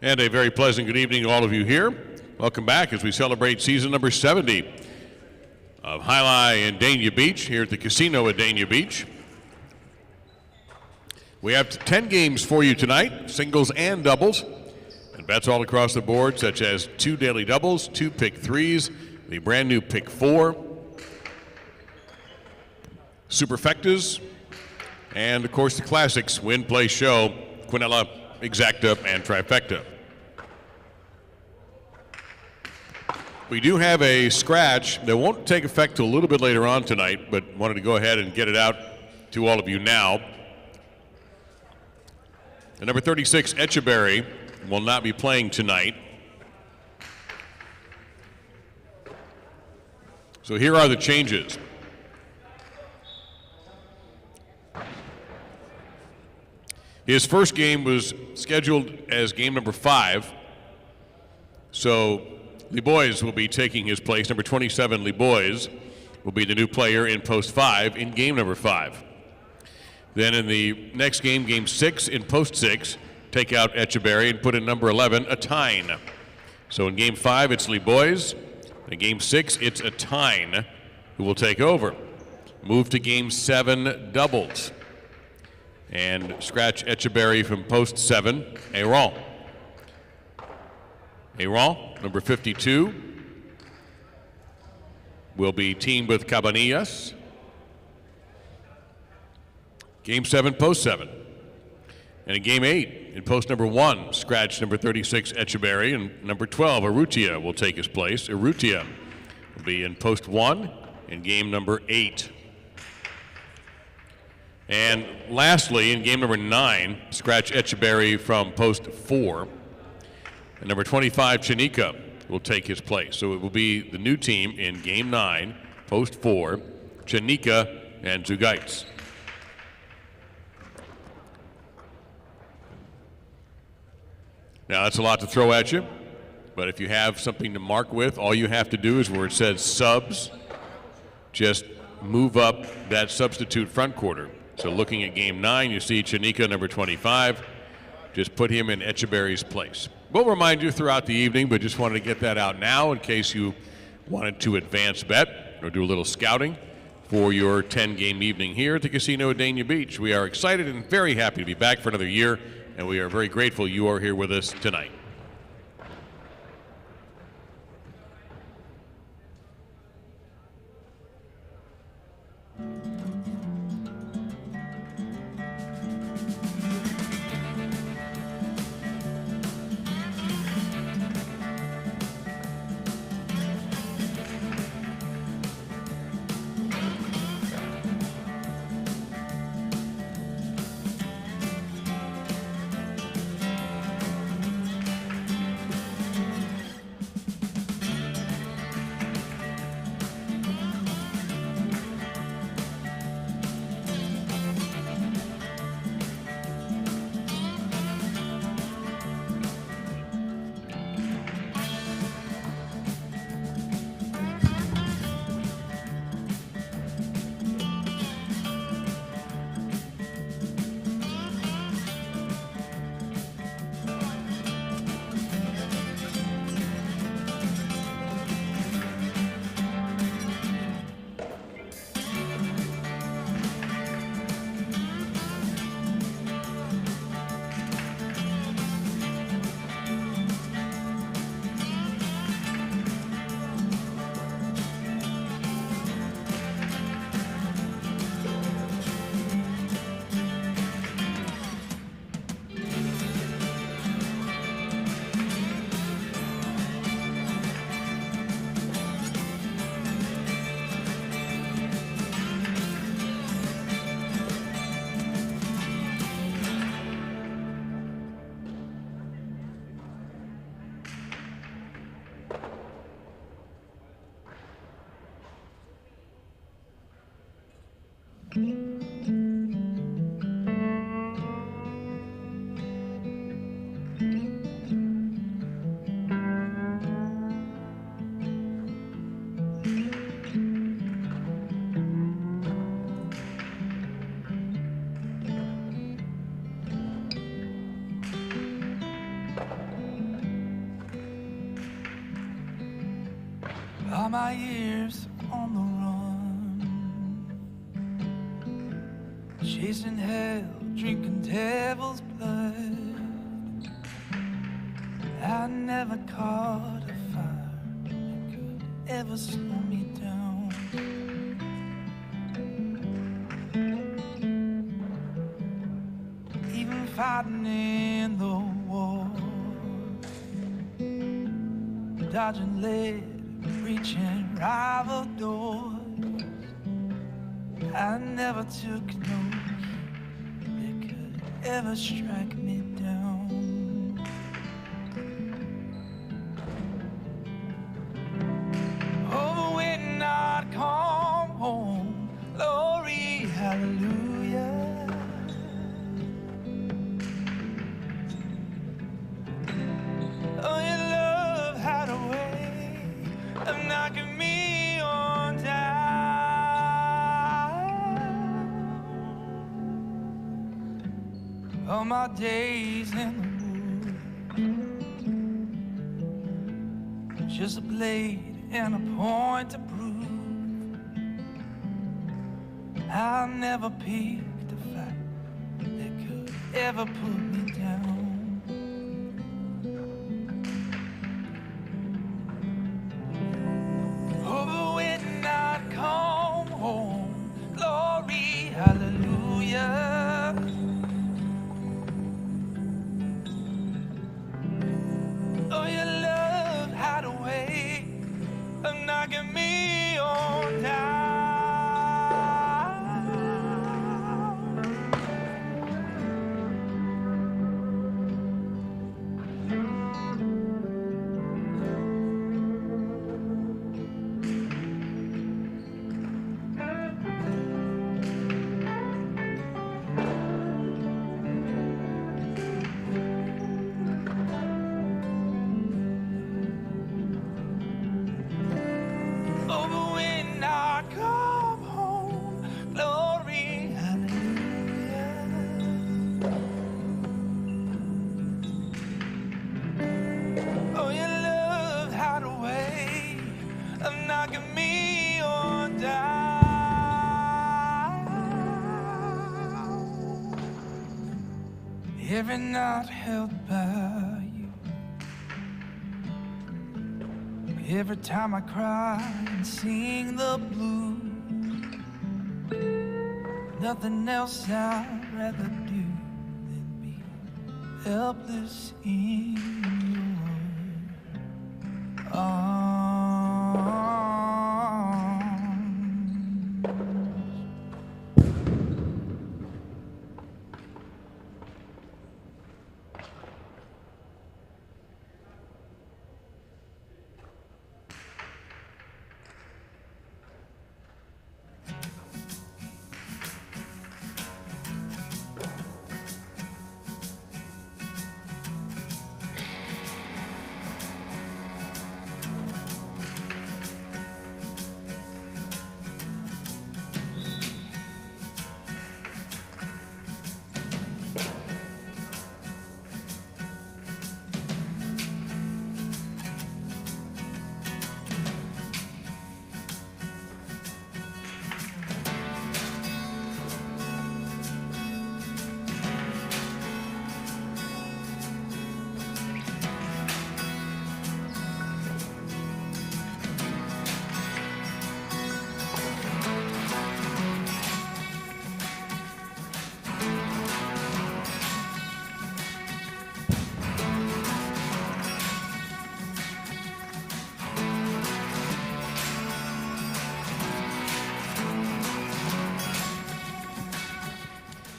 And a very pleasant good evening to all of you here. Welcome back as we celebrate season number 70 of Alai and Dania Beach here at the casino at Dania Beach. We have 10 games for you tonight, singles and doubles, and bets all across the board, such as 2 daily doubles, 2 pick threes, the brand new pick 4, superfectas, and of course the classics, win, play, show, quinella, exacta, and trifecta. We do have a scratch that won't take effect till a little bit later on tonight, but wanted to go ahead and get it out to all of you now. The number 36, Echeverry, will not be playing tonight. So here are the changes. His first game was scheduled as game number 5. So Libois will be taking his place. Number 27, Libois, will be the new player in post 5 in game number 5. Then in the next game, game 6 in post 6, take out Echeverry and put in number 11, Atine. So in game 5, it's Libois. In game 6, it's Atine who will take over. Move to game 7, doubles. And scratch Echeverry from post 7, Aaron. Aaron, number 52, will be teamed with Cabanillas. Game 7, post 7. And in game 8, in post number 1, scratch number 36, Echeverry, and number 12, Urrutia, will take his place. Urrutia will be in post 1 in game number 8. And lastly, in game number 9, scratch Echeverry from post 4. And number 25, Chanika, will take his place. So it will be the new team in game 9, post 4, Chanika and Zugaitz. Now that's a lot to throw at you, but if you have something to mark with, all you have to do is where it says subs, just move up that substitute front quarter. So looking at game 9, you see Chanika, number 25. Just put him in Echeverry's place. We'll remind you throughout the evening, but just wanted to get that out now in case you wanted to advance bet or do a little scouting for your 10-game evening here at the casino at Dania Beach. We are excited and very happy to be back for another year, and we are very grateful you are here with us tonight. All my years on the run, chasing hell, drinking devil's blood. I never caught a fire that could ever slow me down. Even fighting in the war, dodging lead, reaching rival doors. I never took no heat that could ever strike me down. Oh, when I come home, glory, hallelujah. Oh, your love had a way of knocking me on down. All my days in the wood, just a blade and a point to prove. I never picked a fight that could ever put me down. Oh, when I come home, glory, hallelujah. Oh, your love had a way of knocking me on down. Oh, but when I come home, glory, hallelujah. Oh, your love had a way of knocking me on down. Every night held by you, every time I cry and sing the blues. Nothing else I'd rather do than be helpless in your arms.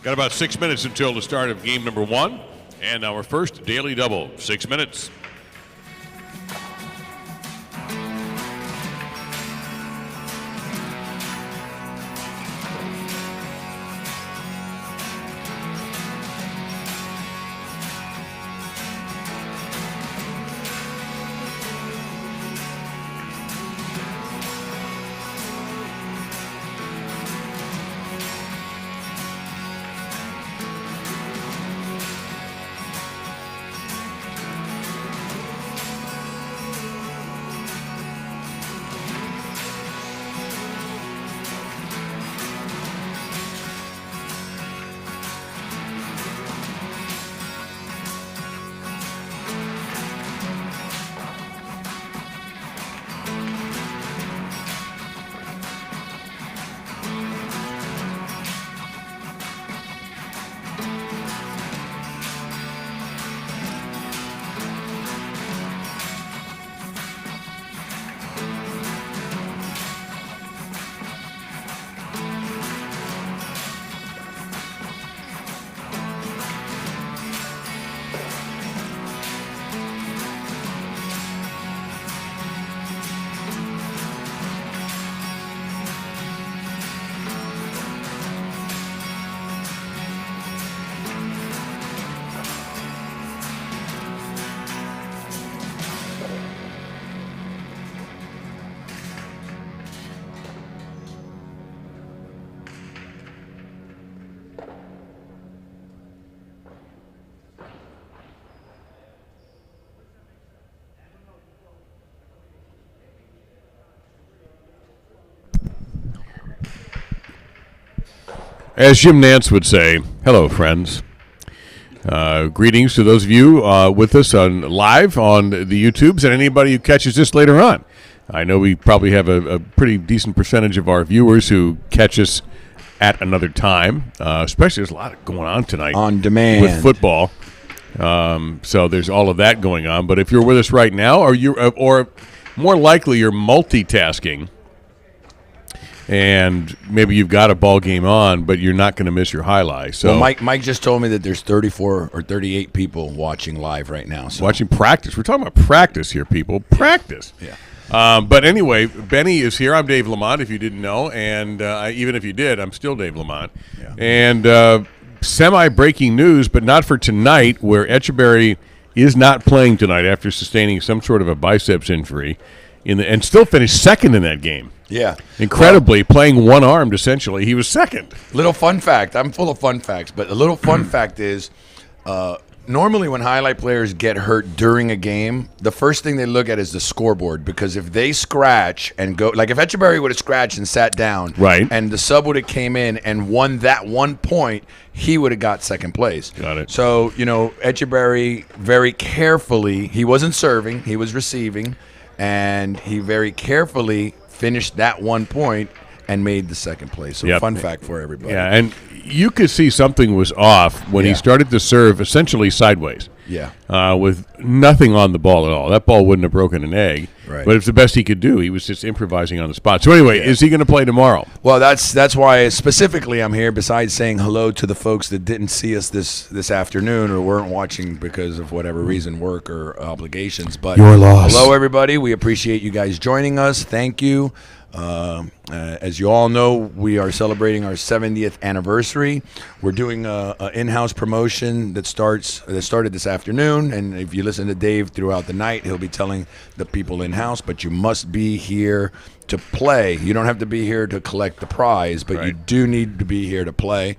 Got about 6 minutes until the start of game number 1 and our first daily double. 6 minutes. As Jim Nance would say, hello, friends. Greetings to those of you with us live on the YouTubes and anybody who catches this later on. I know we probably have a pretty decent percentage of our viewers who catch us at another time, especially there's a lot going on tonight. On demand. With football. So there's all of that going on. But if you're with us right now, or more likely you're multitasking, and maybe you've got a ball game on, but you're not going to miss your highlight. So well, Mike just told me that there's 34 or 38 people watching live right now. So. Watching practice. We're talking about practice here, people. Practice. Yeah. But anyway, Benny is here. I'm Dave Lamont, if you didn't know. And even if you did, I'm still Dave Lamont. Yeah. And semi-breaking news, but not for tonight, where Etcheberry is not playing tonight after sustaining some sort of a biceps injury and still finished second in that game. Yeah. Incredibly, playing one-armed, essentially. He was second. Little fun fact. I'm full of fun facts, but a little fun fact is normally when highlight players get hurt during a game, the first thing they look at is the scoreboard, because if they scratch and go – like if Etcheberry would have scratched and sat down right, and the sub would have came in and won that 1 point, he would have got second place. Got it. So, Etcheberry very carefully – he wasn't serving. He was receiving, and he very carefully – finished that 1 point and made the second place. So fun fact for everybody. Yeah, and you could see something was off when he started to serve essentially sideways. Yeah. With nothing on the ball at all. That ball wouldn't have broken an egg. Right. But it's the best he could do. He was just improvising on the spot. So anyway, is he going to play tomorrow? Well, that's why specifically I'm here, besides saying hello to the folks that didn't see us this afternoon or weren't watching because of whatever reason, work or obligations. But your loss. Hello, everybody. We appreciate you guys joining us. Thank you. As you all know, we are celebrating our 70th anniversary. We're doing an in-house promotion that started this afternoon, and if you listen to Dave throughout the night, he'll be telling the people in-house, but you must be here to play. You don't have to be here to collect the prize, but you do need to be here to play.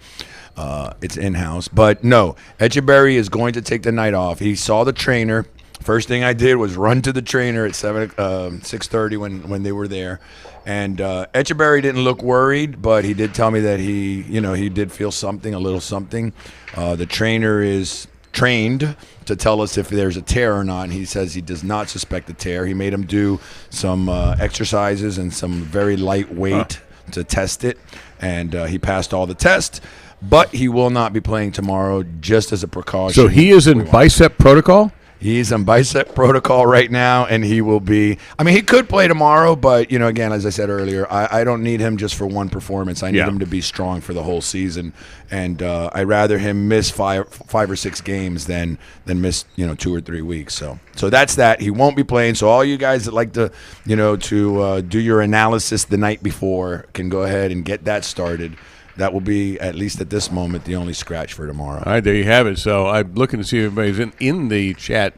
It's in-house. But no, Etcheberry is going to take the night off. He saw the trainer. First thing I did was run to the trainer at 6:30 when they were there. And Etcheberry didn't look worried, but he did tell me that he did feel something, a little something. The trainer is trained to tell us if there's a tear or not, and he says he does not suspect a tear. He made him do some exercises and some very light weight to test it, and he passed all the tests. But he will not be playing tomorrow, just as a precaution. So he is in bicep protocol? He's on bicep protocol right now, and he will be – I mean, he could play tomorrow, but, again, as I said earlier, I don't need him just for one performance. I need him to be strong for the whole season, and I'd rather him miss five or six games than miss, 2 or 3 weeks. So that's that. He won't be playing. So all you guys that like to, do your analysis the night before can go ahead and get that started. That will be, at least at this moment, the only scratch for tomorrow. All right, there you have it. So I'm looking to see if everybody's in the chat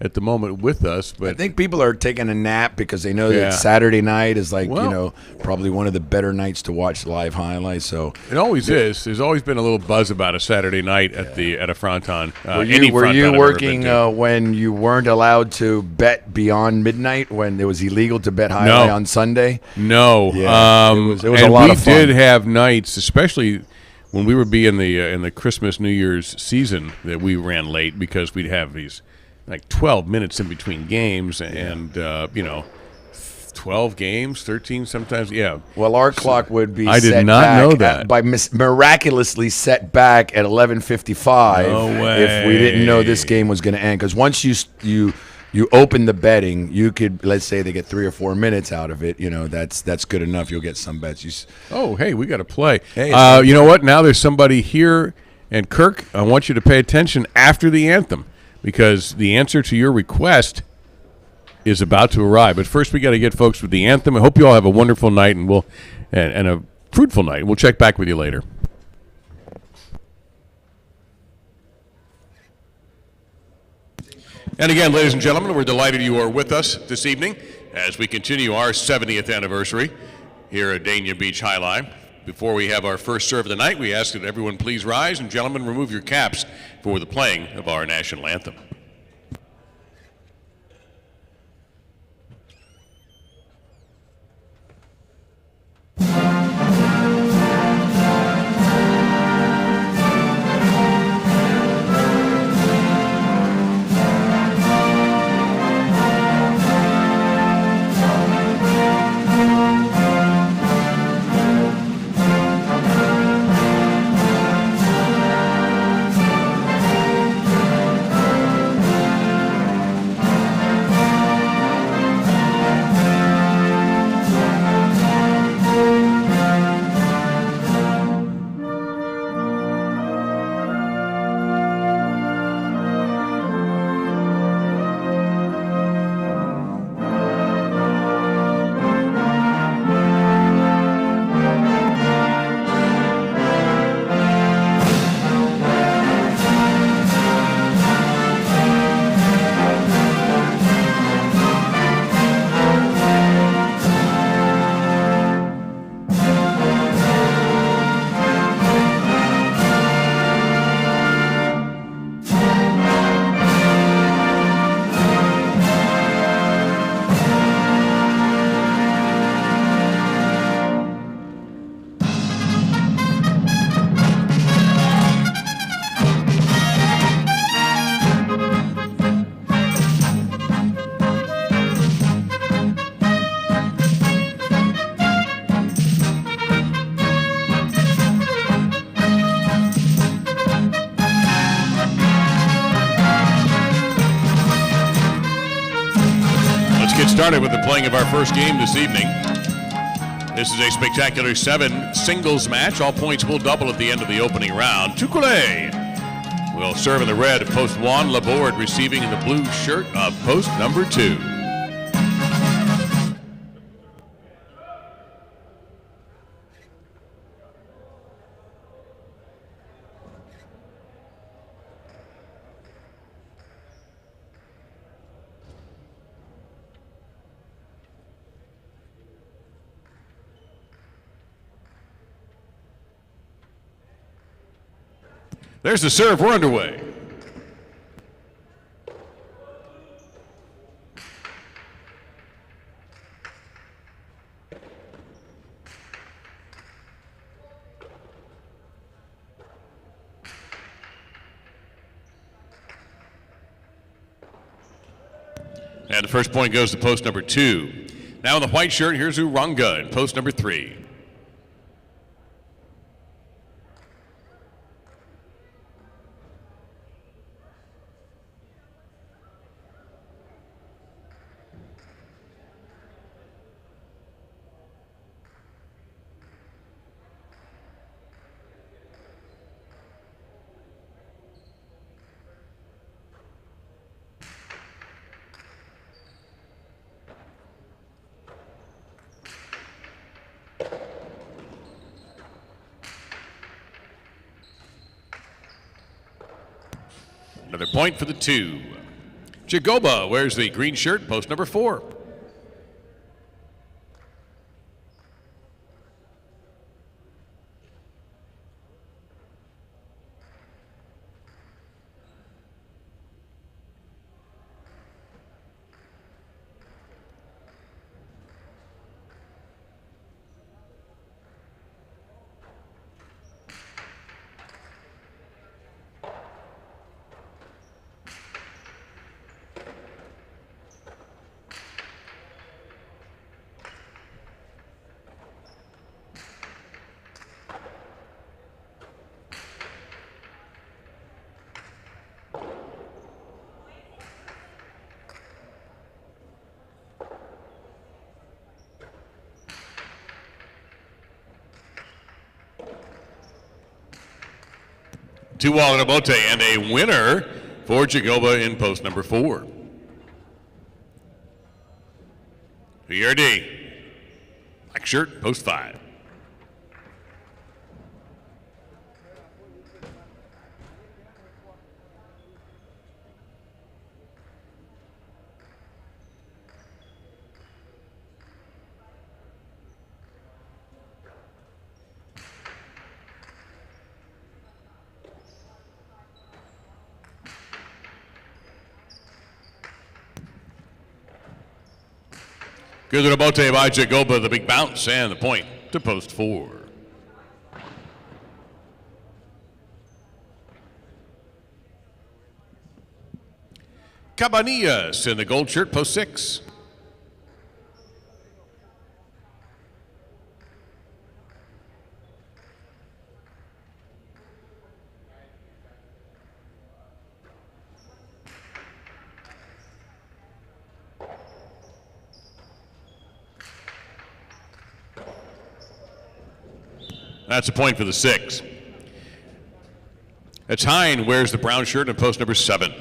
at the moment with us. But I think people are taking a nap because they know that Saturday night is probably one of the better nights to watch live highlights. So it always is. There's always been a little buzz about a Saturday night at a fronton. Were you working when you weren't allowed to bet beyond midnight, when it was illegal to bet highlight on Sunday? No. Yeah, it was a lot of fun. We did have nights, especially when we would be in the Christmas New Year's season, that we ran late because we'd have these 12 minutes in between games, and 12 games, 13 sometimes. Yeah. Well, our clock would be. I did not know that. Miraculously set back at 11:55. No way. If we didn't know this game was going to end, because once you open the betting, you could, let's say they get 3 or 4 minutes out of it. That's good enough. You'll get some bets. Hey, we got to play. Hey, you know what? Now there's somebody here, and Kirk, I want you to pay attention after the anthem, because the answer to your request is about to arrive. But first, we got to get folks with the anthem. I hope you all have a wonderful night and a fruitful night. We'll check back with you later. And again, ladies and gentlemen, we're delighted you are with us this evening as we continue our 70th anniversary here at Dania Beach High Line. Before we have our first serve of the night, we ask that everyone please rise, and gentlemen, remove your caps for the playing of our national anthem. Let's get started with the playing of our first game this evening. This is a spectacular 7 singles match. All points will double at the end of the opening round. Tukule will serve in the red of post 1. Laborde receiving in the blue shirt of post number 2. There's the serve. We're underway. And the first point goes to post number 2. Now in the white shirt, here's Uranga in post number 3. Another point for the 2. Jagoba wears the green shirt, post number 4. Two wall and a bote, and a winner for Jagoba in post number 4. PRD, black shirt, post 5. Good to the bote by Jagoba, the big bounce, and the point to post 4. Cabanillas in the gold shirt, post 6. That's a point for the 6. It's Hine wears the brown shirt and post number 7.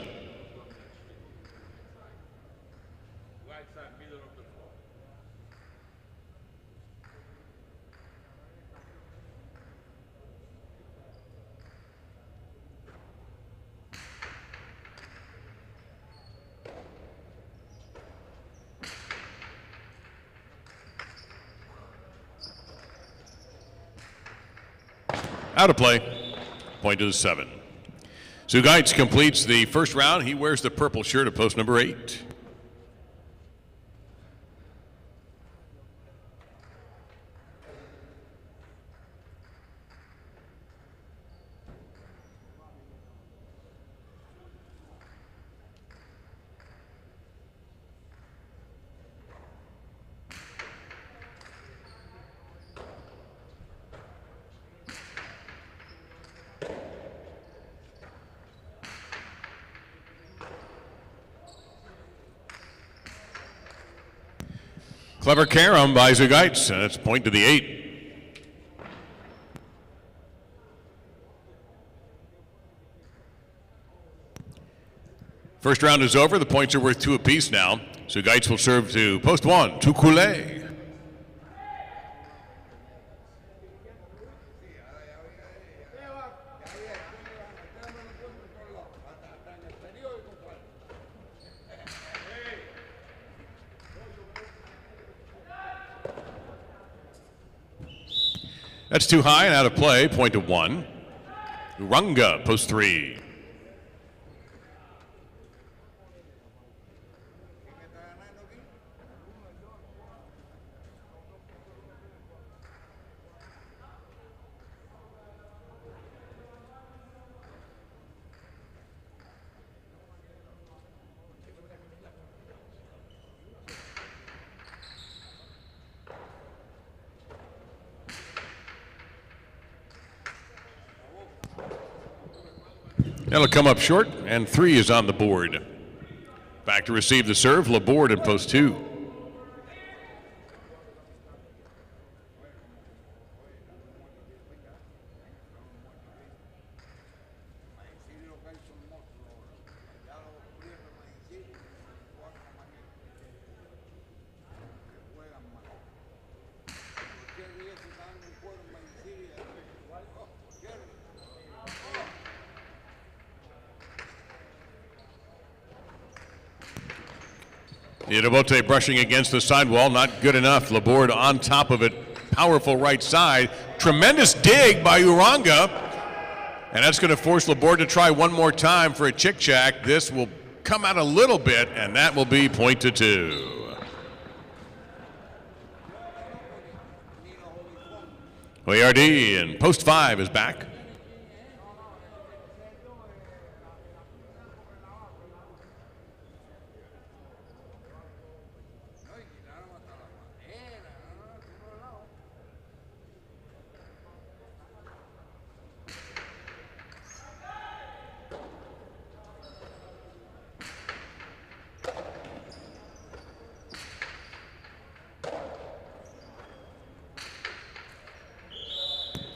Out of play. Point to the 7. Sugaitz completes the first round. He wears the purple shirt at post number 8. Clever carom by Zugaitz, and it's point to the 8. First round is over. The points are worth 2 apiece now. Zugaitz will serve to post 1, to Coulet. That's too high and out of play, point to 1. Uranga, post 3. That'll come up short, and 3 is on the board. Back to receive the serve, Laborde in post 2. Irabote brushing against the sidewall, not good enough. Laborde on top of it, powerful right side. Tremendous dig by Uranga, and that's going to force Laborde to try one more time for a chick-chack. This will come out a little bit, and that will be point to 2. Oyardi in post 5 is back.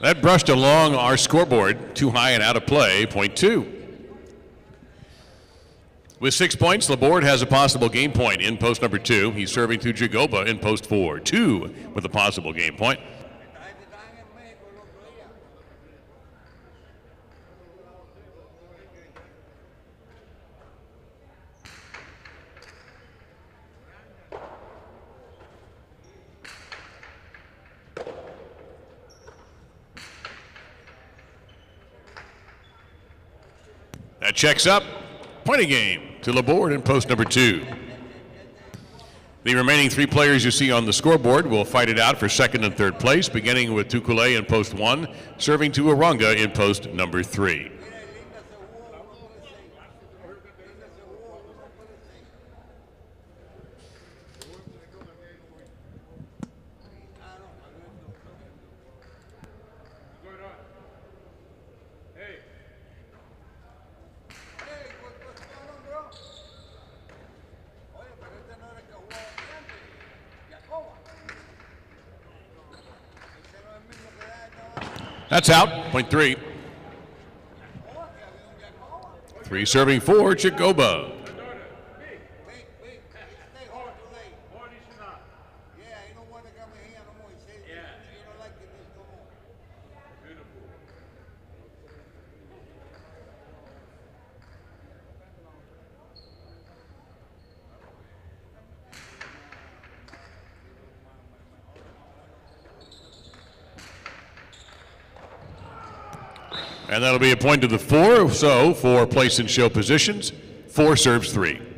That brushed along our scoreboard, too high and out of play, point 2. With 6 points, Laborde has a possible game point in post number 2. He's serving to Jagoba in post 4. 2 with a possible game point. That checks up. Point of game to Laborde in post number 2. The remaining 3 players you see on the scoreboard will fight it out for second and third place, beginning with Tukule in post 1, serving to Uranga in post number 3. That's out, point 3. 3 serving for Jagoba. And that'll be a point to the 4. So for place and show positions, 4 serves 3.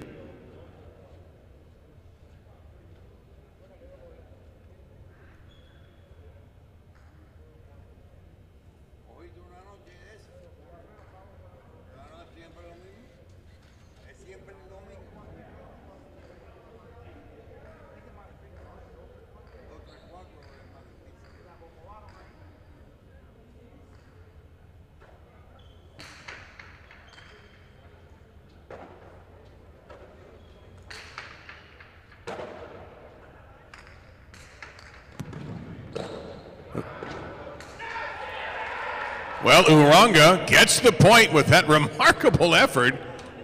Well, Uranga gets the point with that remarkable effort.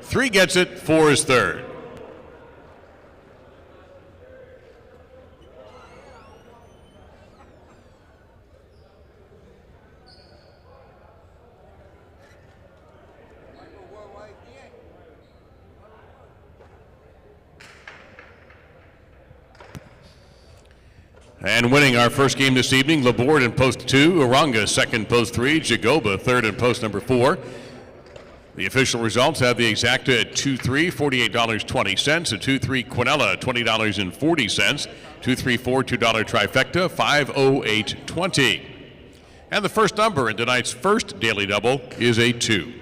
3 gets it, 4 is third. And winning our first game this evening, Laborde in post 2, Uranga second post 3, Jagoba third in post number 4. The official results have the exacta at 2-3, $48.20. A 2-3 Quinella, $20.40. 2-3-4, $2 trifecta, $508.20. And the first number in tonight's first daily double is a 2.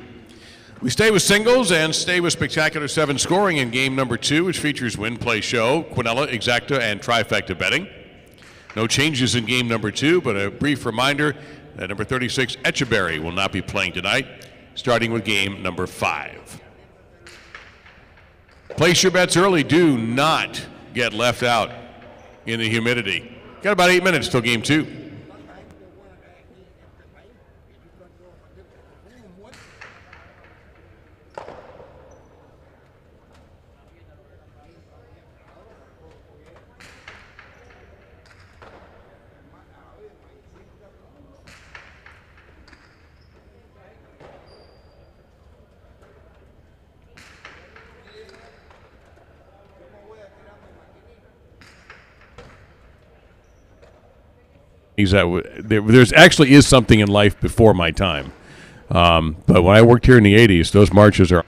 We stay with singles and stay with spectacular 7 scoring in game number 2, which features win, play, show, Quinella, exacta, and trifecta betting. No changes in game number 2, but a brief reminder that number 36, Etcheberry, will not be playing tonight, starting with game number 5. Place your bets early. Do not get left out in the humidity. Got about 8 minutes till game 2. There's actually is something in life before my time. But when I worked here in the 80s, those marches are...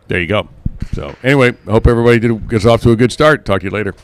there you go. So anyway, I hope everybody gets off to a good start. Talk to you later.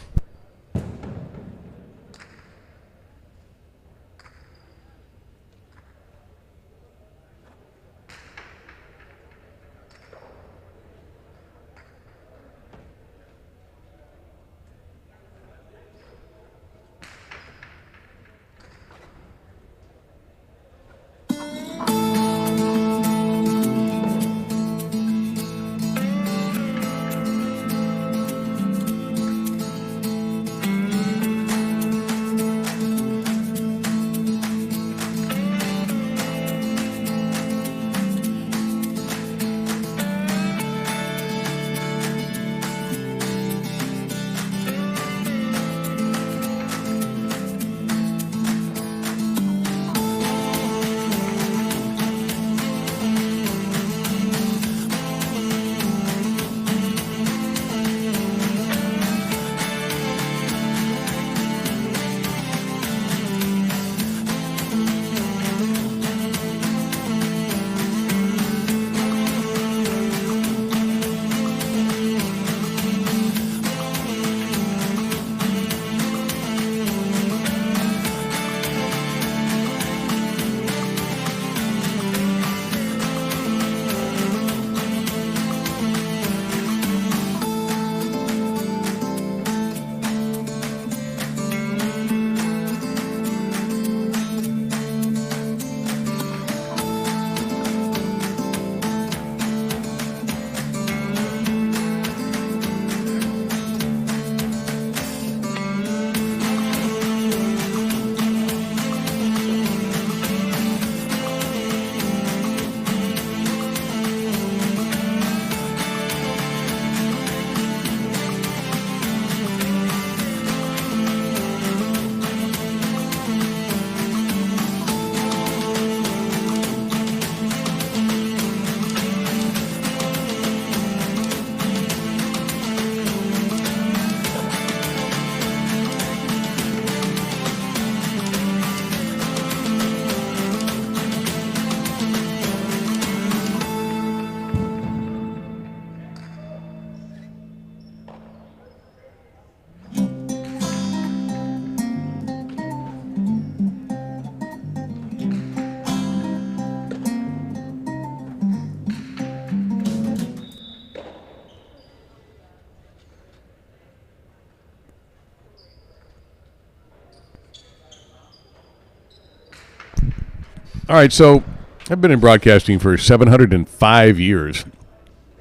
All right, so I've been in broadcasting for 705 years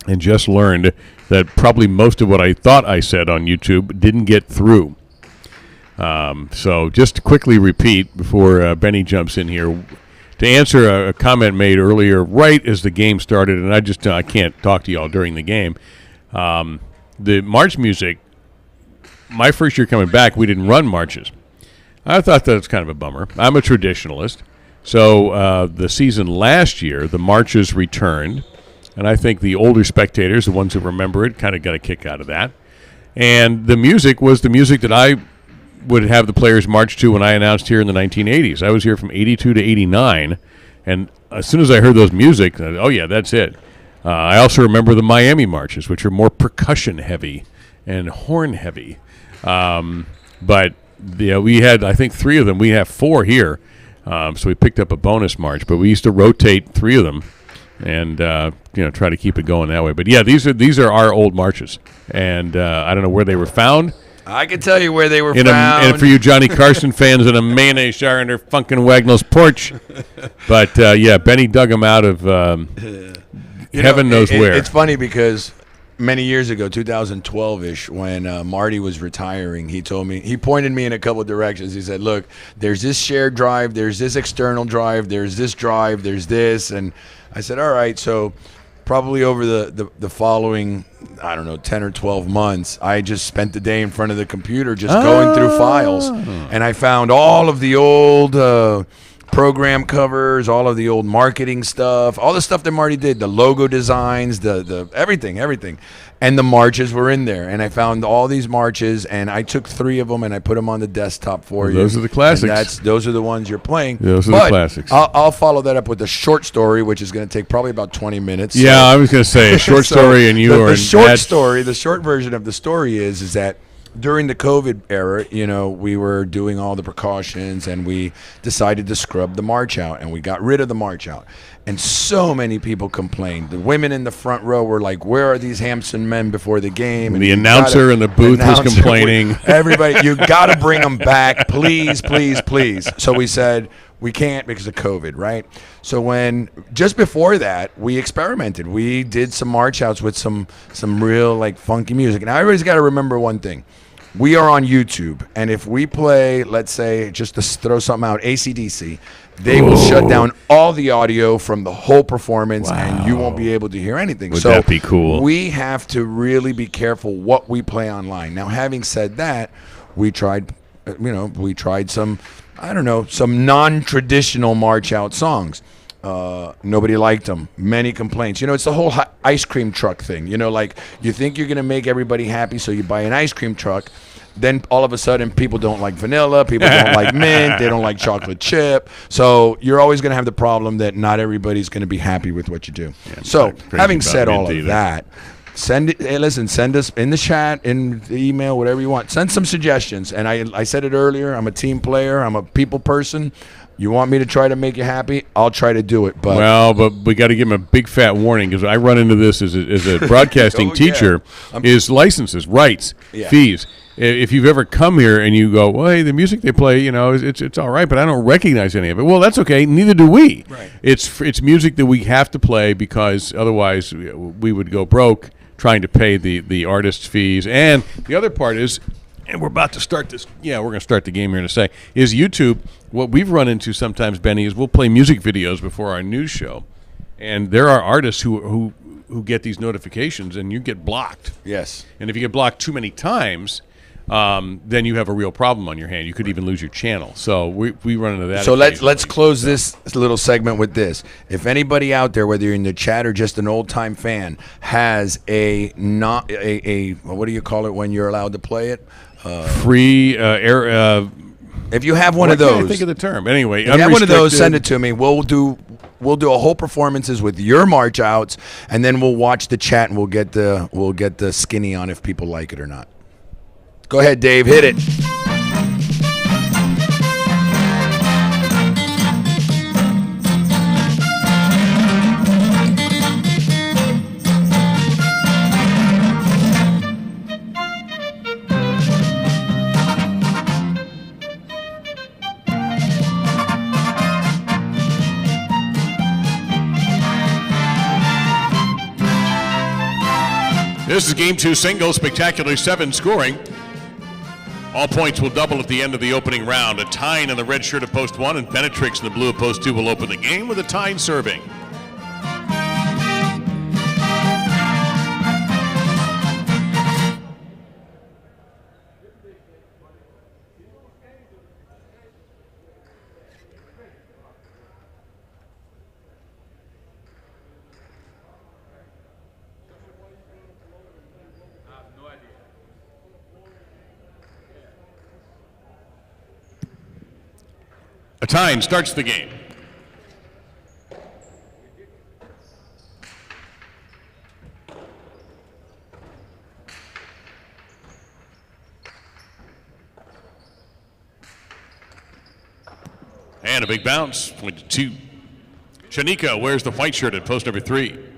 and just learned that probably most of what I thought I said on YouTube didn't get through. So just to quickly repeat before Benny jumps in here, to answer a comment made earlier, right as the game started, and I can't talk to y'all during the game. The march music, my first year coming back, we didn't run marches. I thought that was kind of a bummer. I'm a traditionalist. So the season last year, the marches returned, and I think the older spectators, the ones who remember it, kind of got a kick out of that. And the music was the music that I would have the players march to when I announced here in the 1980s. I was here from 82 to 89, and as soon as I heard those music, oh yeah, that's it. I also remember the Miami marches, which are more percussion heavy and horn heavy. But we had, I think, 3 of them. We have 4 here, so we picked up a bonus march. But we used to rotate 3 of them, and try to keep it going that way. But yeah, these are our old marches, and I don't know where they were found. I can tell you where they were found. And for you Johnny Carson fans, in a mayonnaise jar under funkin' Wagnall's porch. But Benny dug them out of heaven knows where. It's funny because many years ago, 2012-ish, when Marty was retiring, he pointed me in a couple of directions. He said, look, there's this shared drive, there's this external drive, there's this drive, there's this. And I said, all right, so probably over the following, I don't know, 10 or 12 months, I just spent the day in front of the computer just going through files. And I found all of the old program covers, all of the old marketing stuff, all the stuff that Marty did, the logo designs, the everything. And the marches were in there. And I found all these marches, and I took 3 of them and I put them on the desktop for you. Those are the classics. And those are the ones you're playing. Those are the classics. I'll follow that up with a short story, which is going to take probably about 20 minutes. Yeah, I was going to say a short story, and you are the short story. The short version of the story is that during the COVID era, we were doing all the precautions, and we decided to scrub the march out, and we got rid of the march out. And so many people complained. The women in the front row were like, where are these Hampson men before the game? And the announcer in the booth was complaining. Everybody, you got to bring them back. Please, please, please. So we said, we can't because of COVID, right? So just before that, we experimented. We did some march outs with some real funky music. And I always got to remember one thing. We are on YouTube, and if we play, let's say, just to throw something out, AC/DC, they will shut down all the audio from the whole performance, and you won't be able to hear anything. Would that be cool? We have to really be careful what we play online. Now, having said that, we tried some, some non-traditional march-out songs. Nobody liked them. Many complaints. It's the whole ice cream truck thing. You think you're going to make everybody happy, so you buy an ice cream truck. Then all of a sudden, people don't like vanilla. People don't like mint. They don't like chocolate chip. So you're always going to have the problem that not everybody's going to be happy with what you do. Yeah, so having said all of that, send us in the chat, in the email, whatever you want. Send some suggestions. And I said it earlier, I'm a team player. I'm a people person. You want me to try to make you happy? I'll try to do it. But we got to give him a big fat warning, because I run into this as a broadcasting teacher, is licenses, rights, fees. If you've ever come here and you go, well, hey, the music they play, it's all right, but I don't recognize any of it. Well, that's okay. Neither do we. Right. It's music that we have to play, because otherwise we would go broke trying to pay the artist's fees. And the other part is, and we're about to start this. Yeah, we're going to start the game here in a sec. Is YouTube. What we've run into sometimes, Benny, is we'll play music videos before our news show, and there are artists who get these notifications, and you get blocked. Yes. And if you get blocked too many times, then you have a real problem on your hand. You could even lose your channel. So we run into that. So let's close this little segment with this. If anybody out there, whether you're in the chat or just an old time fan, has a what do you call it when you're allowed to play it? Free air. If you have one of those, I can't think of the term. Anyway, if you have one of those, send it to me. We'll do a whole performances with your march outs, and then we'll watch the chat, and we'll get the skinny on if people like it or not. Go ahead, Dave. Hit it. This is Game 2 singles, Spectacular 7 scoring. All points will double at the end of the opening round. A Tyne in the red shirt of post 1 and Benetrix in the blue of post 2 will open the game with a Tyne serving. A Tyne starts the game. And a big bounce, point to 2. Shanika wears the white shirt at post number 3.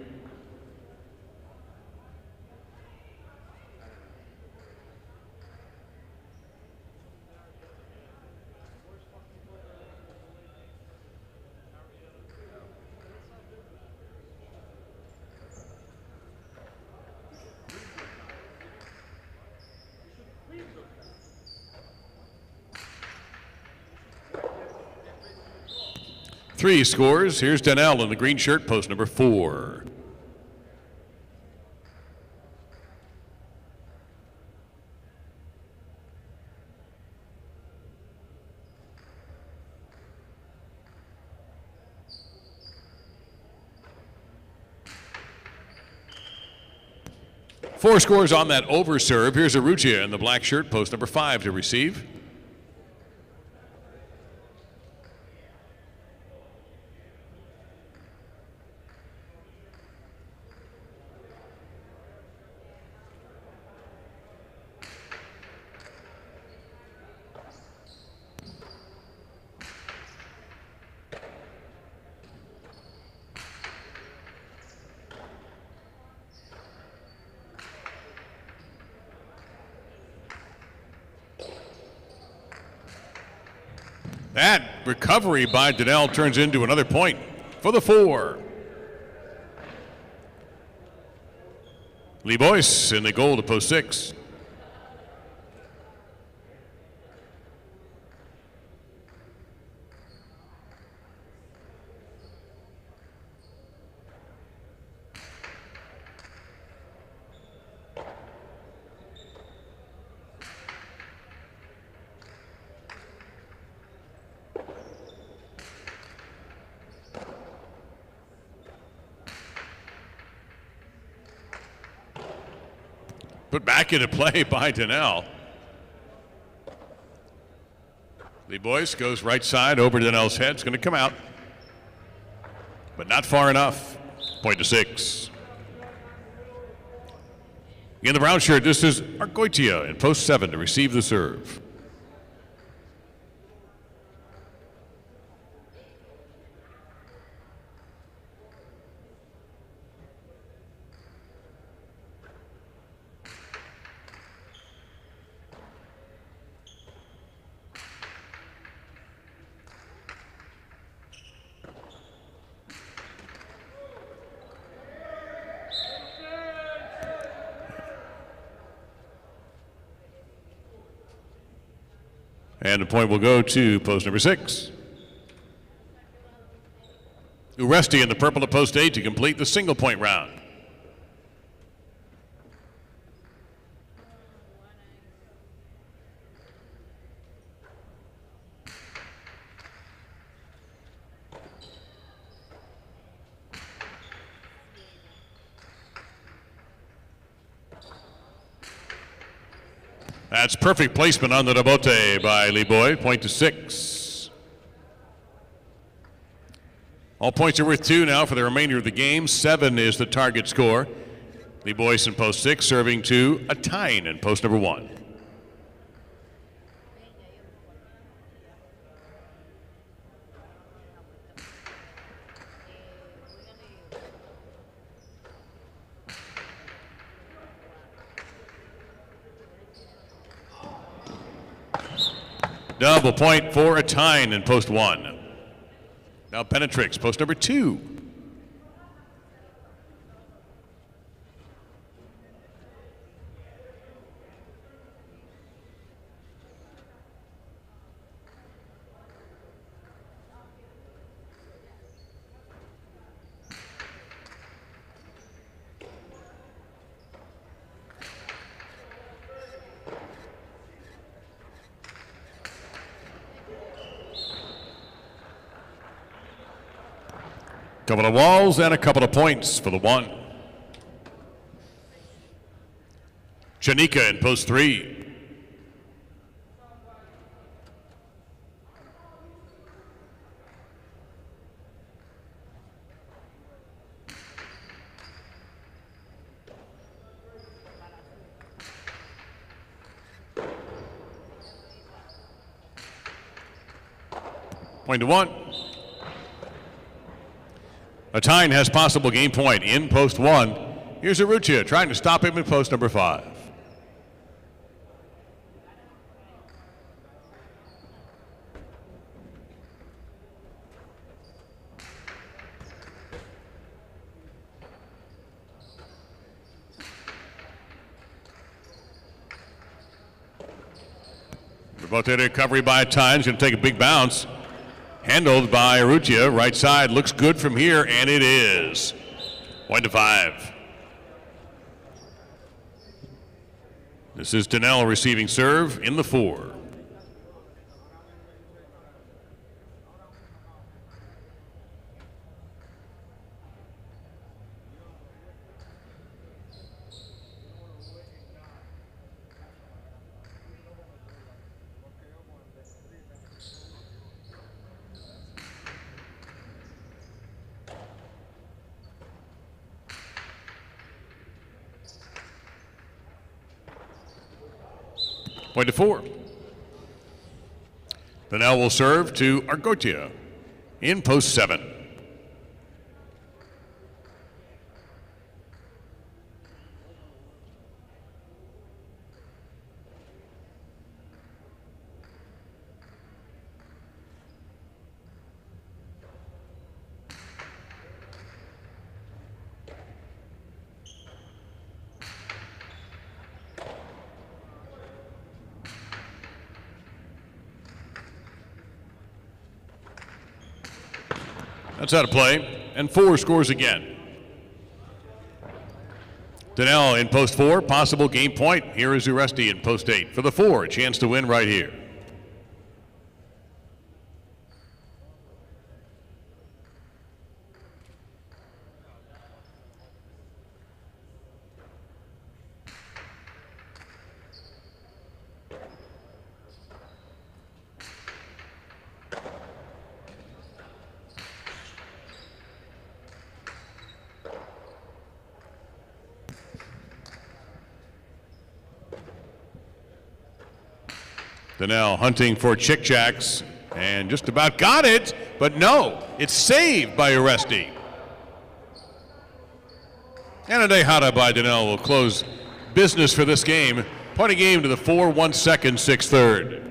Three scores. Here's Danielle in the green shirt, post number 4. Four scores on that over serve. Here's Aruchia in the black shirt, post number 5 to receive. That recovery by Danielle turns into another point for the 4. Lee Boyce in the goal to post 6. Put back into play by Danielle. Lee Boyce goes right side over Danielle's head. It's going to come out, but not far enough. Point to 6. In the brown shirt, this is Argoitia in post 7 to receive the serve. And the point will go to post number 6. Uresti in the purple to post 8 to complete the single point round. That's perfect placement on the rebote by Lee Boy. Point to 6. All points are worth 2 now for the remainder of the game. 7 is the target score. Lee Boyce in post 6 serving to a Tyne in post number 1. Double point for a Tyne in post 1. Now Benetrix, post number 2. couple of walls and a couple of points for the one. Chanika in post 3. Point to one. Atine has possible game point in post 1. Here's Arutia trying to stop him in post number 5. Rotated recovery by Atine. He's going to take a big bounce. Handled by Arutia. Right side looks good from here, and it is. Point to 5. This is Daniel receiving serve in the 4. Point to 4. Daniel will serve to Argotia in post 7. That's out of play, and 4 scores again. Daniel in post 4, possible game point. Here is Uresti in post 8 for the 4, a chance to win right here. Daniel hunting for Chick Jacks and just about got it, but no, it's saved by Uresti. And a Dejada by Daniel will close business for this game. Point a game to the 4, 1 second, 6 third.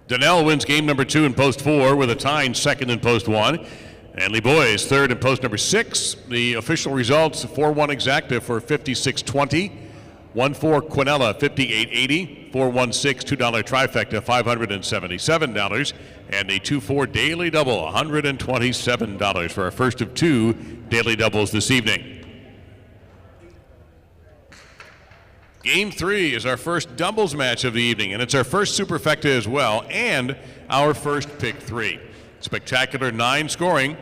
Daniel wins game number 2 in post 4 with Atine second in post 1. And Lee Boys third in post number 6. The official results 4-1 exacta for 56.20. 1-4 Quinella 58.80. 4-1-6 $2 trifecta $577. And a 2-4 daily double $127 for our first of 2 daily doubles this evening. Game 3 is our first doubles match of the evening, and it's our first superfecta as well, and our first pick 3. Spectacular 9 scoring.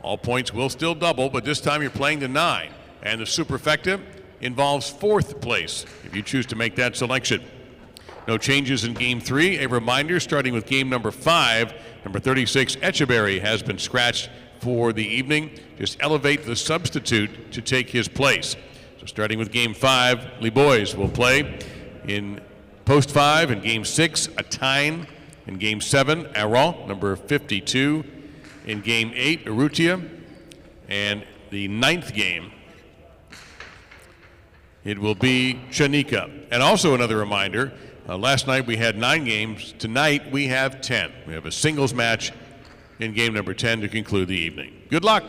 All points will still double, but this time you're playing to 9. And the superfecta involves 4th place, if you choose to make that selection. No changes in Game 3. A reminder, starting with game number 5, number 36, Echeberry, has been scratched for the evening. Just elevate the substitute to take his place. So starting with Game 5, Lee Boys will play in post 5. In Game 6, Atine. In Game 7, Aron, number 52. In Game 8, Arutia. And the 9th game, it will be Chanika. And also another reminder, last night we had 9 games. Tonight we have 10. We have a singles match in game number 10 to conclude the evening. Good luck.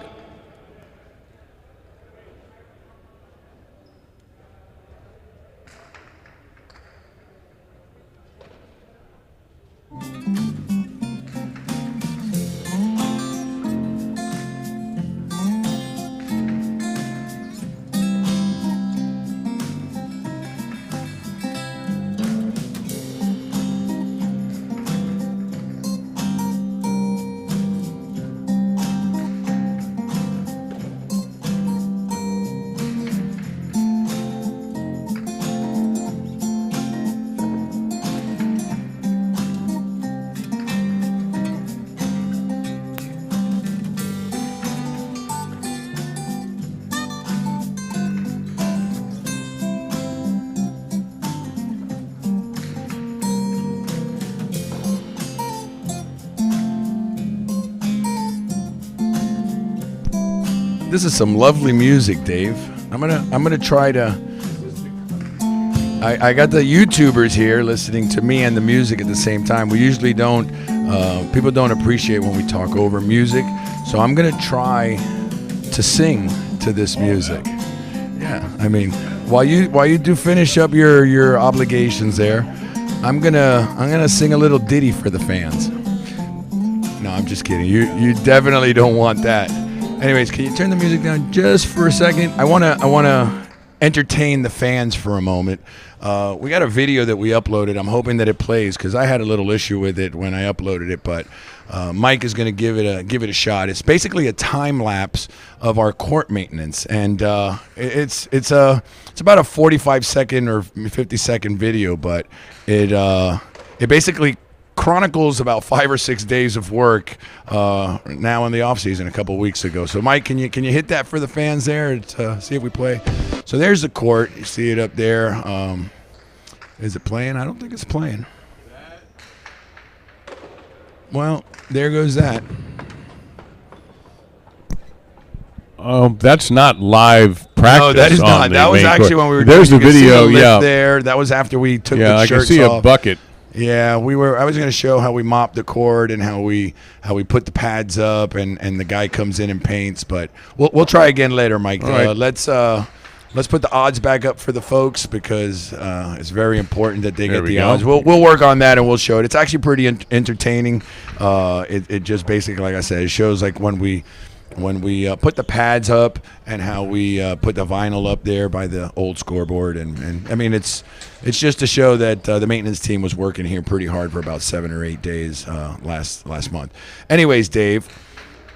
This is some lovely music, Dave. I'm gonna try to. I got the YouTubers here listening to me and the music at the same time. We usually don't. People don't appreciate when we talk over music, so I'm gonna try to sing to this music. Yeah, I mean, while you do finish up your obligations there, I'm gonna sing a little ditty for the fans. No, I'm just kidding. You definitely don't want that. Anyways, can you turn the music down just for a second? I wanna entertain the fans for a moment. We got a video that we uploaded. I'm hoping that it plays because I had a little issue with it when I uploaded it, but Mike is going to give it a shot. It's basically a time lapse of our court maintenance, and it's about a 45-second or 50-second video, but it basically chronicles about 5 or 6 days of work now in the off season a couple weeks ago. So Mike, can you hit that for the fans there to see if we play? So there's the court. You see it up there. Is it playing? I don't think it's playing. Well, there goes that. That's not live practice. No, that is not. That was actually when we were. There's the video. Yeah, there. That was after we took the shirts off. I can see a bucket. Yeah, I was going to show how we mop the court and how we put the pads up, and the guy comes in and paints. But we'll try again later, Mike. All right. Let's put the odds back up for the folks because it's very important that they get the go. odds. We'll work on that and we'll show it. It's actually pretty entertaining. It just basically, like I said, it shows like when we put the pads up and how we put the vinyl up there by the old scoreboard, and I mean it's just to show that the maintenance team was working here pretty hard for about 7 or 8 days last month. Anyways, Dave,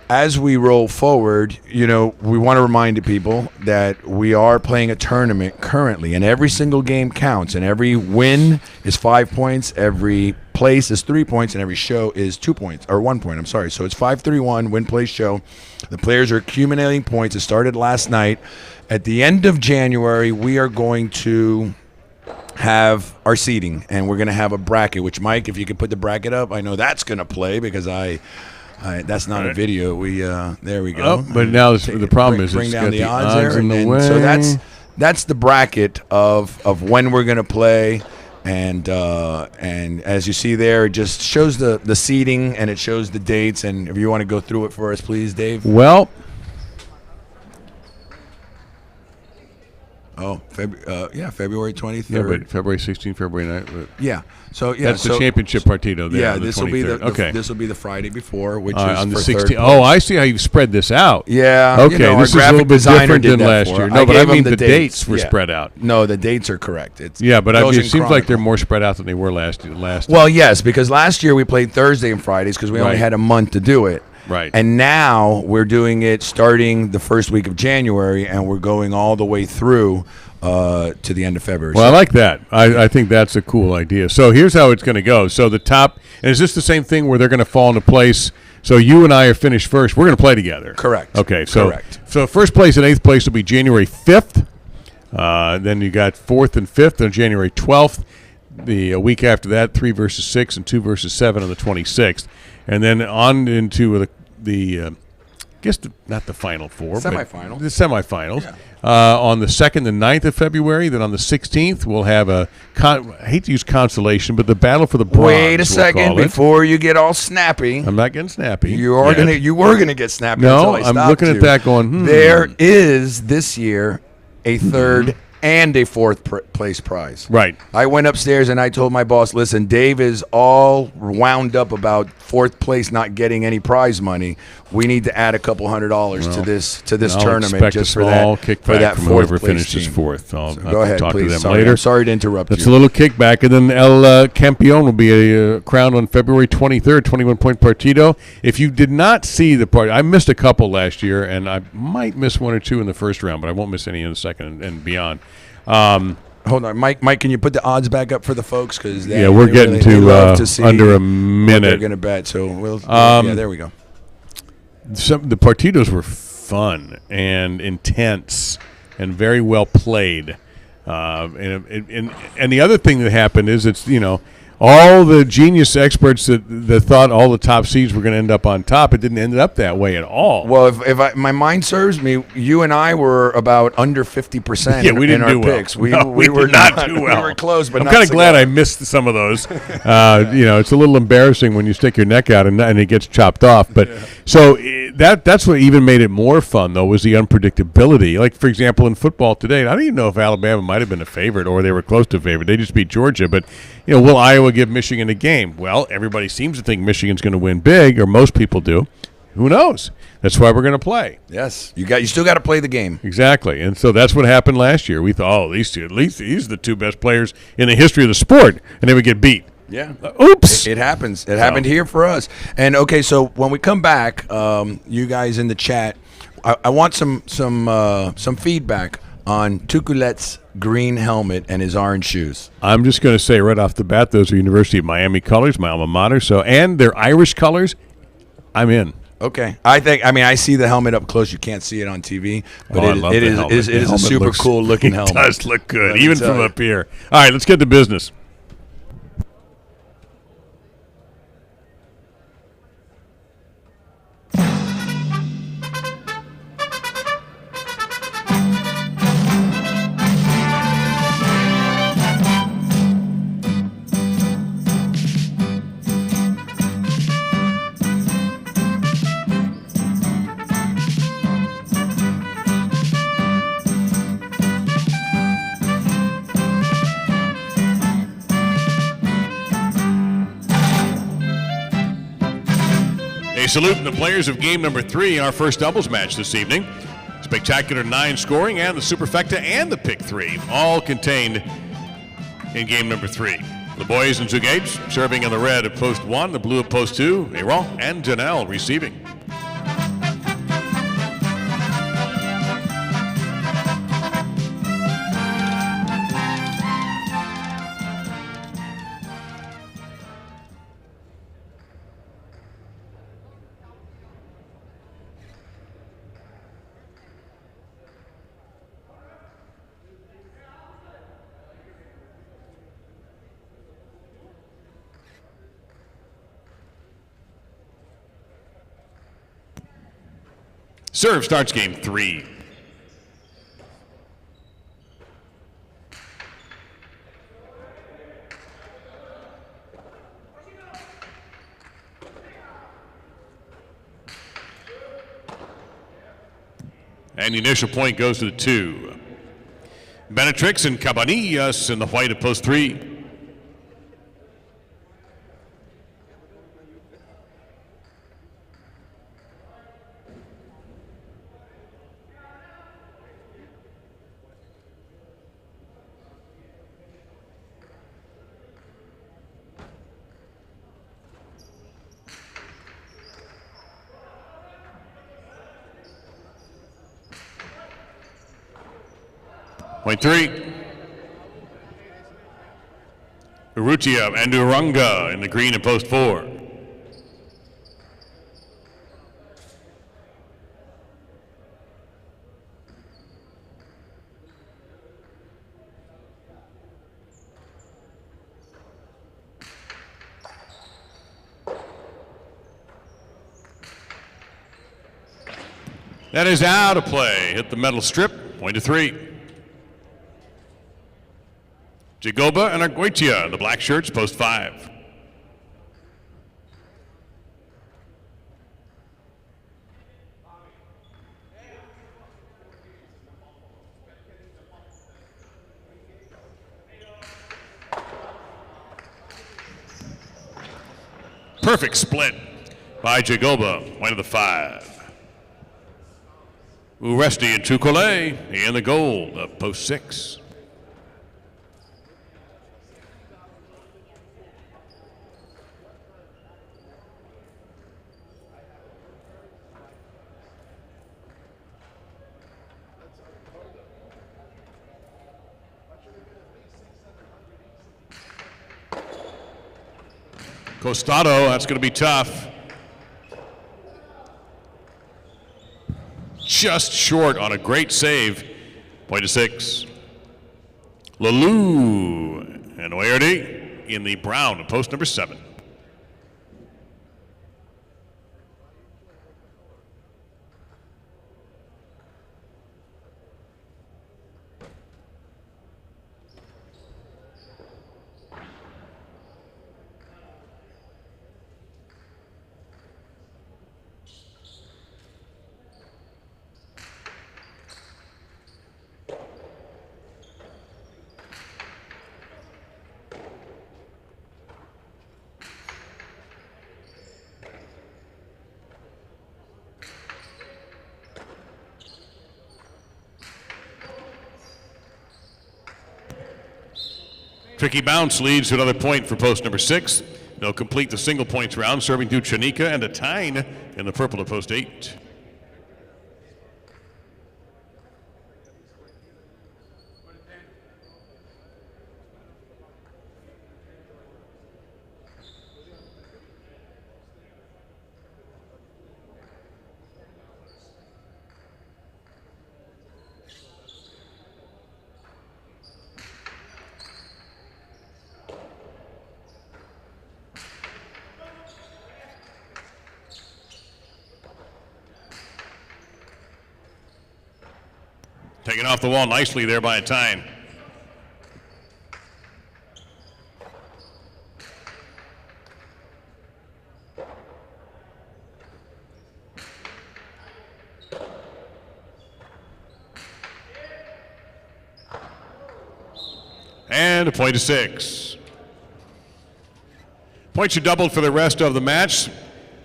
as we roll forward, we want to remind the people that we are playing a tournament currently, and every single game counts, and every win is 5 points, every place is 3 points, and every show is 2 points, or 1 point, I'm sorry. So it's 5-3-1, win, place, show. The players are accumulating points. It started last night. At the end of January, we are going to have our seating, and we're going to have a bracket, which, Mike, if you could put the bracket up, I know that's going to play because that's not a video. There we go. Oh, but now the problem is bring it's down got the odds there, in the way. So that's the bracket of when we're going to play. And as you see there, it just shows the seating and it shows the dates. And if you want to go through it for us, please, Dave. Well. February 23rd. Yeah, but February 16th, February 9th. Yeah. So that's the championship partido there. Yeah, this will be this will be the Friday before, which is on the for 16th. Oh, I see how you've spread this out. Yeah. Okay, this is a little bit different than last year. No, but I mean the dates were spread out. No, the dates are correct. But it seems like they're more spread out than they were last year. Well, yes, because last year we played Thursday and Fridays because we only had a month to do it. Right. And now we're doing it starting the first week of January, and we're going all the way through to the end of February. Well, I like that. I think that's a cool idea. So here's how it's going to go. So the top – and is this the same thing where they're going to fall into place? So you and I are finished first. We're going to play together. Correct. Okay. So, correct. So first place and eighth place will be January 5th. Then you got fourth and fifth on January 12th. The week after that, 3 versus 6 and 2 versus 7 on the 26th. And then on into not the final four. Semifinal. The semifinals. Yeah. On the 2nd and 9th of February. Then on the 16th, we'll have I hate to use consolation, but the battle for the bronze. Wait a second before you get all snappy. I'm not getting snappy. You were gonna get snappy. No, until I I'm looking at that going, There is this year a third and a fourth place prize. Right. I went upstairs and I told my boss, listen, Dave is all wound up about fourth place not getting any prize money. We need to add a couple $100 to this tournament just for that kickback from fourth whoever place finishes team. fourth. So go ahead, talk please. to them Sorry, later. I'm sorry to interrupt That's you. a little kickback, and then El Campeon will be crowned on February 23rd, 21-point partido. If you did not see the party, I missed a couple last year, and I might miss one or two in the first round, but I won't miss any in the second and beyond. Hold on, Mike. Can you put the odds back up for the folks? Because we're getting to see under a minute. They're going to bet. So there we go. The partidos were fun and intense and very well played. And the other thing that happened is it's all the genius experts that thought all the top seeds were going to end up on top, it didn't end up that way at all. Well, if my mind serves me, you and I were about under 50% Yeah, we didn't in our do well. picks. No, we were did not do well. We were close, but I'm not kind of glad I cigar. missed some of those. It's a little embarrassing when you stick your neck out and it gets chopped off. But so that's what even made it more fun, though, was the unpredictability. Like, for example, in football today, I don't even know if Alabama might have been a favorite or they were close to a favorite. They just beat Georgia. But, will Iowa give Michigan a game? Well, everybody seems to think Michigan's going to win big, or most people do. Who knows? That's why we're going to play. Yes, you still got to play the game. Exactly, and so that's what happened last year. We thought, these are the two best players in the history of the sport, and they would get beat. Yeah. Oops. It happens. It happened here for us. And okay, so when we come back, you guys in the chat, I want some feedback on Tuculet's green helmet and his orange shoes. I'm just going to say right off the bat, those are University of Miami colors, my alma mater. So, and they're Irish colors. I'm in. Okay, I see the helmet up close. You can't see it on TV, but it is a super cool looking helmet. It does look good, even from up here. All right, let's get to business. A salute to the players of game number 3, our first doubles match this evening. Spectacular 9 scoring and the superfecta and the pick 3, all contained in game number 3. The boys in Zugage serving in the red at post 1, the blue at post 2, Aaron and Janelle receiving. Serve starts game 3. And the initial point goes to the 2. Benetrix and Cabanillas in the white at post 3. Point 3. Urrutia and Urunga in the green at post 4. That is out of play. Hit the metal strip. Point to 3. Jagoba and Arguitia, the black shirts, post 5. Perfect split by Jagoba, one of the 5. Uresti and Tukole in the gold, post 6. Costado, that's going to be tough. Just short on a great save. Point to 6. Lalou and Oerdi in the brown, post number 7. Tricky bounce leads to another point for post number 6. They'll complete the single points round, serving to Chanika and a Tyne in the purple to post 8. Taken off the wall nicely there by a Tyne. And a point to 6. Points are doubled for the rest of the match.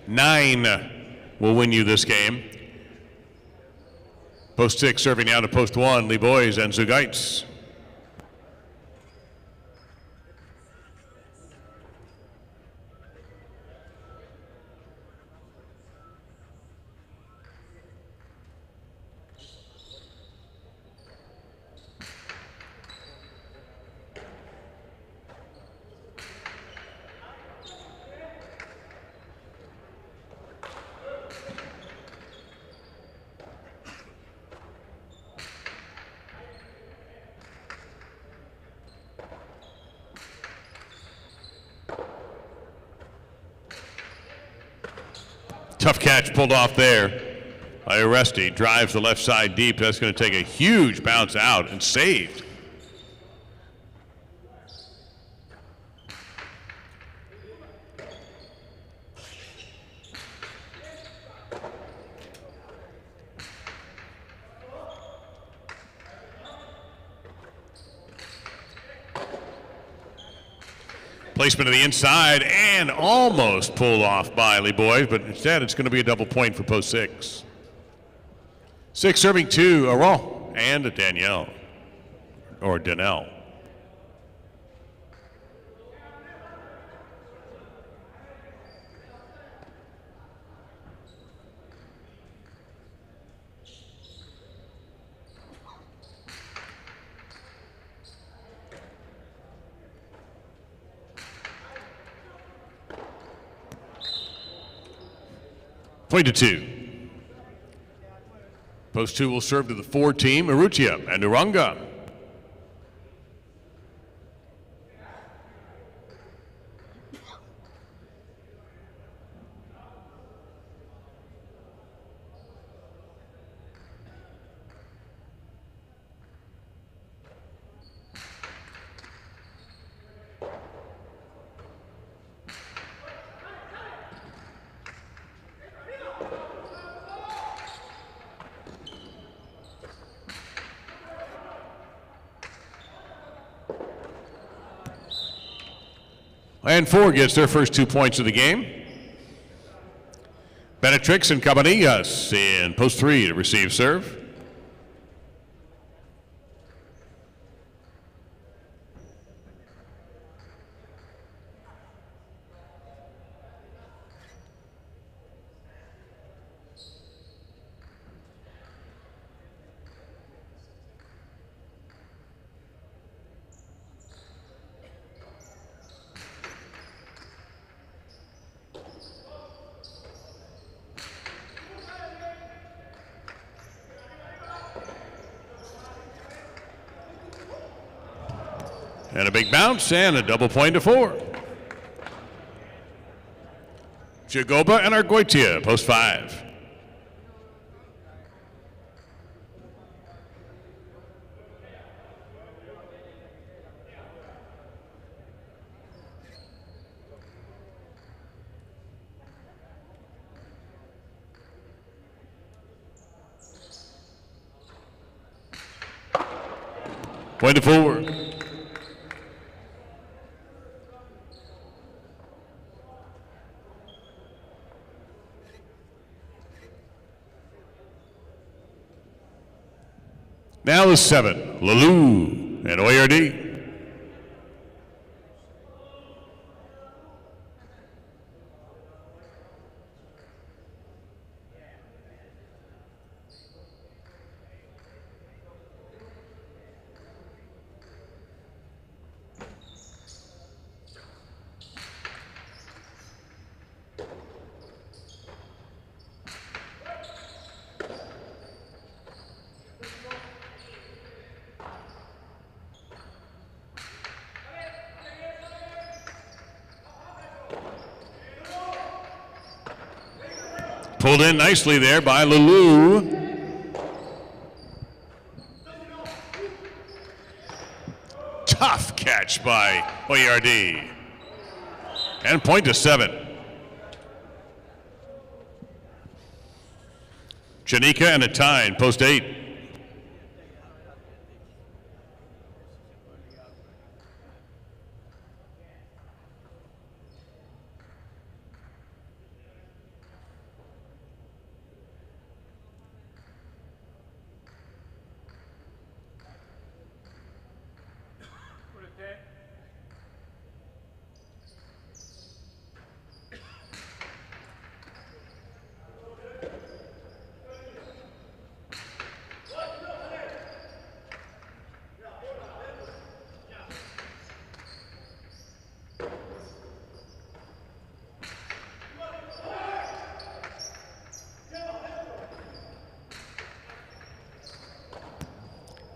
9 will win you this game. Post 6 serving now to post 1, Libois and Zugaitz. Tough catch pulled off there by Oresti. Drives the left side deep. That's going to take a huge bounce out and saved. Placement to the inside and almost pulled off by Libois, but instead it's going to be a double point for post 6. 6 serving 2, Aron and Danielle, or Danelle. Point to 2. Post 2 will serve to the 4 team, Urrutia and Uranga. And 4 gets their first 2 points of the game. Benetrix and Cabanillas in post 3 to receive serve. And a big bounce and a double point to 4. Jagoba and Argoitia, post 5. Point to 4. Now the 7, Lalou and OARD. Pulled in nicely there by Lalou. Tough catch by OARD. And point to 7. Janika and Atine, post 8.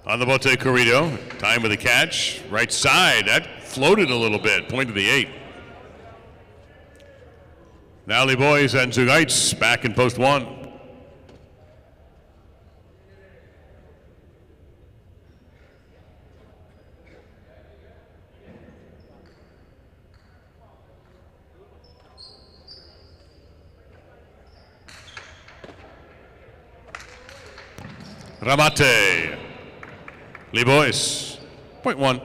On the Bote Corrido, time with the catch, right side, that floated a little bit, point to the 8. Now the boys and Zugaitz back in post 1. Ramate. Lee Boys, point 1.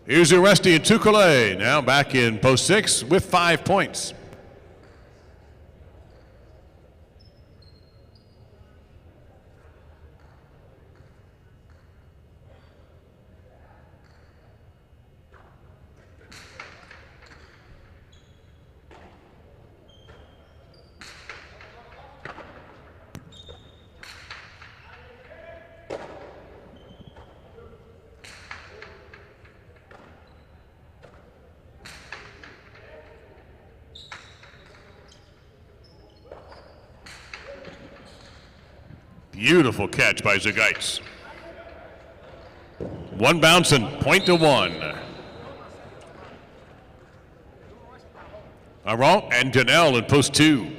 Here's Uresti and Tukule, now back in post 6 with 5 points. Beautiful catch by Zugaitz. One bounce and point to 1. Aron and Janelle in post 2.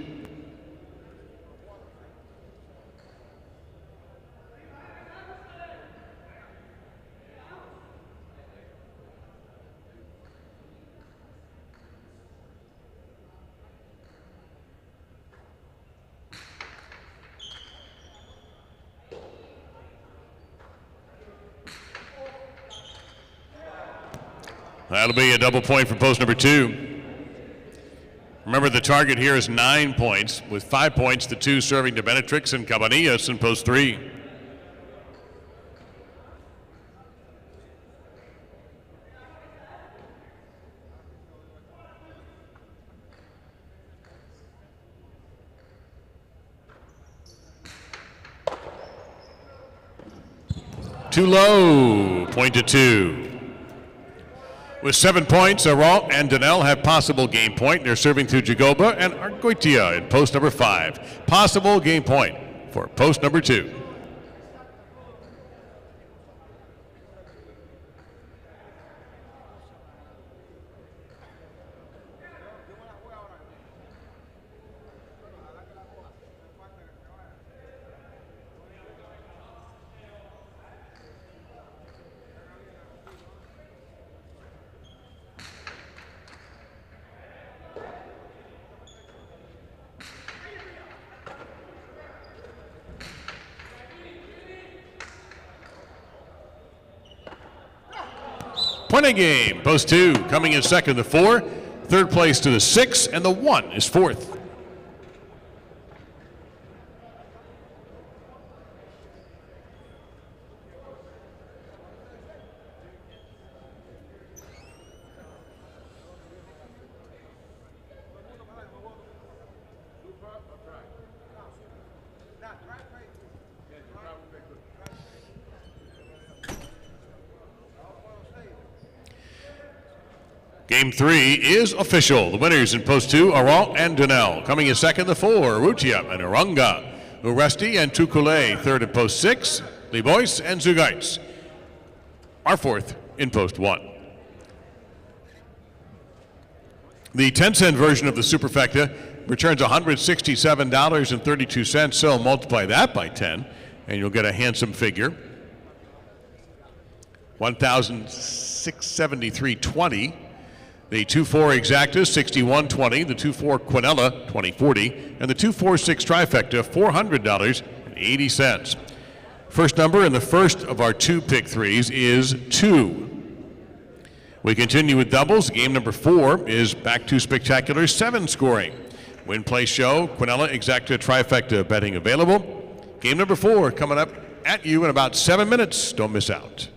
That'll be a double point for post number 2. Remember, the target here is 9 points, with 5 points the 2 serving to Benetrix and Cabanillas in post 3. Too low, point to 2. With 7 points, Aron and Danelle have possible game point. They're serving through Jagoba and Argoitia in post number 5. Possible game point for post number 2. Point of game, post 2, coming in second, the 4. Third place to the 6, and the 1 is fourth. Game 3 is official. The winners in post 2 are Aral and Donnell. Coming in second, the 4, Rutia and Urunga. Uresti and Tukule, third in post 6. Libois and Zugaitz are fourth in post 1. The 10-cent version of the Superfecta returns $167.32, so multiply that by 10, and you'll get a handsome figure. $1,673.20. The 2-4 Exactas, $61.20. The 2-4 Quinella, $20.40. And the 2-4-6 Trifecta, $400.80. First number in the first of our 2 pick 3s is 2. We continue with doubles. Game number 4 is back to spectacular 7 scoring. Win, play, show, Quinella Exacta Trifecta betting available. Game number 4 coming up at you in about 7 minutes. Don't miss out.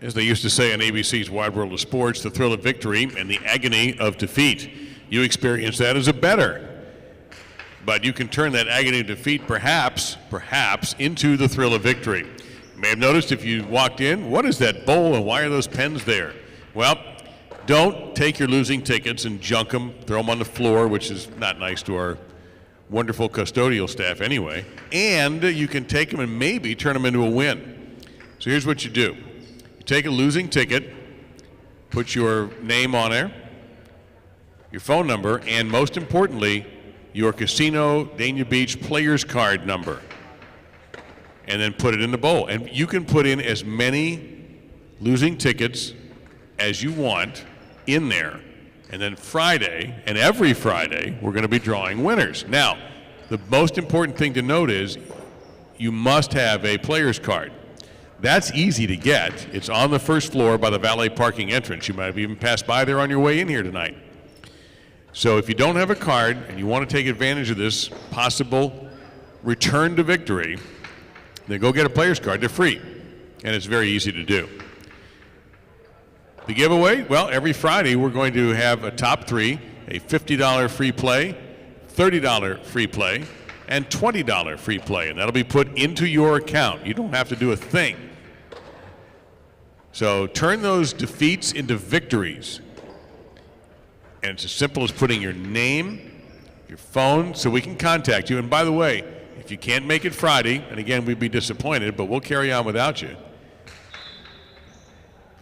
As they used to say on ABC's Wide World of Sports, the thrill of victory and the agony of defeat. You experience that as a bettor. But you can turn that agony of defeat perhaps into the thrill of victory. You may have noticed if you walked in, what is that bowl and why are those pens there? Well, don't take your losing tickets and junk them, throw them on the floor, which is not nice to our wonderful custodial staff anyway. And you can take them and maybe turn them into a win. So here's what you do. Take a losing ticket, put your name on there, your phone number, and most importantly, your Casino Dania Beach player's card number, and then put it in the bowl. And you can put in as many losing tickets as you want in there, And then Friday, and every Friday, we're going to be drawing winners. Now, the most important thing to note is you must have a player's card. That's easy to get. It's on the first floor by the valet parking entrance. You might have even passed by there on your way in here tonight. So if you don't have a card and you want to take advantage of this possible return to victory, then go get a player's card. They're free, and it's very easy to do. The giveaway, well, every Friday we're going to have a top three, a $50 free play, $30 free play, and $20 free play, and that'll be put into your account. You don't have to do a thing. So turn those defeats into victories. And it's as simple as putting your name, your phone, so we can contact you. And by the way, if you can't make it Friday, and again, we'd be disappointed, but we'll carry on without you.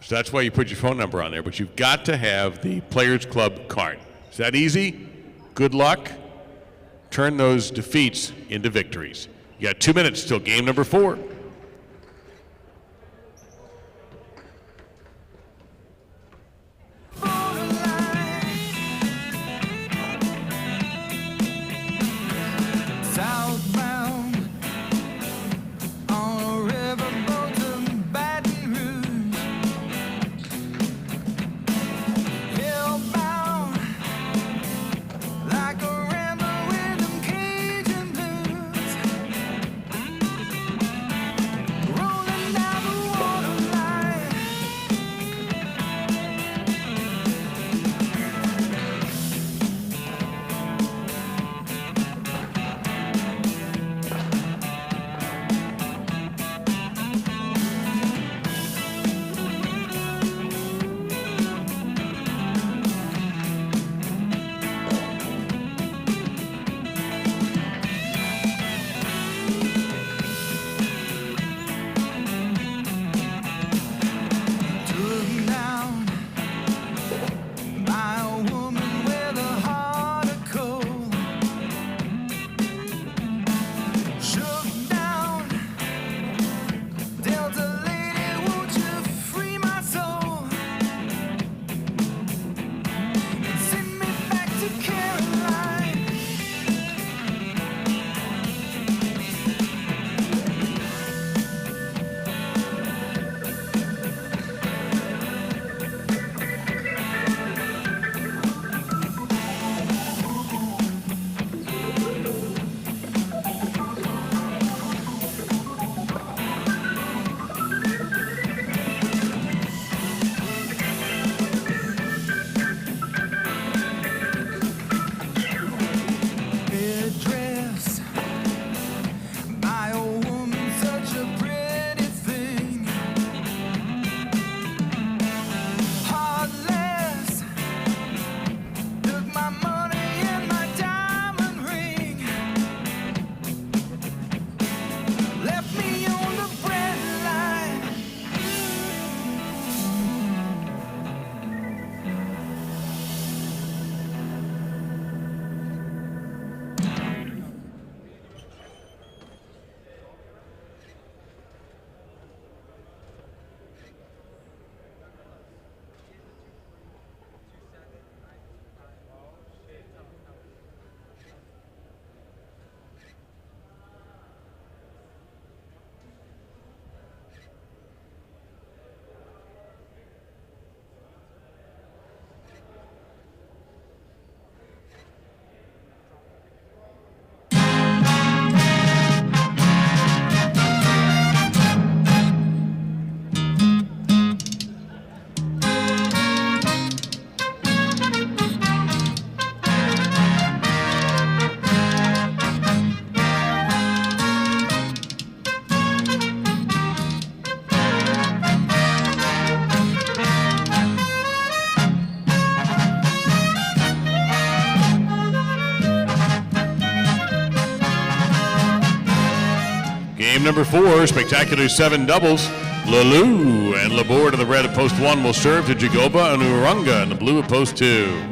So that's why you put your phone number on there, but you've got to have the Players Club card. Is that easy? Good luck. Turn those defeats into victories. You got 2 minutes till game number 4. Game number 4, spectacular 7 doubles. Lalu and Laborde in the red at post 1 will serve to Jagoba and Urunga in the blue at post 2.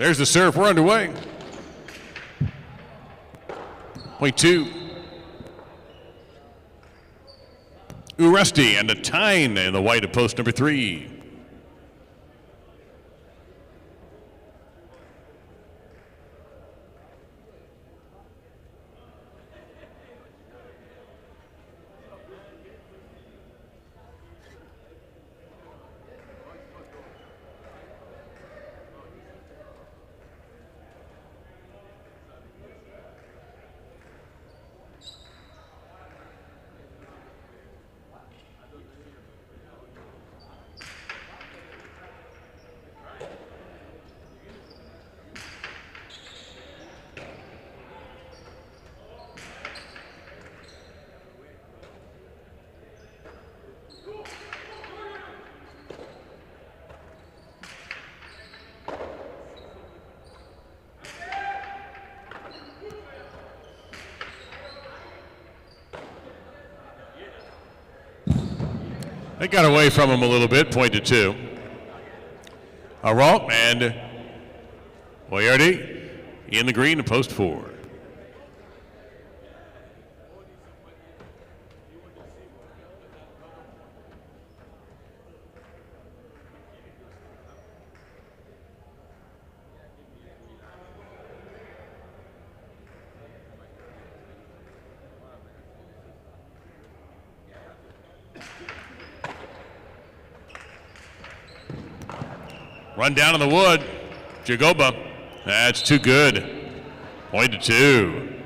There's the serve. We're underway. Point 2. Uresti and a Tyne in the white of post number 3. They got away from him a little bit, point to 2. Aralt and Boyardi in the green to post 4. Run down in the wood. Jagoba. That's too good. Point to 2.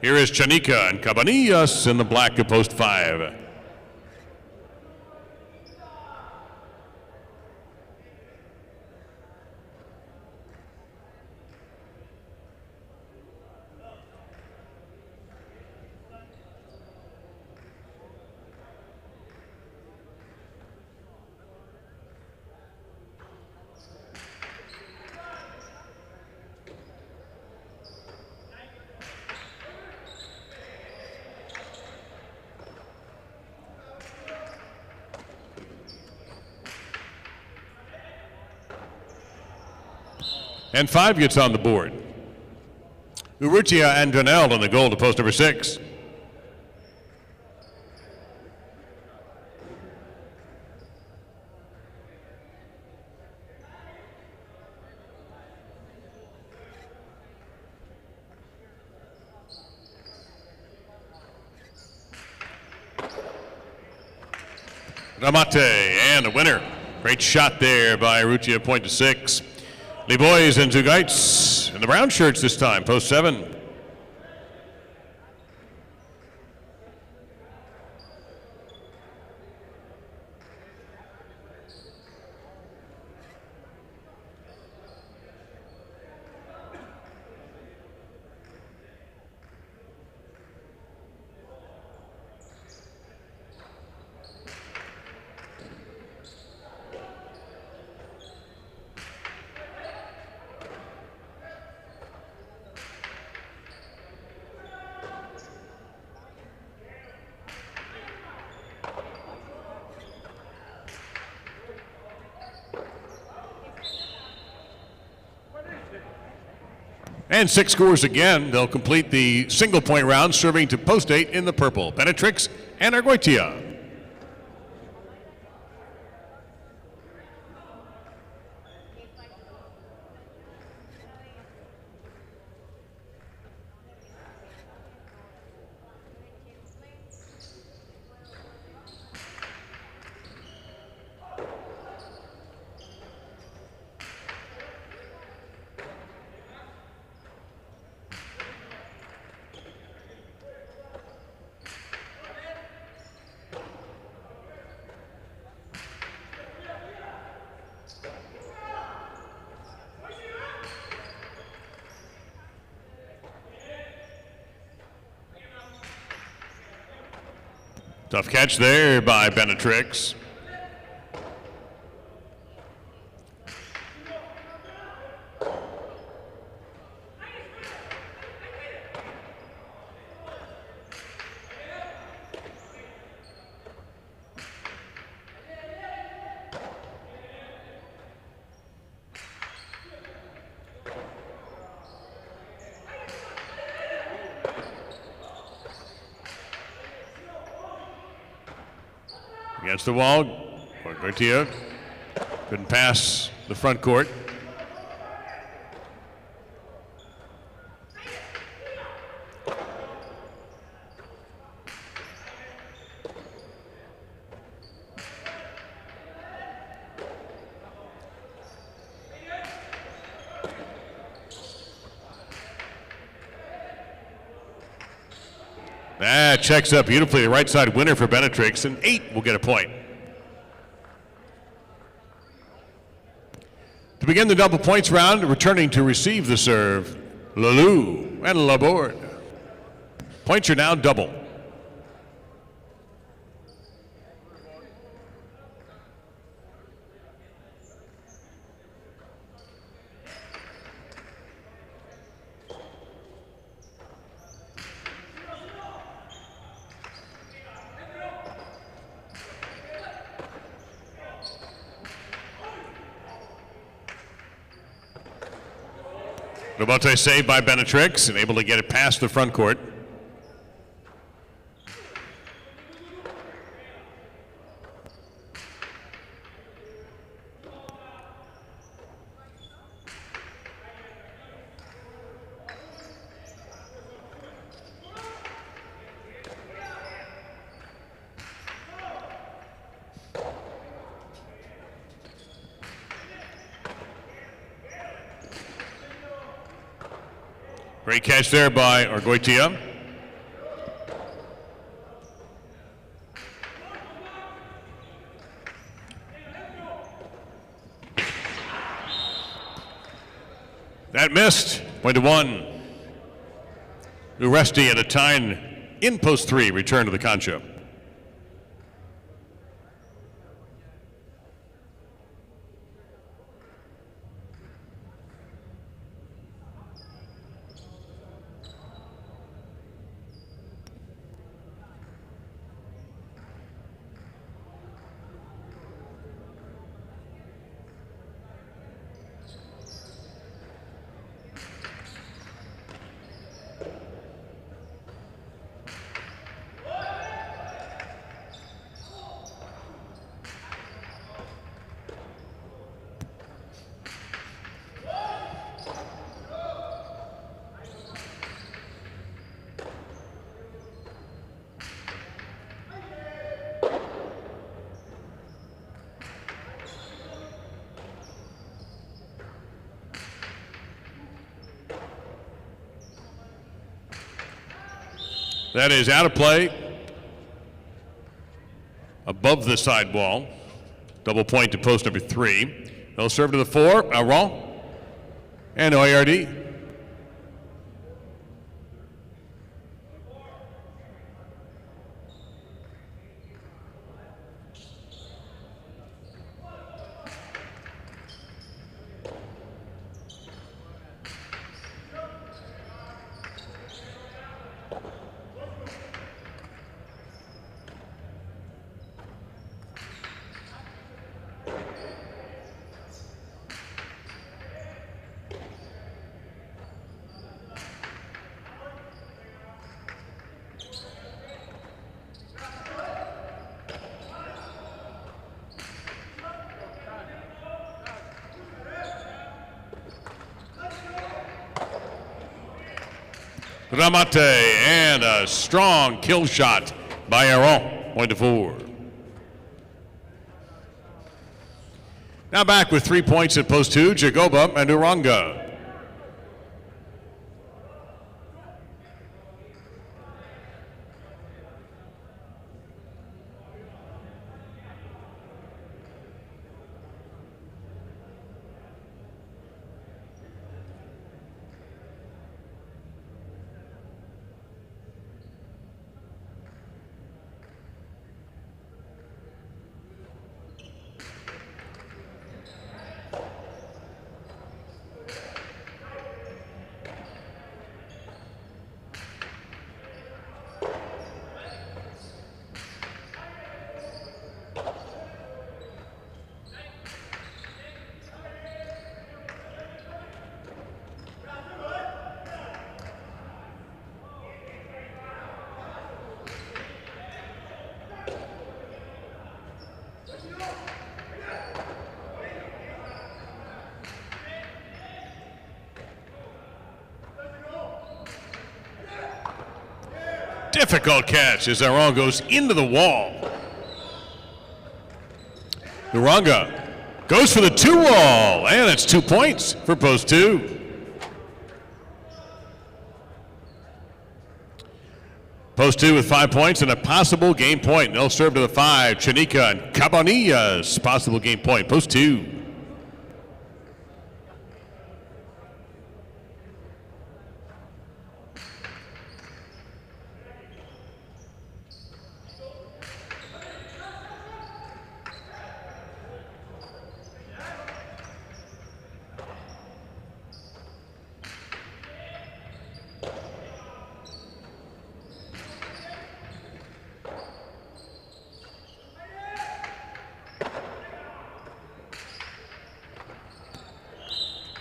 Here is Chanika and Cabanillas in the black of post 5. And 5 gets on the board. Urrutia and Donnell on the goal to post number 6. Ramate and the winner. Great shot there by Urrutia, point to 6. Boys and Zugaitz in the brown shirts this time, post 7. And 6 scores again. They'll complete the single point round, serving to post 8 in the purple. Benetrix and Arguitia. Tough catch there by Benetrix. Against the wall. Garcia couldn't pass the front court. That checks up beautifully. The right side winner for Benetrix, and 8 will get a point. To begin the double points round, returning to receive the serve, Lalou and Laborde. Points are now double. Robote saved by Benetrix and able to get it past the front court. Great catch there by Argoitia. That missed. Point to 1. Uresti at a time in post 3. Return to the Concho. That is out of play. Above the sidewall. Double point to post number 3. They'll serve to the 4. Raw. And OARD. Ramate and a strong kill shot by Aaron. Point to 4. Now back with 3 points at post 2, Jagoba and Uranga. Difficult catch as Aron goes into the wall. Uranga goes for the 2-wall, and it's 2 points for post 2. Post 2 with 5 points and a possible game point. No serve to the 5. Chanika and Cabanillas, possible game point. Post 2.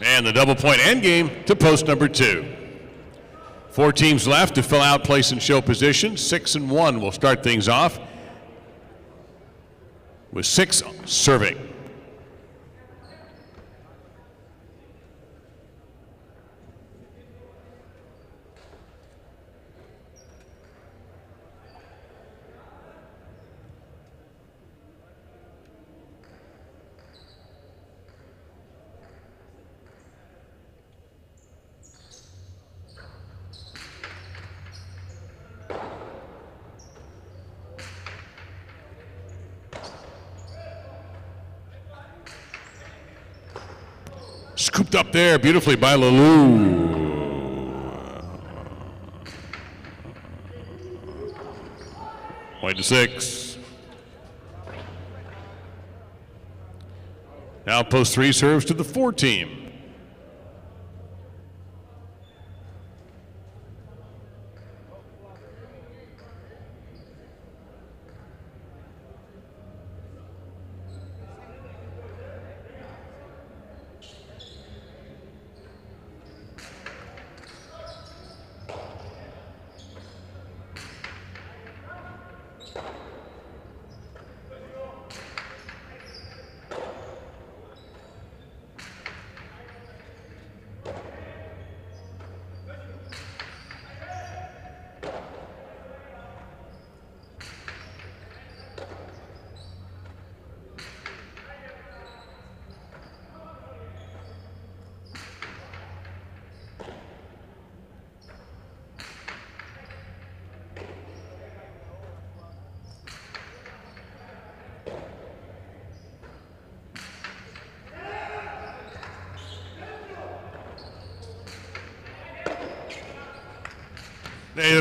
And the double point end game to post number 2. 4 teams left to fill out place and show position. 6 and 1 will start things off with 6 serving. Scooped up there beautifully by Lalou. Point to 6. Now post 3 serves to the 4 team.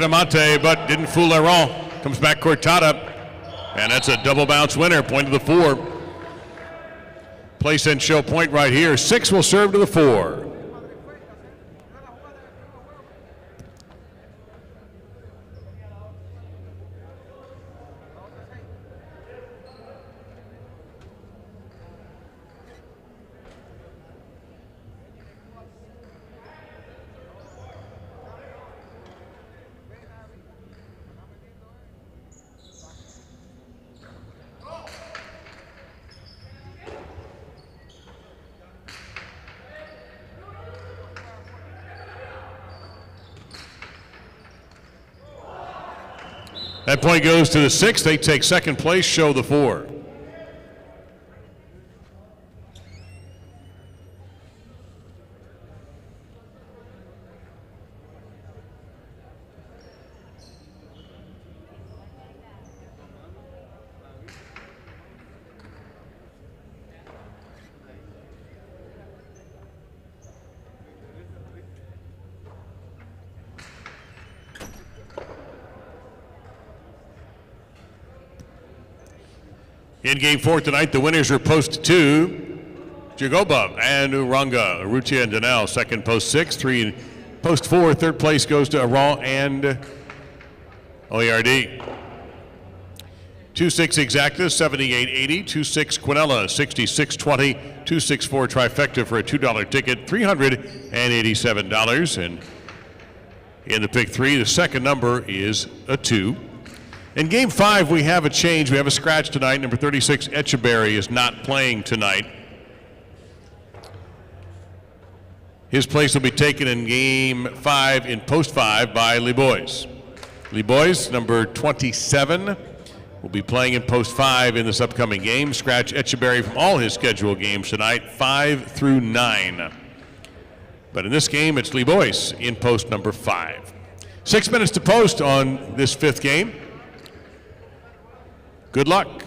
Amante, but didn't fool Aron. Comes back Cortada, and that's a double bounce winner. Point to the 4. Place and show point right here. 6 will serve to the 4. That point goes to the 6. They take second place, show the 4. In game 4 tonight, the winners are post 2, Jagoba and Uranga. Urrutia and Danel, second post 6. 3 post 4, third place goes to Aron and OERD. 2-6 Exacta, 78.80. 2-6 Quinella, 66.20. 2-6-4 Trifecta for a $2 ticket, $387. And in the pick 3, the second number is a 2. In game 5, we have a change. We have a scratch tonight. Number 36, Echeberry, is not playing tonight. His place will be taken in game 5 in post 5 by Lee Boys. Lee Boys, number 27, will be playing in post 5 in this upcoming game. Scratch Etcheberry from all his scheduled games tonight, 5 through 9. But in this game, it's Lee Boys in post number 5. 6 minutes to post on this 5th game. Good luck.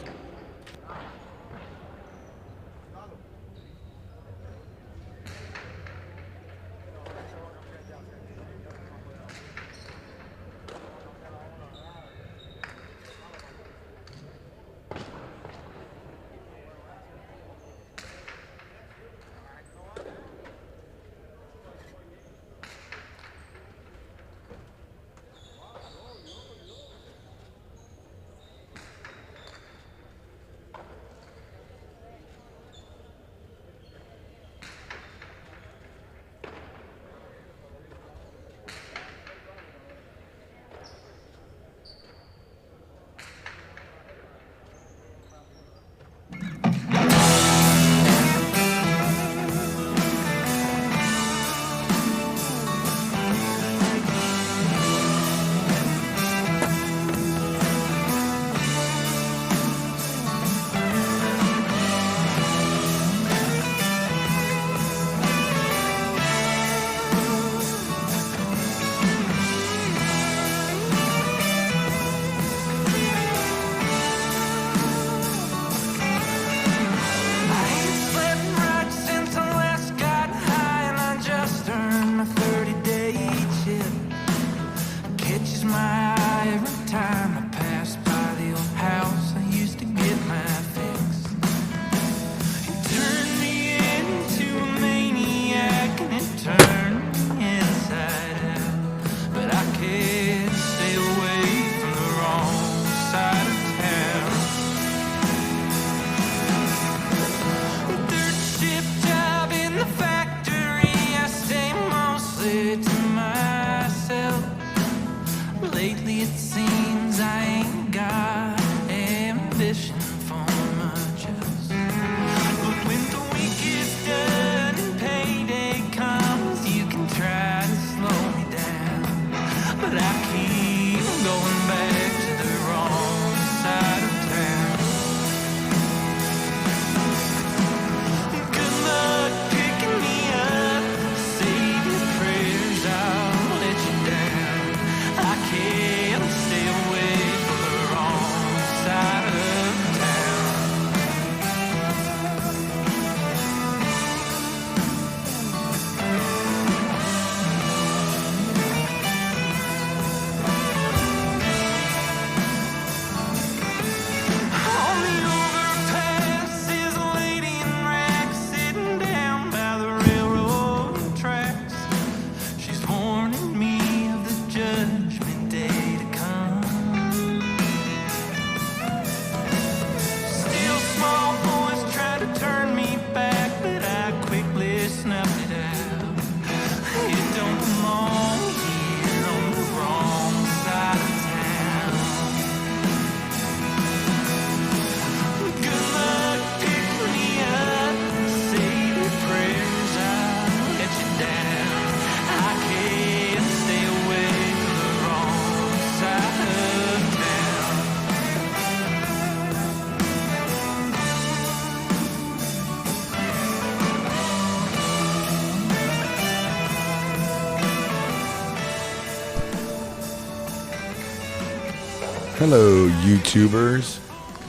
Hello, YouTubers.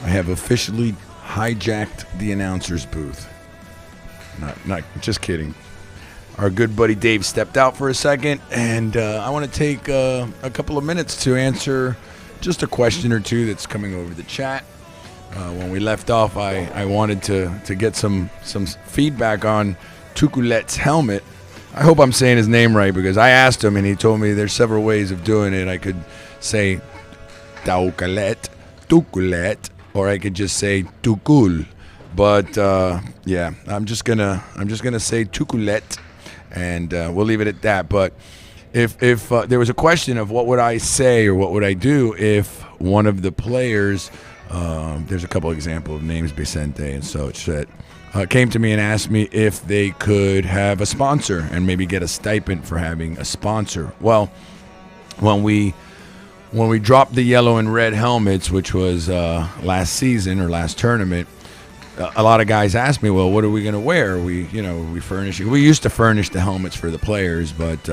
I have officially hijacked the announcer's booth. Not just kidding. Our good buddy Dave stepped out for a second, and I want to take a couple of minutes to answer just a question or two that's coming over the chat. When we left off, I wanted to get some feedback on Tukulet's helmet. I hope I'm saying his name right, because I asked him and he told me there's several ways of doing it. I could say Tukulet, or I could just say Tukul. But yeah, I'm just gonna say Tukulet, and we'll leave it at that. But if there was a question of what would I say or what would I do if one of the players, there's a couple example of names, Vicente and such, that came to me and asked me if they could have a sponsor and maybe get a stipend for having a sponsor. Well, when we when we dropped the yellow and red helmets, which was last season or last tournament, a lot of guys asked me, well, what are we going to wear? We used to furnish the helmets for the players, but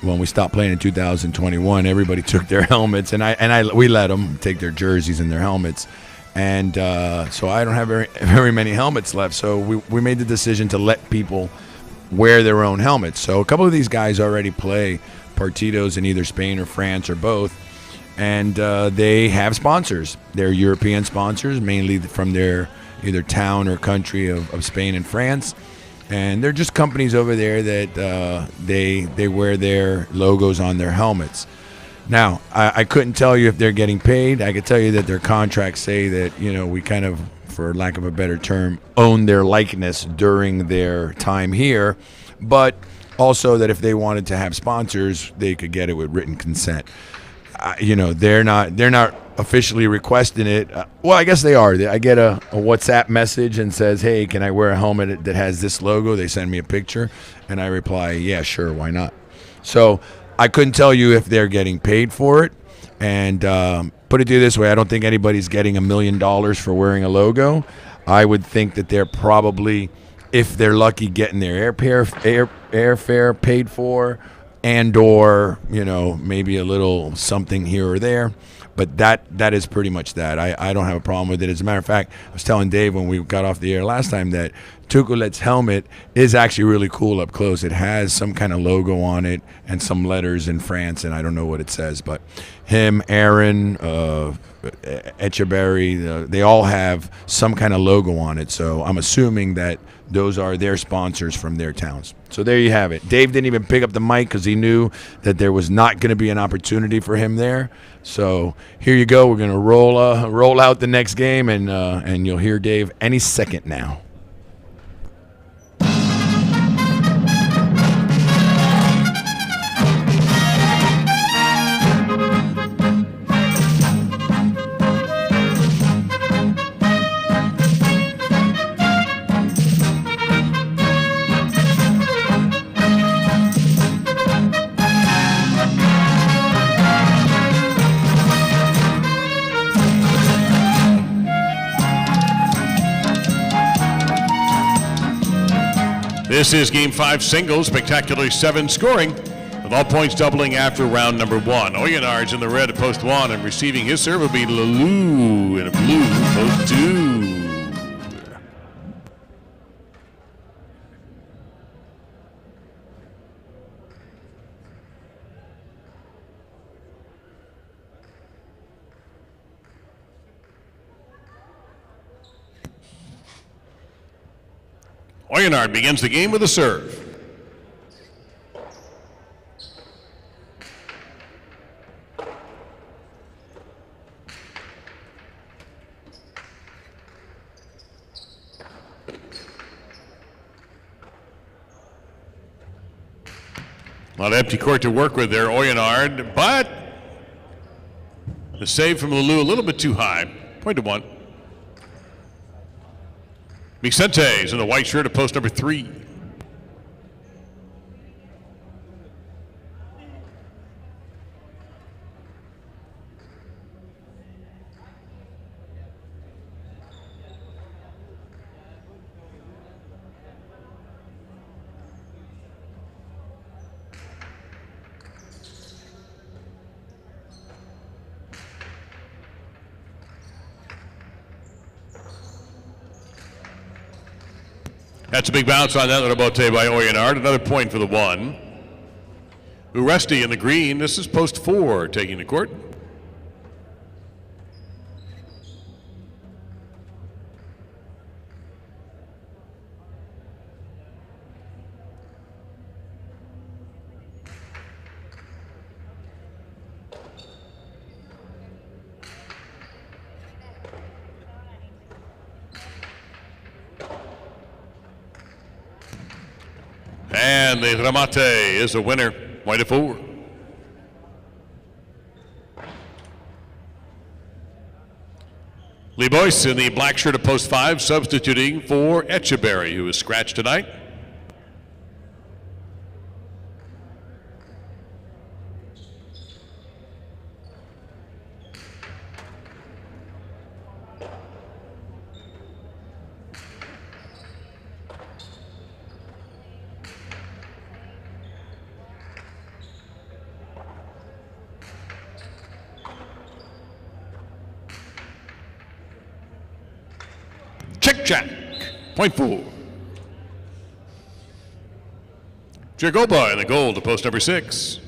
when we stopped playing in 2021, everybody took their helmets, and we let them take their jerseys and their helmets. And so I don't have very many helmets left. So we made the decision to let people wear their own helmets. So a couple of these guys already play partidos in either Spain or France or both. And they have sponsors. They're European sponsors, mainly from their either town or country of Spain and France. And they're just companies over there that they wear their logos on their helmets. Now, I couldn't tell you if they're getting paid. I could tell you that their contracts say that, we kind of, for lack of a better term, own their likeness during their time here. But also that if they wanted to have sponsors, they could get it with written consent. They're not officially requesting it. Well, I guess they are. I get a WhatsApp message and says, hey, can I wear a helmet that has this logo? They send me a picture, and I reply, yeah, sure, why not? So I couldn't tell you if they're getting paid for it. And put it to you this way, I don't think anybody's getting $1 million for wearing a logo. I would think that they're probably, if they're lucky, getting their airfare paid for, and or maybe a little something here or there, but that is pretty much that. I don't have a problem with it. As a matter of fact, I was telling Dave when we got off the air last time that Tuculet's helmet is actually really cool up close. It has some kind of logo on it and some letters in France, and I don't know what it says, but him, Aaron, Echeberry, they all have some kind of logo on it, so I'm assuming that those are their sponsors from their towns. So there you have it. Dave didn't even pick up the mic because he knew that there was not going to be an opportunity for him there. So here you go. We're going to roll out the next game, and you'll hear Dave any second now. This is Game 5 singles, spectacularly 7 scoring, with all points doubling after round number 1. Oyonard's in the red at post 1, and receiving his serve will be Lalou in a blue post 2. Oyonard begins the game with a serve. A lot of empty court to work with there, Oyonard, but the save from Lalou a little bit too high. Point to 1. Vicentes in the white shirt at post number 3. That's a big bounce on that little bote by Oyonard. Another point for the 1. Uresti in the green. This is post 4 taking the court. And the remate is a winner, white at 4. Libois in the black shirt at post 5, substituting for Echeberry, who is scratched tonight. Check. Point 4. Jagoba in the goal to post number 6.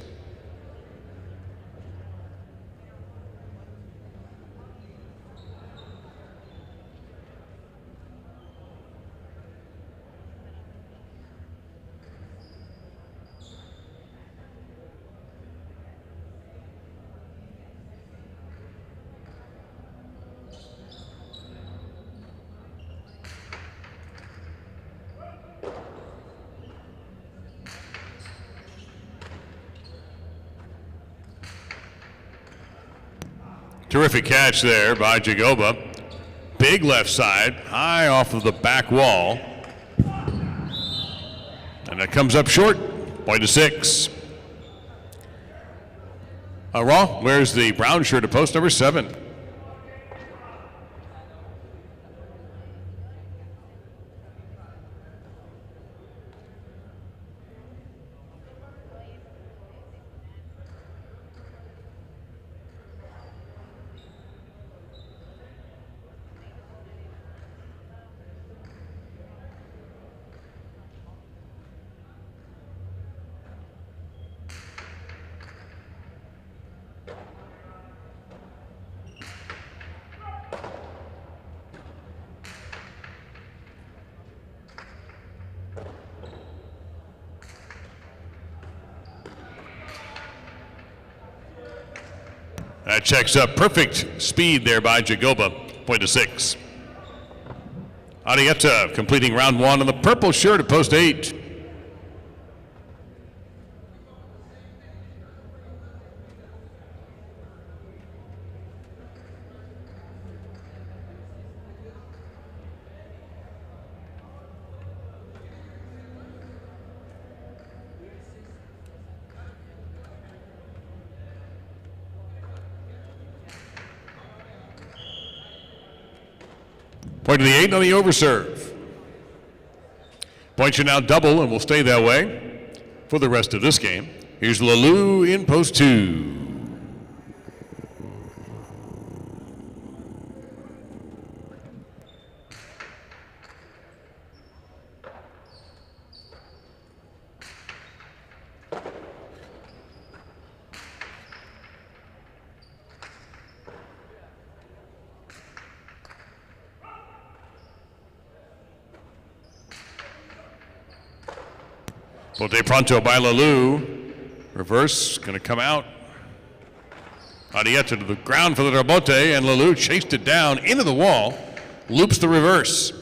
Terrific catch there by Jagoba. Big left side, high off of the back wall. And that comes up short. Point to 6. Raw, where's the brown shirt at post number 7? That checks up. Perfect speed there by Jagoba. Point to 6. Arietta completing round 1 on the purple shirt at post 8. Point to the 8 on the overserve. Points are now double and will stay that way for the rest of this game. Here's Lalou in post 2. Bote pronto by Lalou. Reverse, going to come out. Arietta to the ground for the rebote, and Lalou chased it down into the wall. Loops the reverse.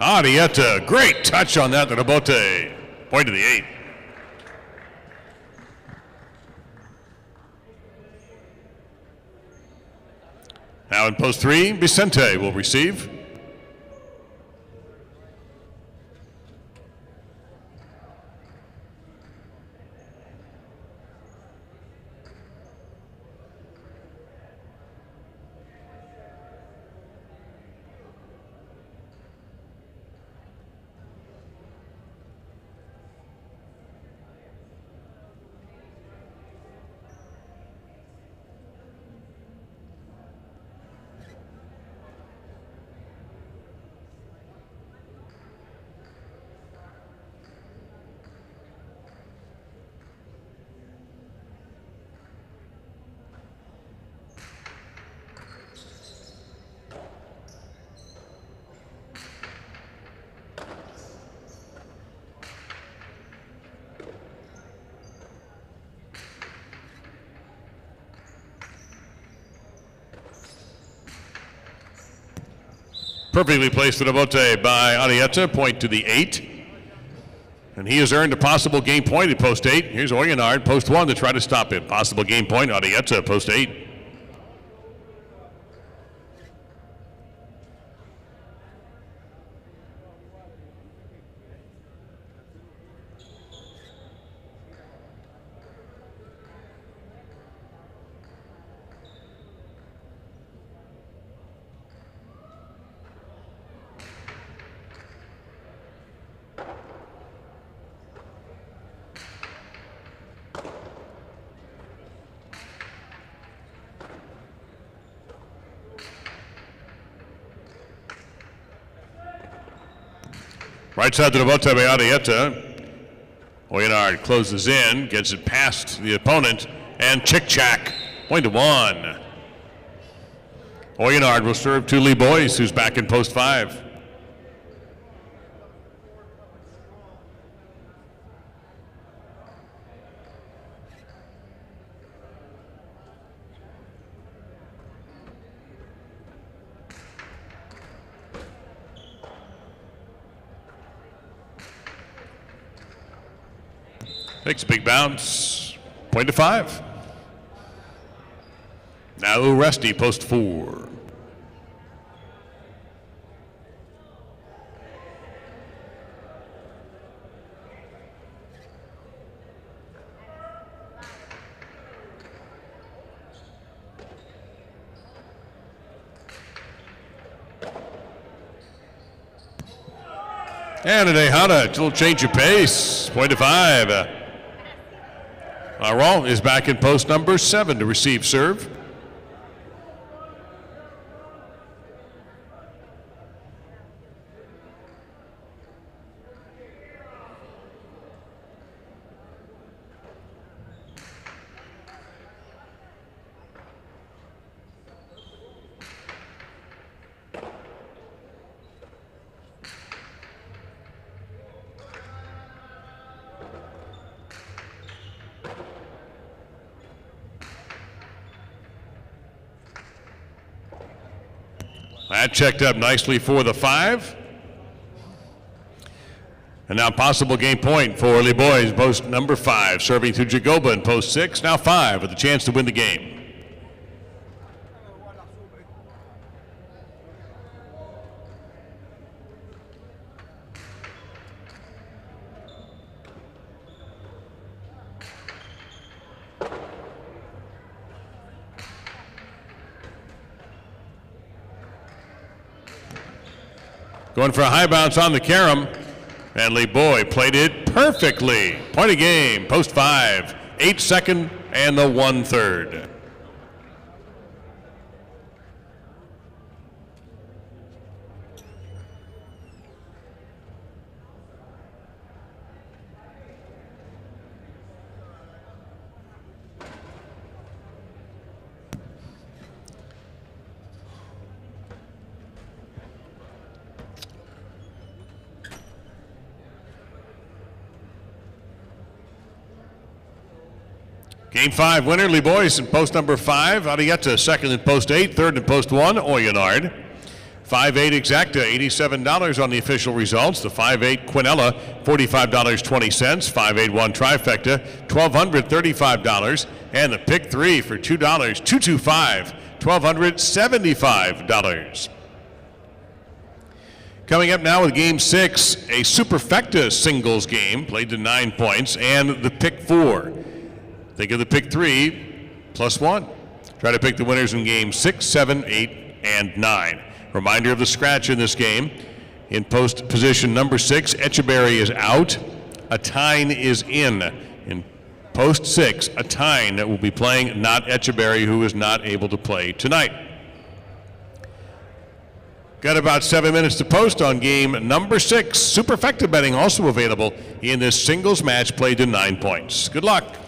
Arietta, great touch on that, the rebote. Point to the 8. Now in post 3, Vicente will receive. Perfectly placed rebote by Arietta, point to the 8. And he has earned a possible game point at post 8. Here's Oyenard, post 1 to try to stop it. Possible game point, Arietta, post 8. Right side to the bote by Arrieta. Oyenard closes in, gets it past the opponent, and chick-chack, point to one. Oyenard will serve to Lee Boyce, who's back in post 5. Takes a big bounce, point to 5. Now Uresti, post 4. And a Tejada, a little change of pace, point to 5. Arol is back in post number 7 to receive serve. That checked up nicely for the 5. And now possible game point for Lee Boys, post number 5, serving to Jagoba in post 6. Now 5 with a chance to win the game. Going for a high bounce on the carom, and Lee Boy played it perfectly. Point of game, post 5, 8 second and the 1/3. Game 5 winner, Lee Boyce in post number 5. Arrieta second in post 8, third in post 1, Oyenard. 5-8 exacta, $87 on the official results. The 5-8 Quinella, $45.20. 5-8-1 trifecta, $1,235. And the pick 3 for $2, $225, $1,275. Coming up now with game 6, a superfecta singles game, played to 9 points, and the pick 4. Think of the pick 3 plus 1. Try to pick the winners in games 6, 7, 8, and 9. Reminder of the scratch in this game. In post position number 6, Echeberry is out. Atine is in. In post 6, Atine will be playing, not Echeberry, who is not able to play tonight. Got about 7 minutes to post on game number 6. Superfecta betting also available in this singles match played to 9 points. Good luck.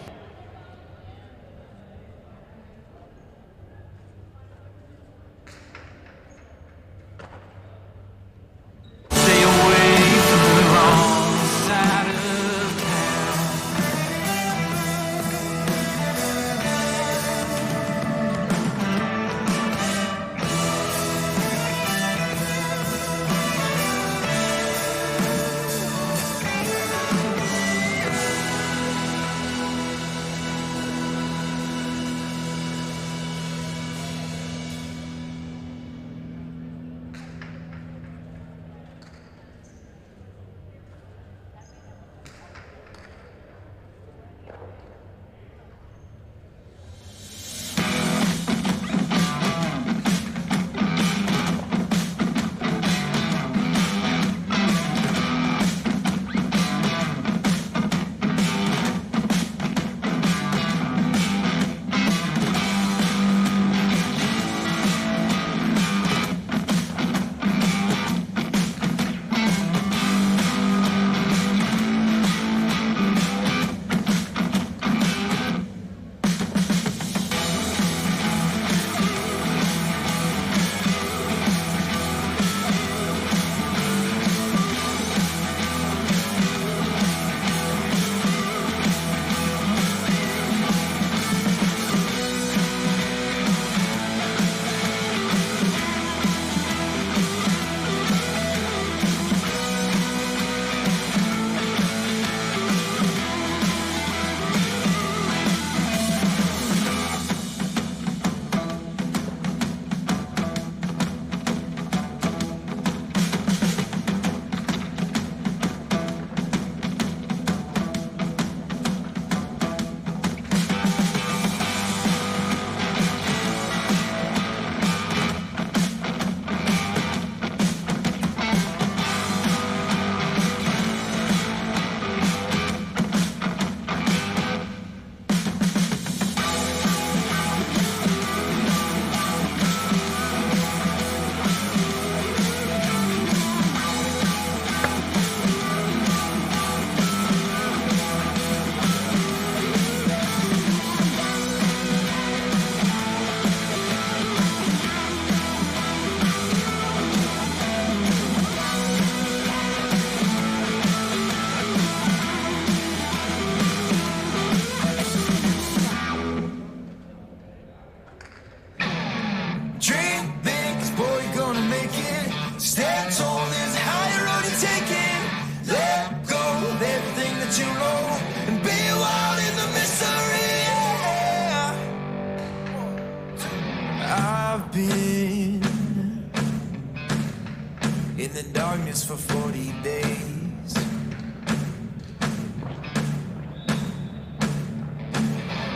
days.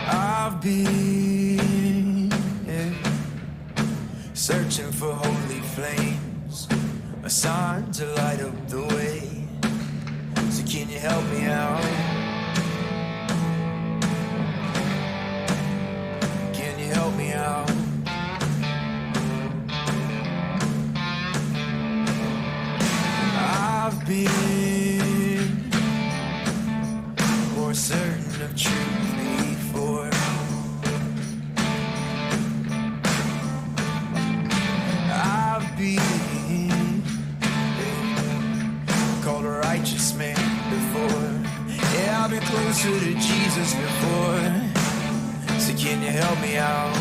I've been searching for holy flames, a sign to light up the way. So can you help me out? Can you help me out? I've been more certain of truth before. I've been called a righteous man before. Yeah, I've been closer to Jesus before. So can you help me out?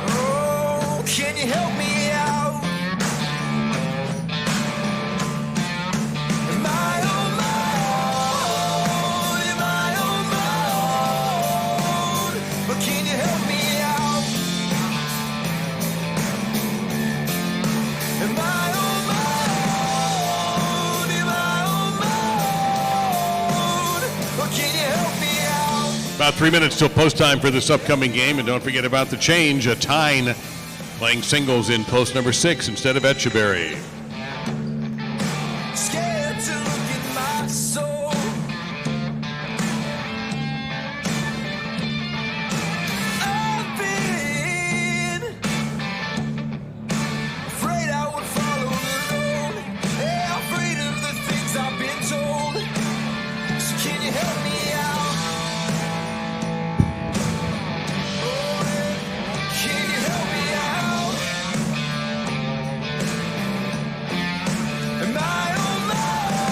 Oh, can you help me out? Am I on my own? Am I on my own? But can you help me out? Am I on my own? Am I on my own? But can you help me out? About 3 minutes till post time for this upcoming game, and don't forget about the change. A Tyne playing singles in post number 6 instead of Etcheberry. Scared to look at my soul. I've been afraid I would follow the road. Yeah, afraid of the things I've been told. So can you help me out? Oh, yeah. Can you help me out? Am I on my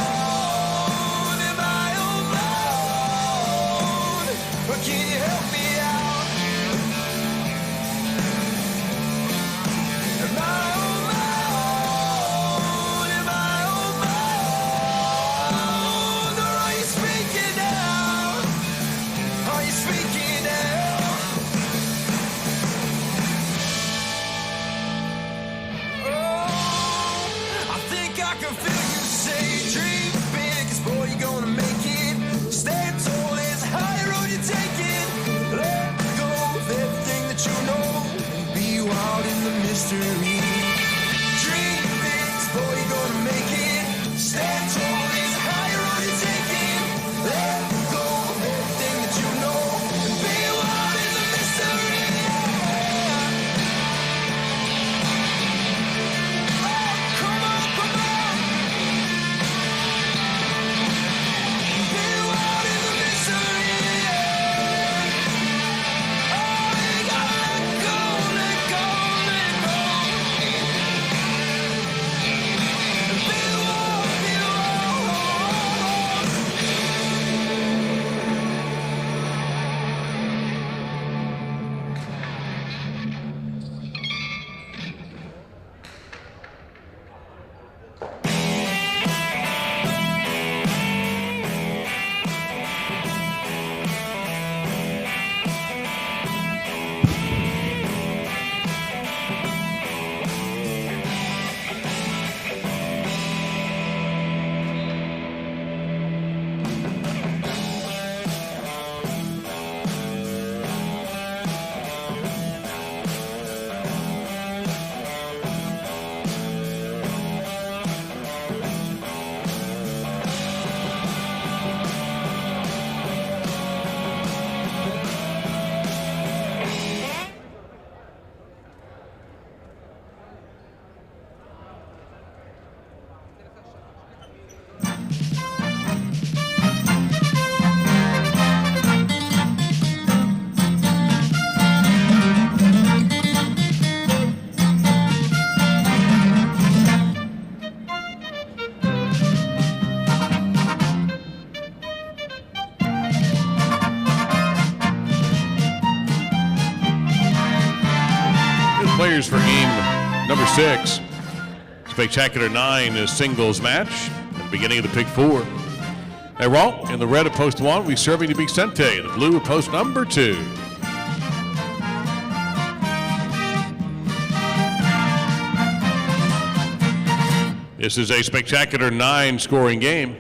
own? Am I on my own? Or can you help me out? Am I on my own? Am I on my own? Or are you speaking now? Are you speaking now? Oh, I think I can feel you say, dream big, 'cause boy, you're gonna make it. Stand tall as higher road you're taking. Let go of everything that you know. Be wild in the mystery. Dream big, 'cause boy, you're gonna make it. Stand tall as higher road you're taking. Let go of everything that you know. Be wild in the mystery. Come on, come on. Be wild in the mystery. Oh, you gotta let go, let go, let go. Be wild, be wild. Players for game number 6. Spectacular 9 is singles match at the beginning of the pick 4. Hey, Raw, in the red of post 1, we serving to Vicente. The blue of post number 2. This is a spectacular 9-scoring game.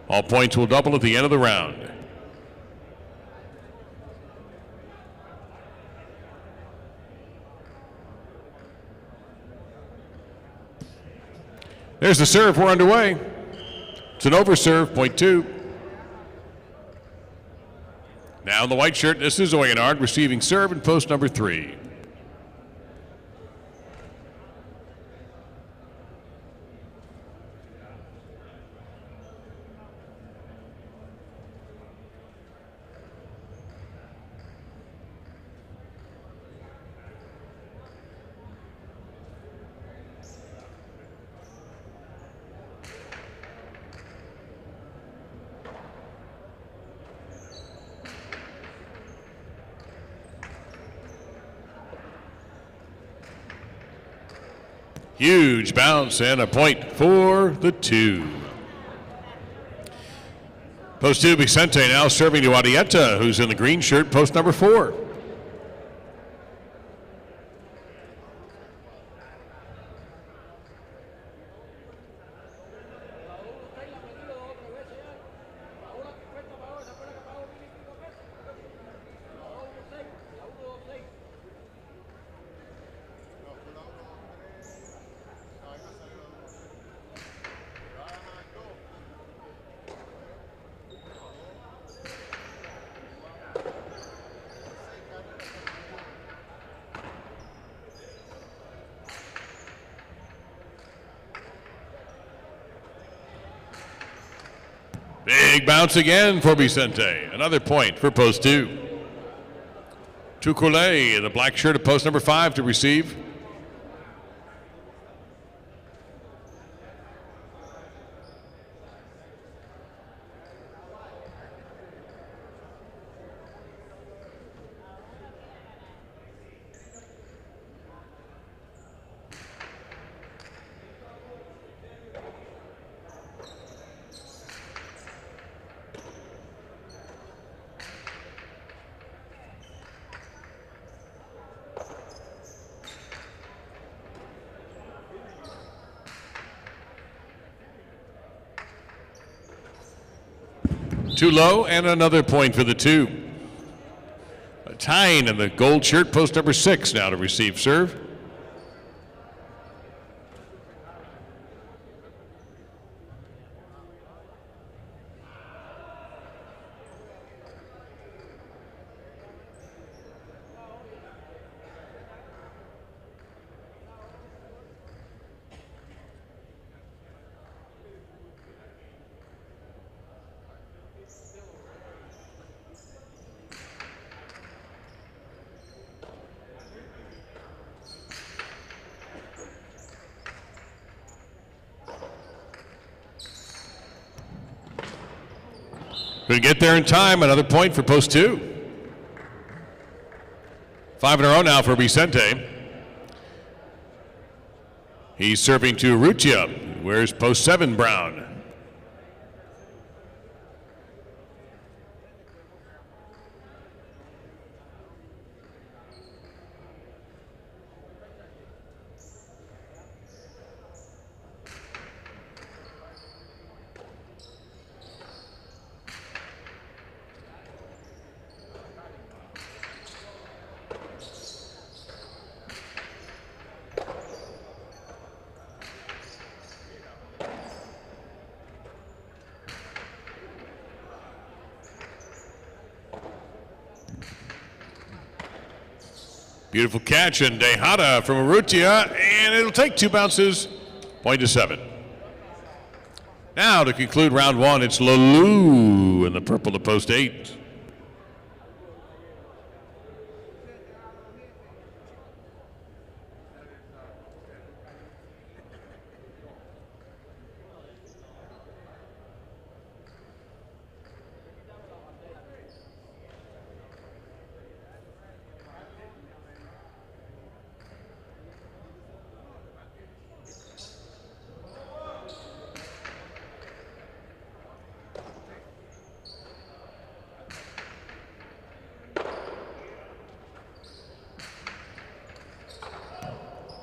All points will double at the end of the round. There's the serve. We're underway. It's an overserve, point 2. Now in the white shirt, this is Oyenard receiving serve in post number 3. Huge bounce and a point for the 2. Post 2, Vicente now serving to Arieta, who's in the green shirt, post number 4. Big bounce again for Vicente. Another point for post 2. Tukule in the black shirt at post number 5 to receive. Too low, and another point for the 2. Tyne in the gold shirt, post number 6 now to receive serve. Couldn't get there in time. Another point for post 2. 5 in a row now for Vicente. He's serving to Rutia. Where's post 7, Brown? Beautiful catch, and Dejada from Urrutia, and it'll take 2 bounces, point to 7. Now to conclude round 1, it's Lalou in the purple to post 8.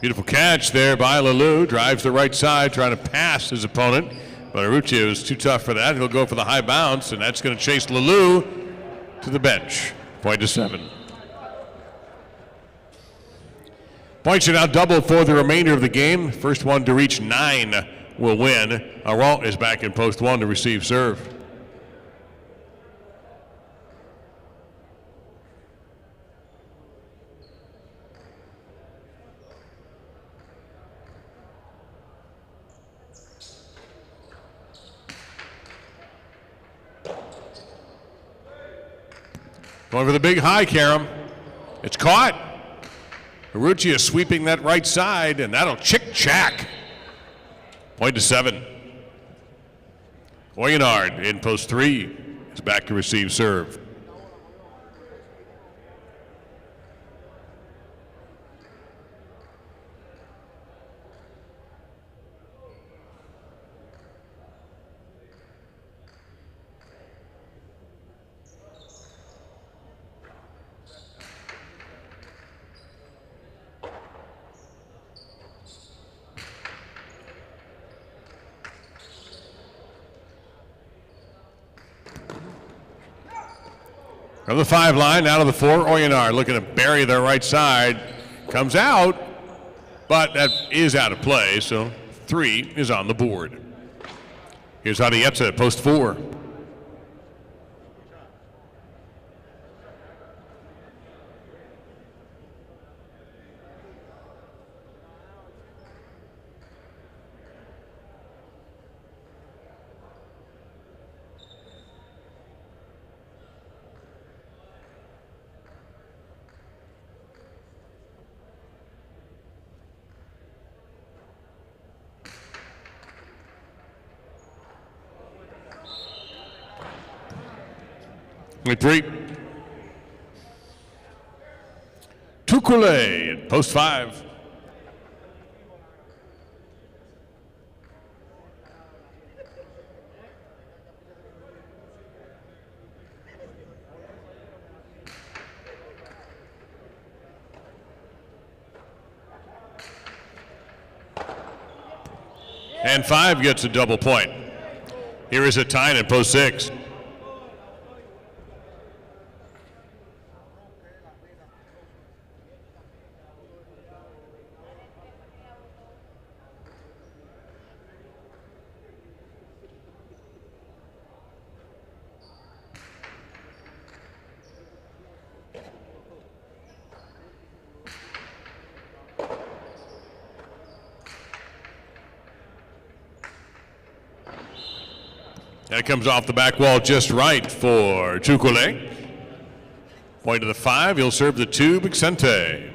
Beautiful catch there by Lalou. Drives the right side, trying to pass his opponent. But Arruccio is too tough for that. He'll go for the high bounce, and that's going to chase Lalou to the bench. Point to 7. Points are now doubled for the remainder of the game. First one to reach 9 will win. Arant is back in post 1 to receive serve. Going for the big high, Karam. It's caught. Arruccio sweeping that right side, and that'll chick-chack. Point to 7. Oyenard in post 3 is back to receive serve. From the 5 line, out of the 4, Oyenard looking to bury the right side. Comes out, but that is out of play, so 3 is on the board. Here's Hadietza at post 4. Only 3. Tukule at post 5. And 5 gets a double point. Here is a tie at post 6. That comes off the back wall just right for Tukule. Point to the 5, he'll serve the 2, Bixente.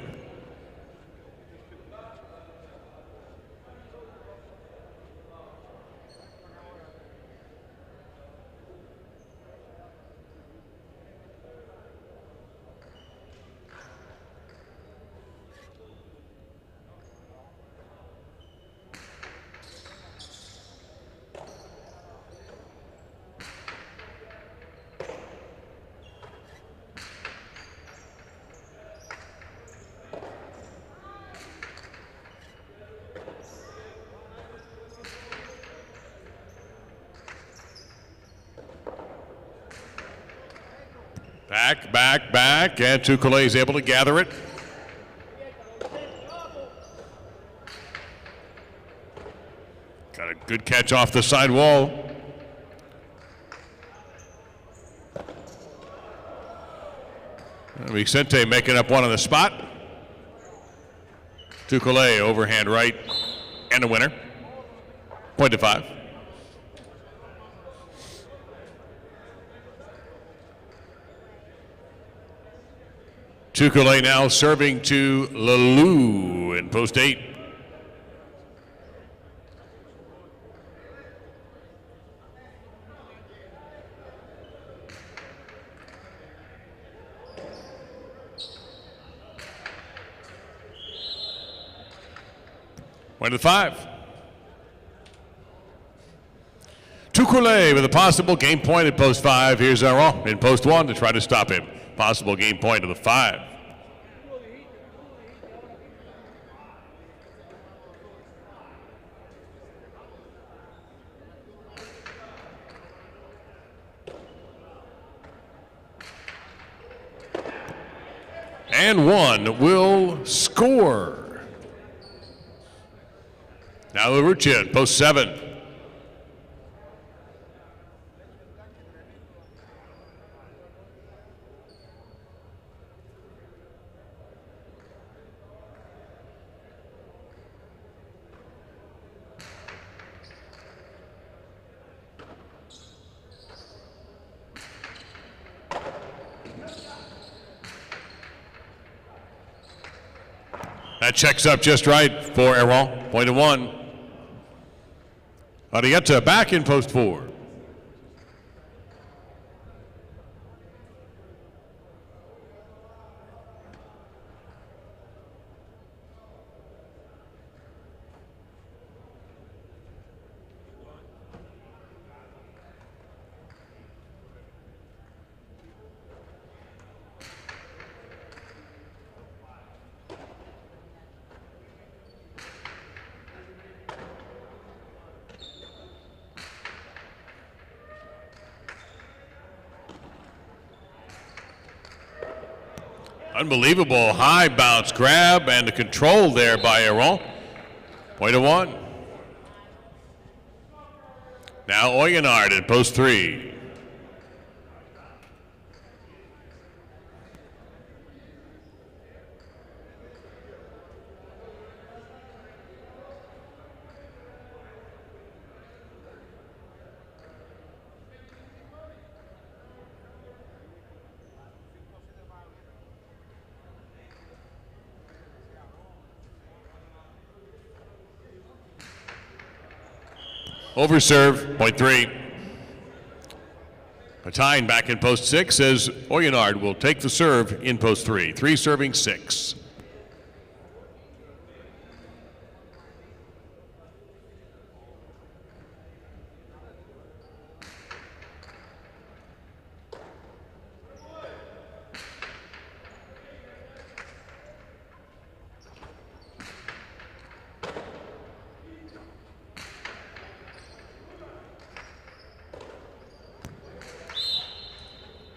Back, and Tukule is able to gather it. Got a good catch off the side wall. Vicente making up one on the spot. Tukule overhand right, and a winner. Point to 5. Tukule now serving to Lalou in post 8. Point to 5. Tukule with a possible game point at post 5. Here's Aron in post 1 to try to stop him. Possible game point to the 5. and one will score. Now Laruccia, post 7. That checks up just right for Aaron. Point of 1. Arrieta back in post 4. Unbelievable high bounce grab and the control there by Aaron. Point of 1. Now Oyonard in post 3. Over serve, point 3. Patine back in post 6 as Oyonard will take the serve in post 3. 3 serving 6.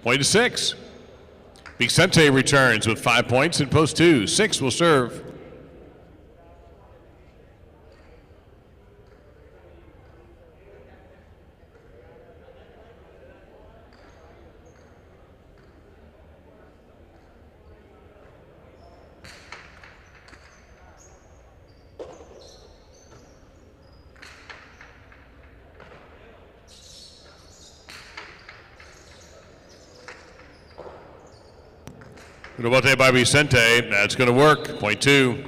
Point to 6. Vicente returns with 5 points in post 2. 6 will serve. Rebote by Vicente. That's going to work. Point 2.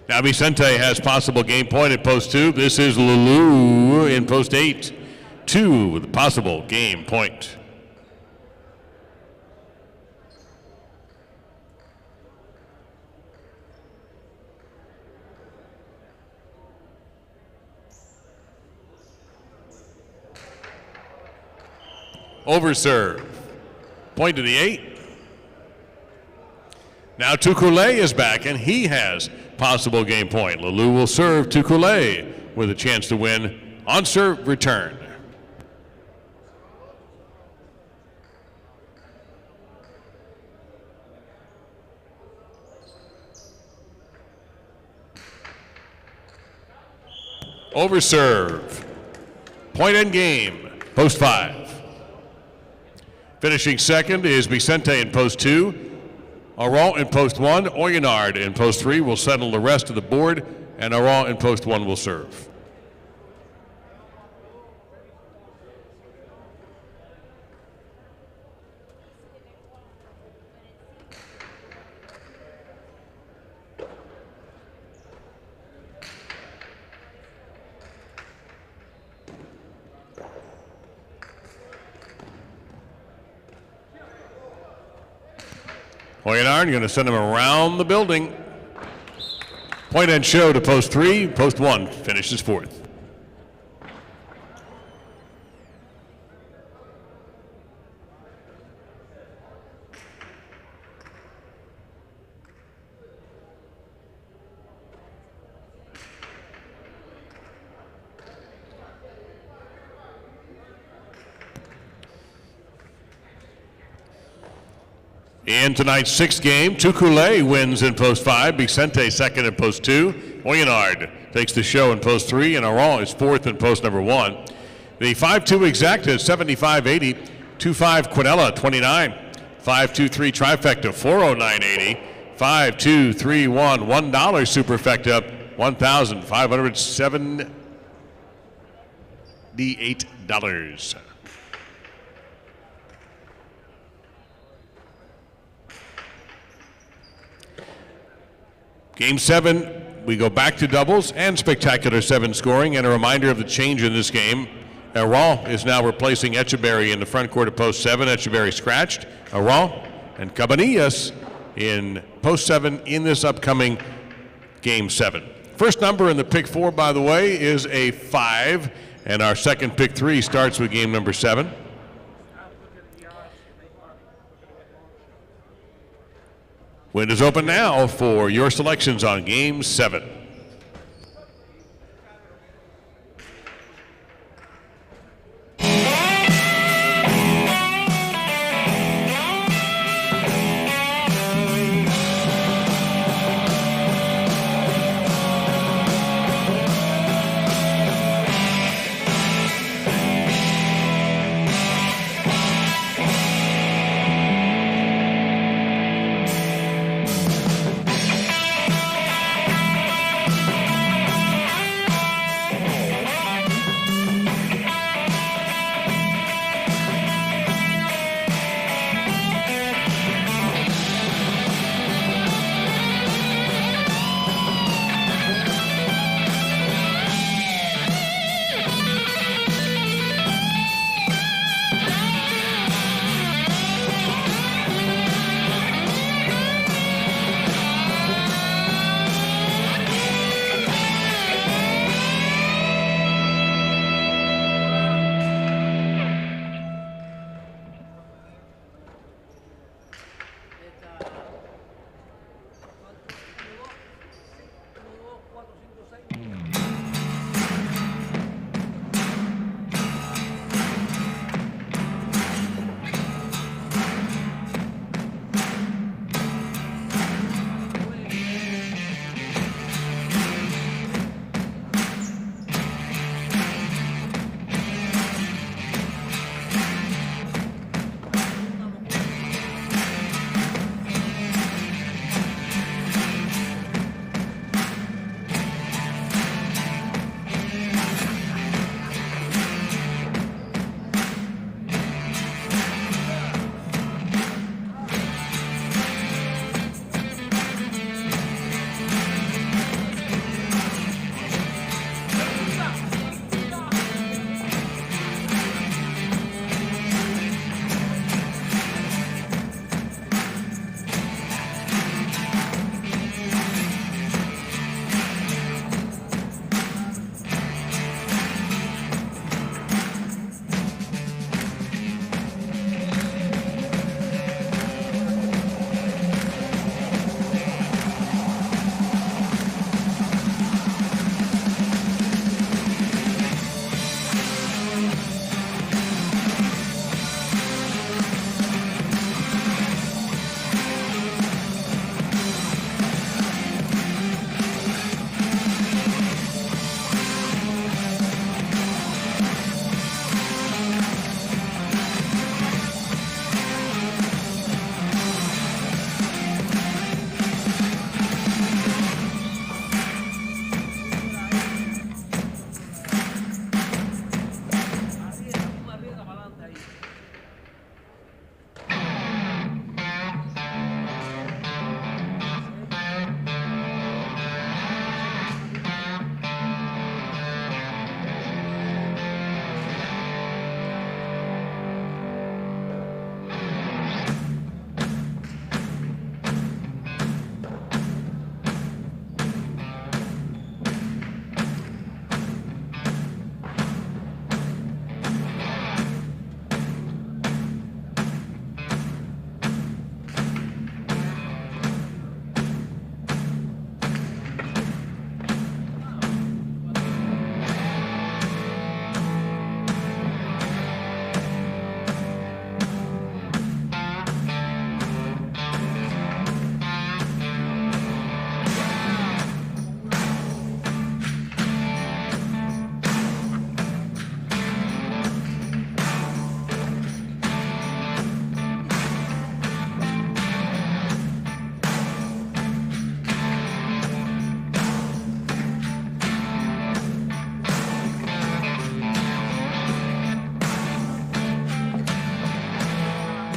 Now Vicente has possible game point at post 2. This is Lulu in post 8. 2 with a possible game point. Over serve. Point to the 8. Now Tukule is back, and he has possible game point. Lulu will serve Tukule with a chance to win on serve return. Over serve. Point and game. Post 5. Finishing second is Vicente in post 2. Aron in post 1. Oyonard in post 3 will settle the rest of the board, and Aron in post 1 will serve. Oyonard going to send him around the building. Point and show to post 3. Post 1 finishes 4th. In tonight's sixth game, Tukulé wins in post 5, Vicente second in post 2, Oyenard takes the show in post 3, and Aron is fourth in post number 1. The 5-2 exacta is 75.80, 2-5 Quinella 29, 5-2-3 trifecta 409.80, 5-2-3-1 $1 superfecta $1,578. Game 7, we go back to doubles and spectacular 7 scoring, and a reminder of the change in this game. Aron is now replacing Echeverry in the front court of post 7. Echeverry scratched. Aron and Cabanillas in post 7 in this upcoming game 7. First number in the pick 4, by the way, is a 5, and our second pick 3 starts with game number 7. Windows open now for your selections on game 7.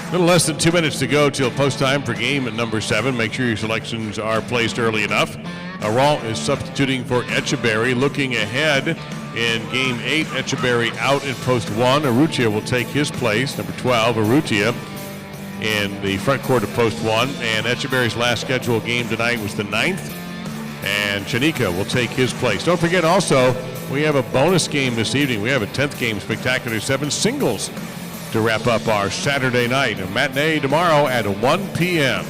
A little less than 2 minutes to go till post time for game number 7. Make sure your selections are placed early enough. Aral is substituting for Echeberry. Looking ahead in game 8, Echeberry out in post 1. Urrutia will take his place, number 12, Urrutia, in the front court of post 1. And Echeberry's last scheduled game tonight was the 9th. And Chanika will take his place. Don't forget also, we have a bonus game this evening. We have a 10th game, Spectacular 7 singles, to wrap up our Saturday night. A matinee tomorrow at 1 p.m.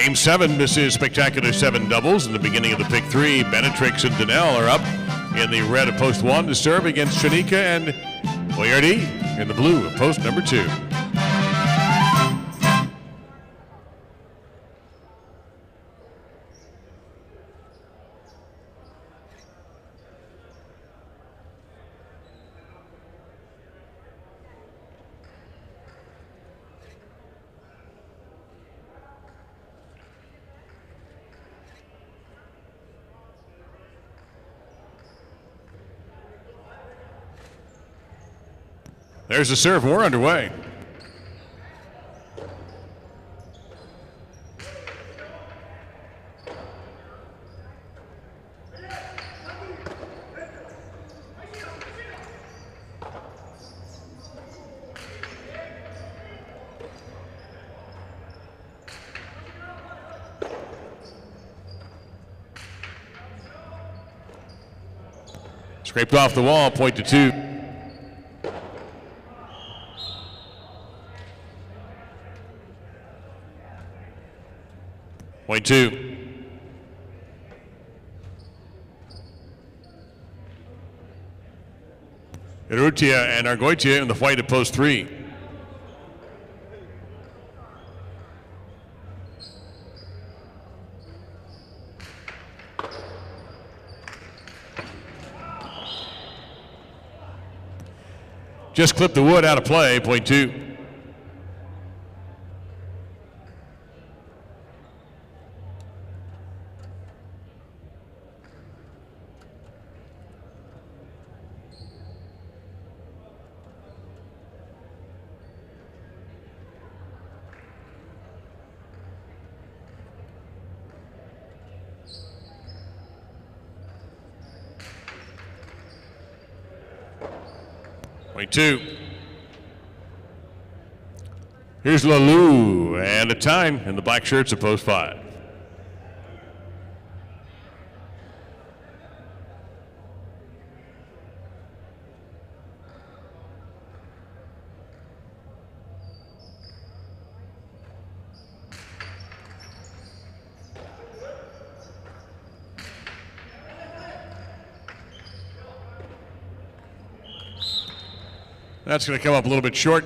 Game 7, this is Spectacular 7 doubles. In the beginning of the pick 3, Benetrix and Danielle are up in the red of post 1 to serve against Chanika and Boyardi in the blue of post number 2. There's the serve. We're underway. Scraped off the wall, point to 2. Point 2. Urrutia and Argoitia in the fight at post 3. Just clipped the wood out of play, point 2. Point 2. Here's Lalou and a time in the black shirts at post 5. That's going to come up a little bit short.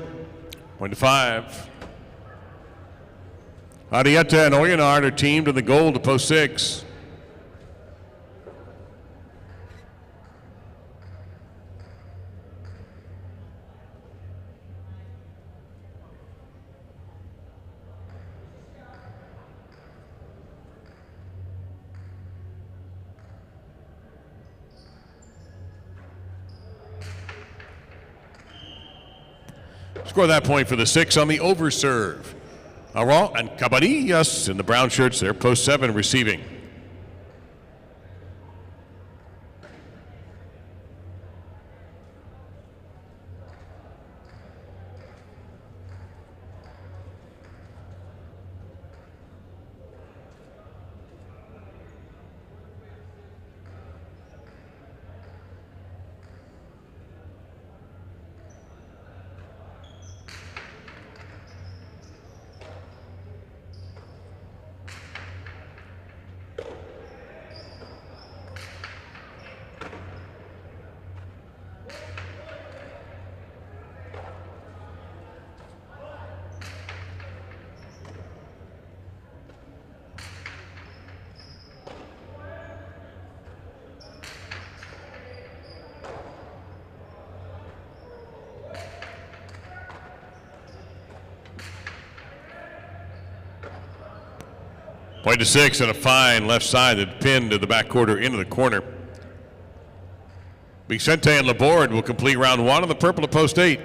Point to 5. Arietta and Oyenard are teamed in the goal to post 6. Score that point for the 6 on the overserve. Aron and Cabanillas in the brown shirts, they're post 7 receiving. Point to 6 and a fine left side that pinned to the back quarter into the corner. Vicente and Laborde will complete round 1 on the purple at post 8.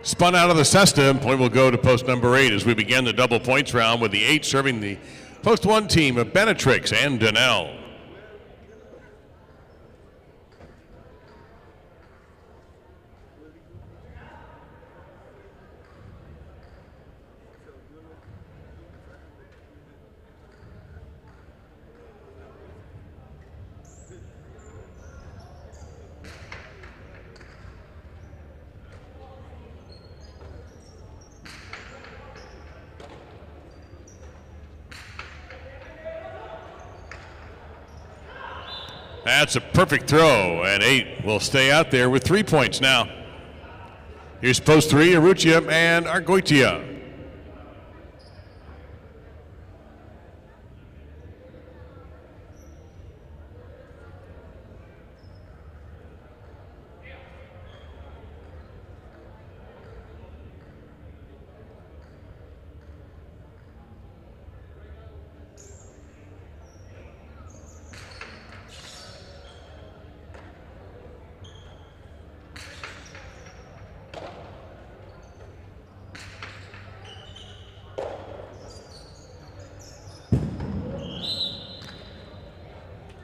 Spun out of the cesta, and point will go to post number 8 as we begin the double points round with the 8 serving the post 1 team of Benetrix and Donnell. That's a perfect throw, and 8 will stay out there with 3 points now. Here's post 3, Urrutia and Argoitia.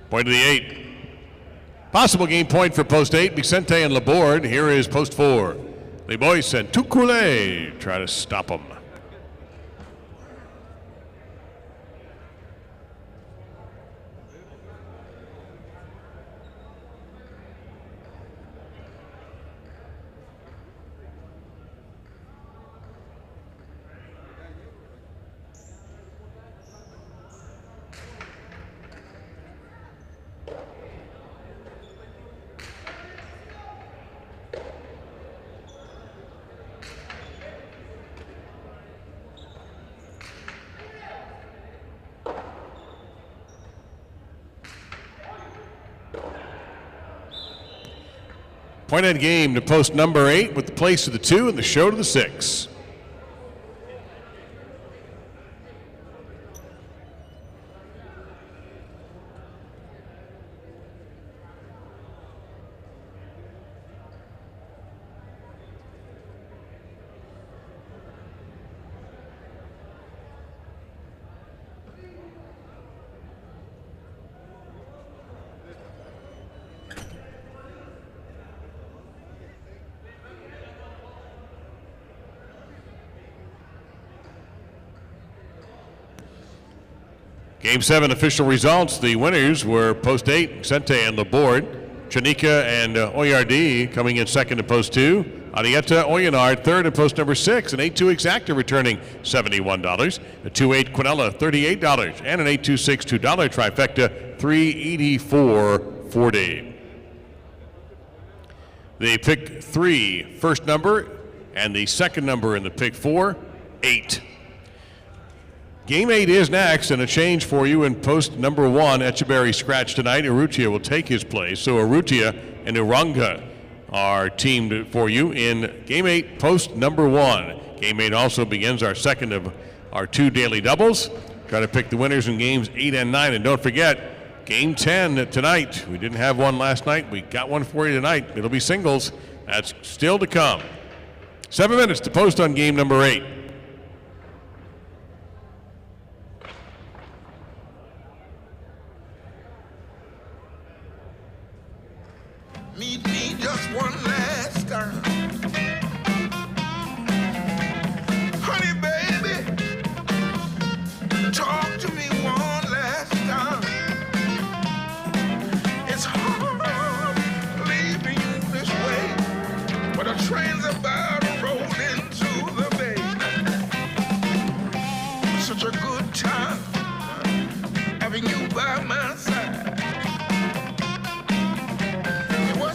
Point to the 8. Possible game point for post 8, Vicente and Laborde. Here is post 4. Les Boys and Tukule try to stop them. Point end game to post number 8 with the place to the 2 and the show to the 6. Game 7 official results. The winners were post 8, Vicente and Laborde. Chanika and Oyardi coming in second to post 2. Arietta Oyenard third in post number 6. An 8-2 exacta returning $71. A 2-8 Quinella $38. And an 8-2-6 $2 trifecta $384.40. The pick 3 first number and the second number in the pick 4, 8. Game 8 is next, and a change for you in post number 1. Echeverry scratched tonight. Urrutia will take his place. So Urrutia and Uranga are teamed for you in Game 8, post number 1. Game 8 also begins our second of our 2 daily doubles. Try to pick the winners in games 8 and 9. And don't forget, Game 10 tonight. We didn't have one last night. We got one for you tonight. It'll be singles. That's still to come. 7 minutes to post on game number 8. Meet me just one last time. Honey, baby, talk to me one last time. It's hard leaving you this way, but the train's about to roll into the bay. Such a good time having you by my side.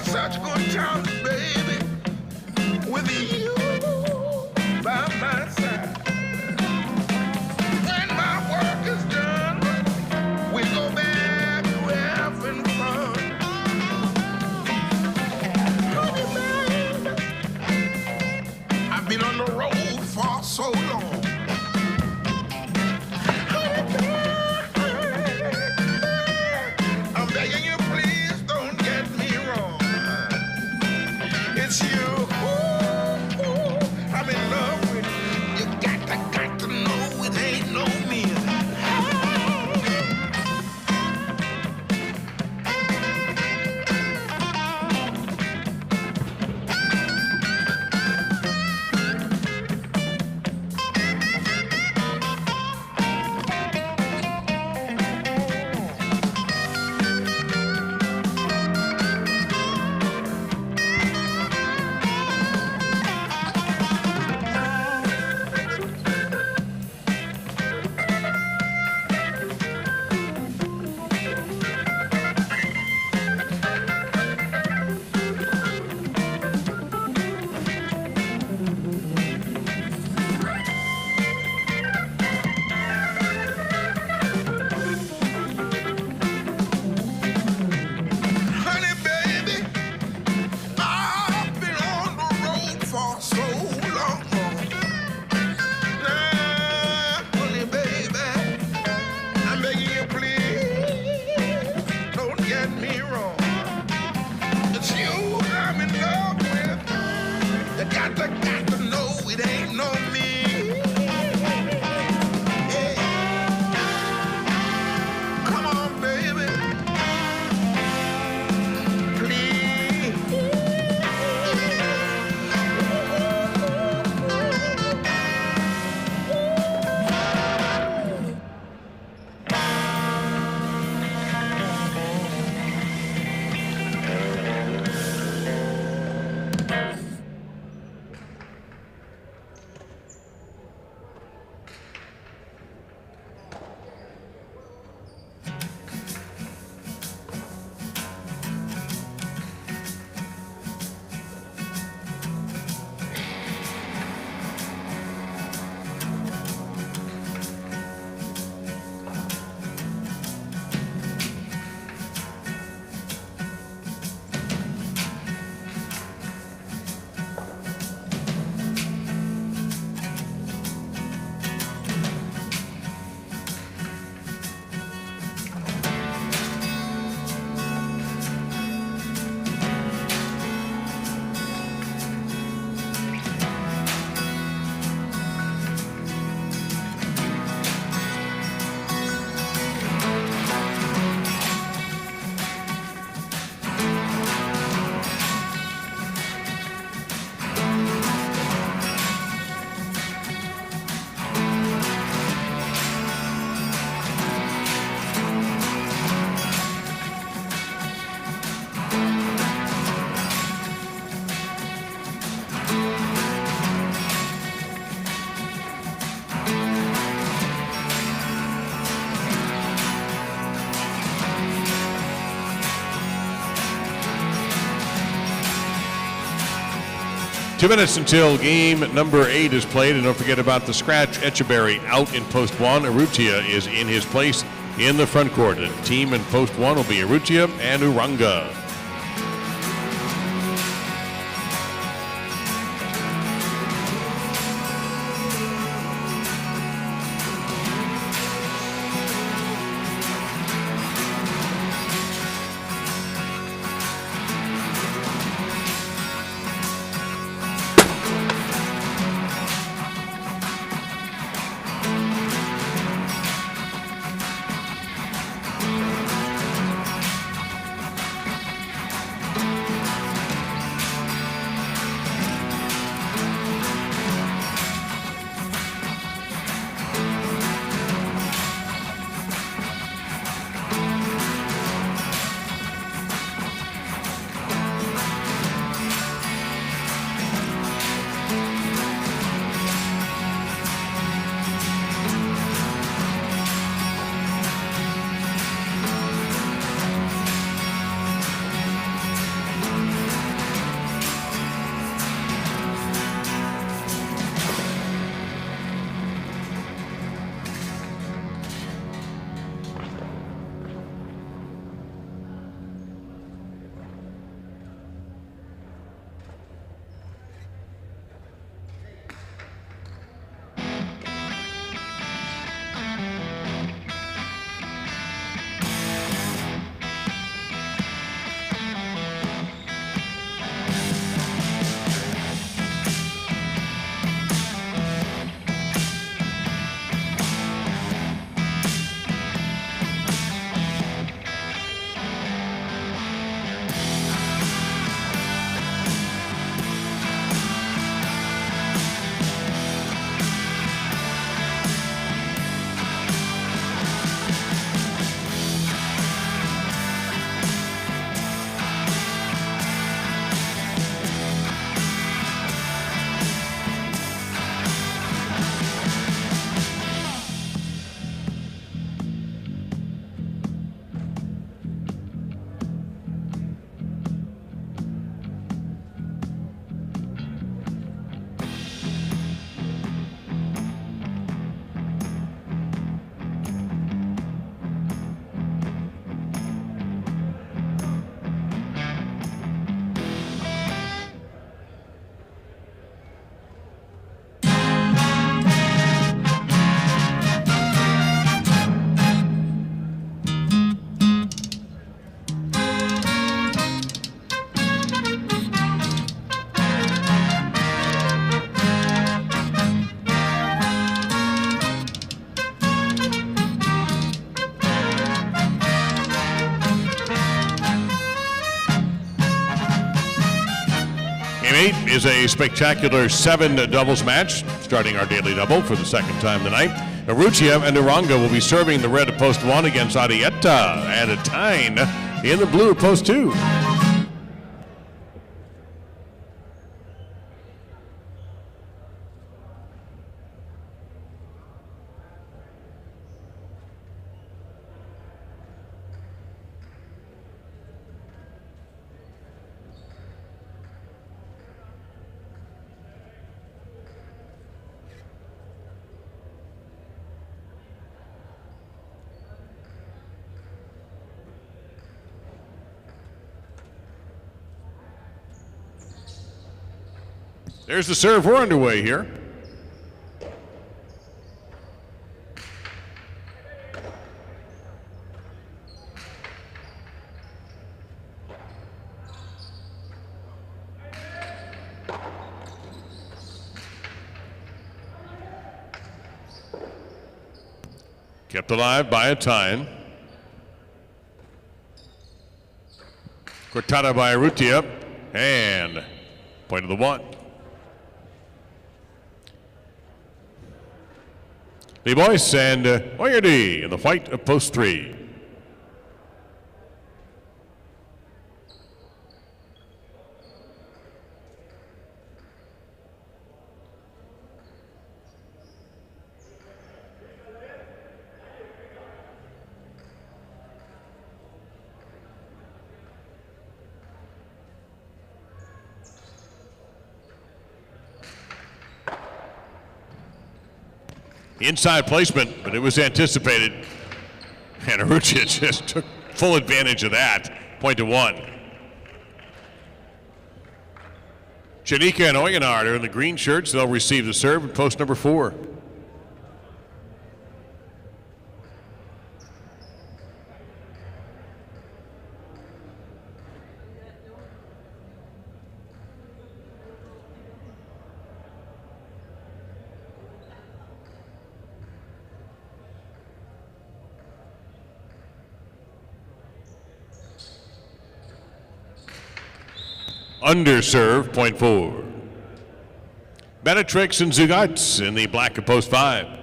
Such good times, baby, with you by my side. When my work is done, we go back to having fun. Honey, baby, I've been on the road for so long. Honey, baby, 2 minutes until game number 8 is played, and don't forget about the scratch. Echeverry out in post 1. Urrutia is in his place in the front court. The team in post 1 will be Urrutia and Uranga. Game 8 is a spectacular 7 doubles match, starting our daily double for the second time tonight. Urrutia and Uranga will be serving the red at post 1 against Arietta, and a Tyne in the blue at post 2. There's the serve. We're underway here. Kept alive by a Tyne. Cortada by Urrutia, and point of the 1. The Boyce and Oyerdy in the fight of post 3. Inside placement, but it was anticipated. And Arucha just took full advantage of that. Point to one. Janika and Oyenard are in the green shirts. They'll receive the serve in post number 4. Underserve, point 4. Benetrix and Zugats in the black of post 5.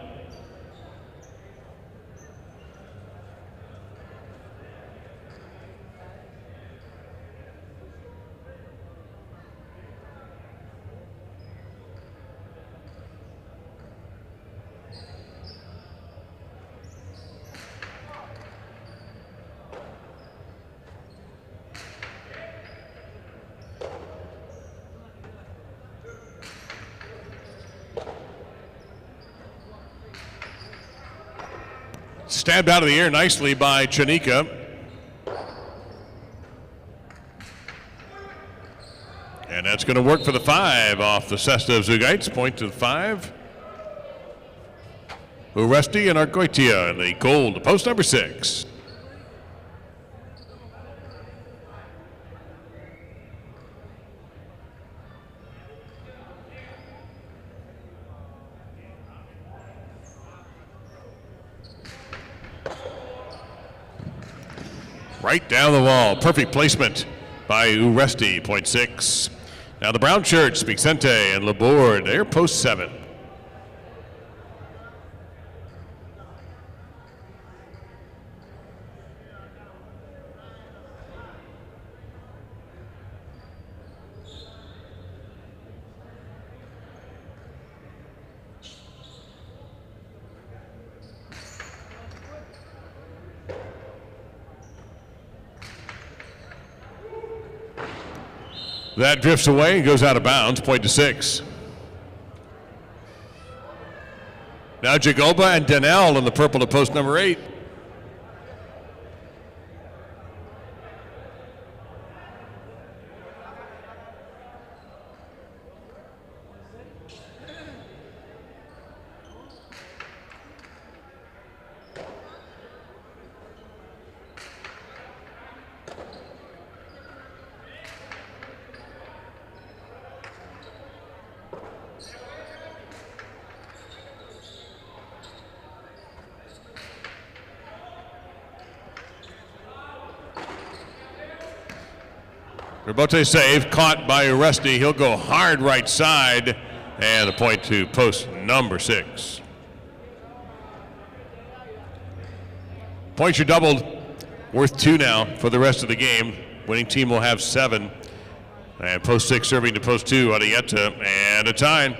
Stabbed out of the air nicely by Chanika. And that's going to work for the 5 off the Cesta of Zugaitz. Point to the 5. Uresti and Argoitia in the gold, post number 6. Right down the wall. Perfect placement by Uresti, point 6. Now the brown shirts, Vicente and Laborde, they're post 7. That drifts away and goes out of bounds, point to 6. Now Jagoba and Danell in the purple to post number 8. Rebote save, caught by Uresti. He'll go hard right side, and a point to post number 6. Points are doubled, worth 2 now for the rest of the game. Winning team will have 7. And post 6 serving to post 2, Arietta, and a tie.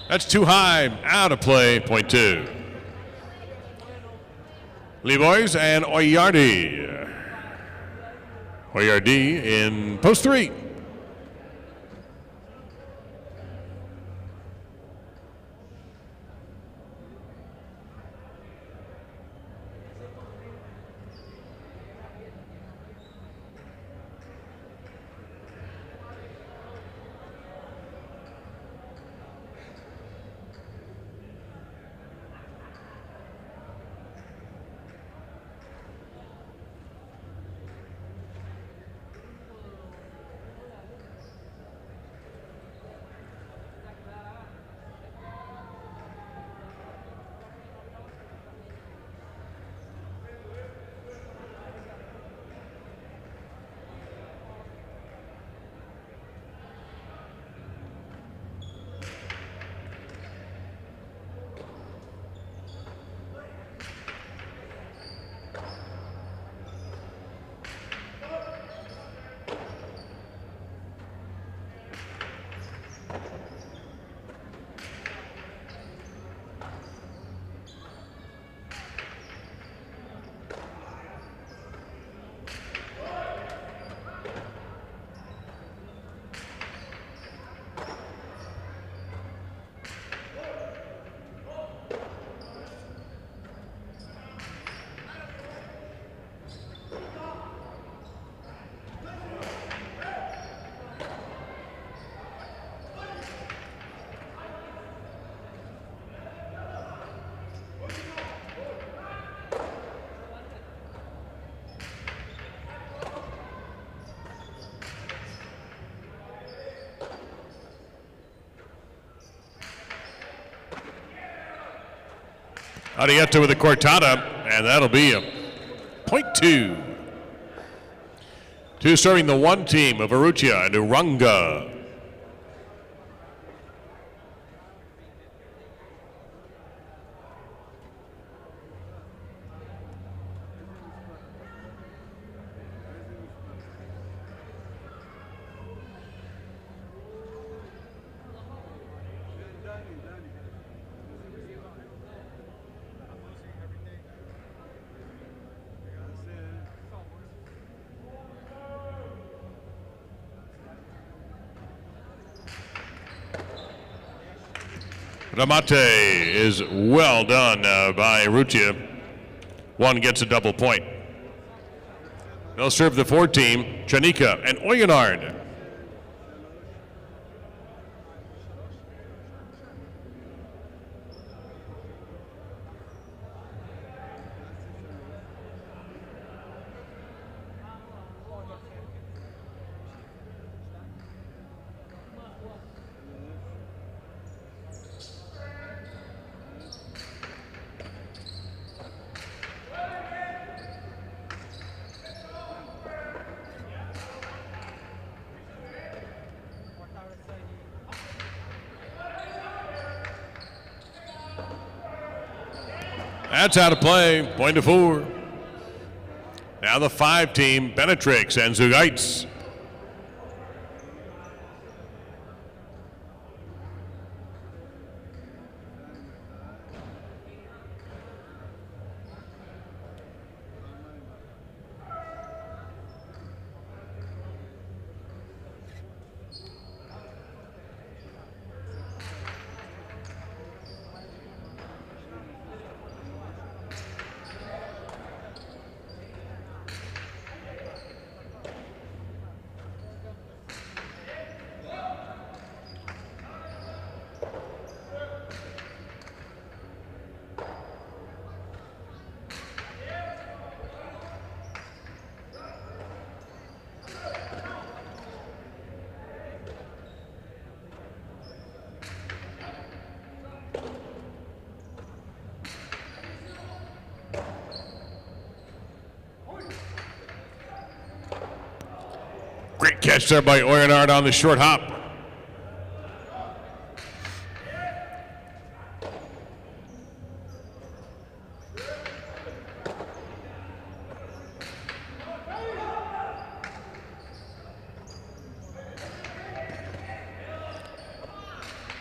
That's too high, out of play, point 2. Levois and Oyardi. Oyardi in post 3. Arietta with a cortada, and that'll be a .2. Two serving the one team of Arrutia and Urunga. Ramate is well done by Arrutia. One gets a double point. They'll serve the 4 team, Chanika and Oyenard. That's out of play. Point to 4. Now the 5 team, Benetrix and Zugites. Great catch there by Oyenard on the short hop.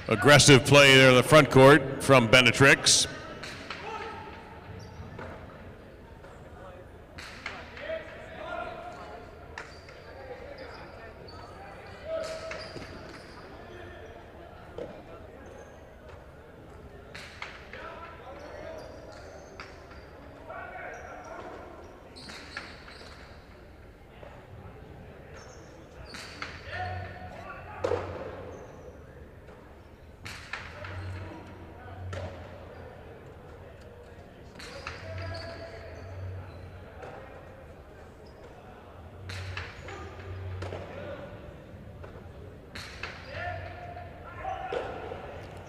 Aggressive play there in the front court from Benetrix.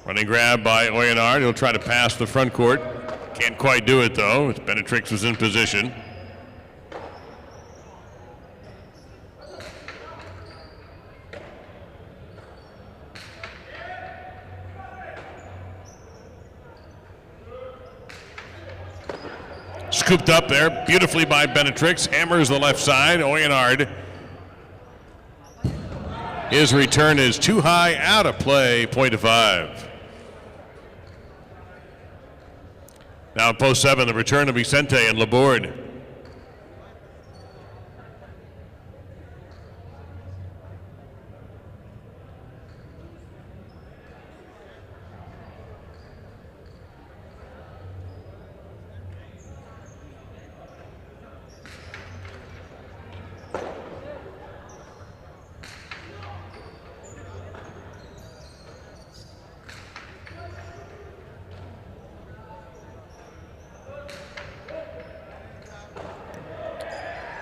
Running grab by Oyenard. He'll try to pass the front court. Can't quite do it, though. Benetrix was in position. Scooped up there beautifully by Benetrix. Hammers the left side. Oyenard. His return is too high, out of play, point to 5. Now in post 7, the return of Vicente and Laborde.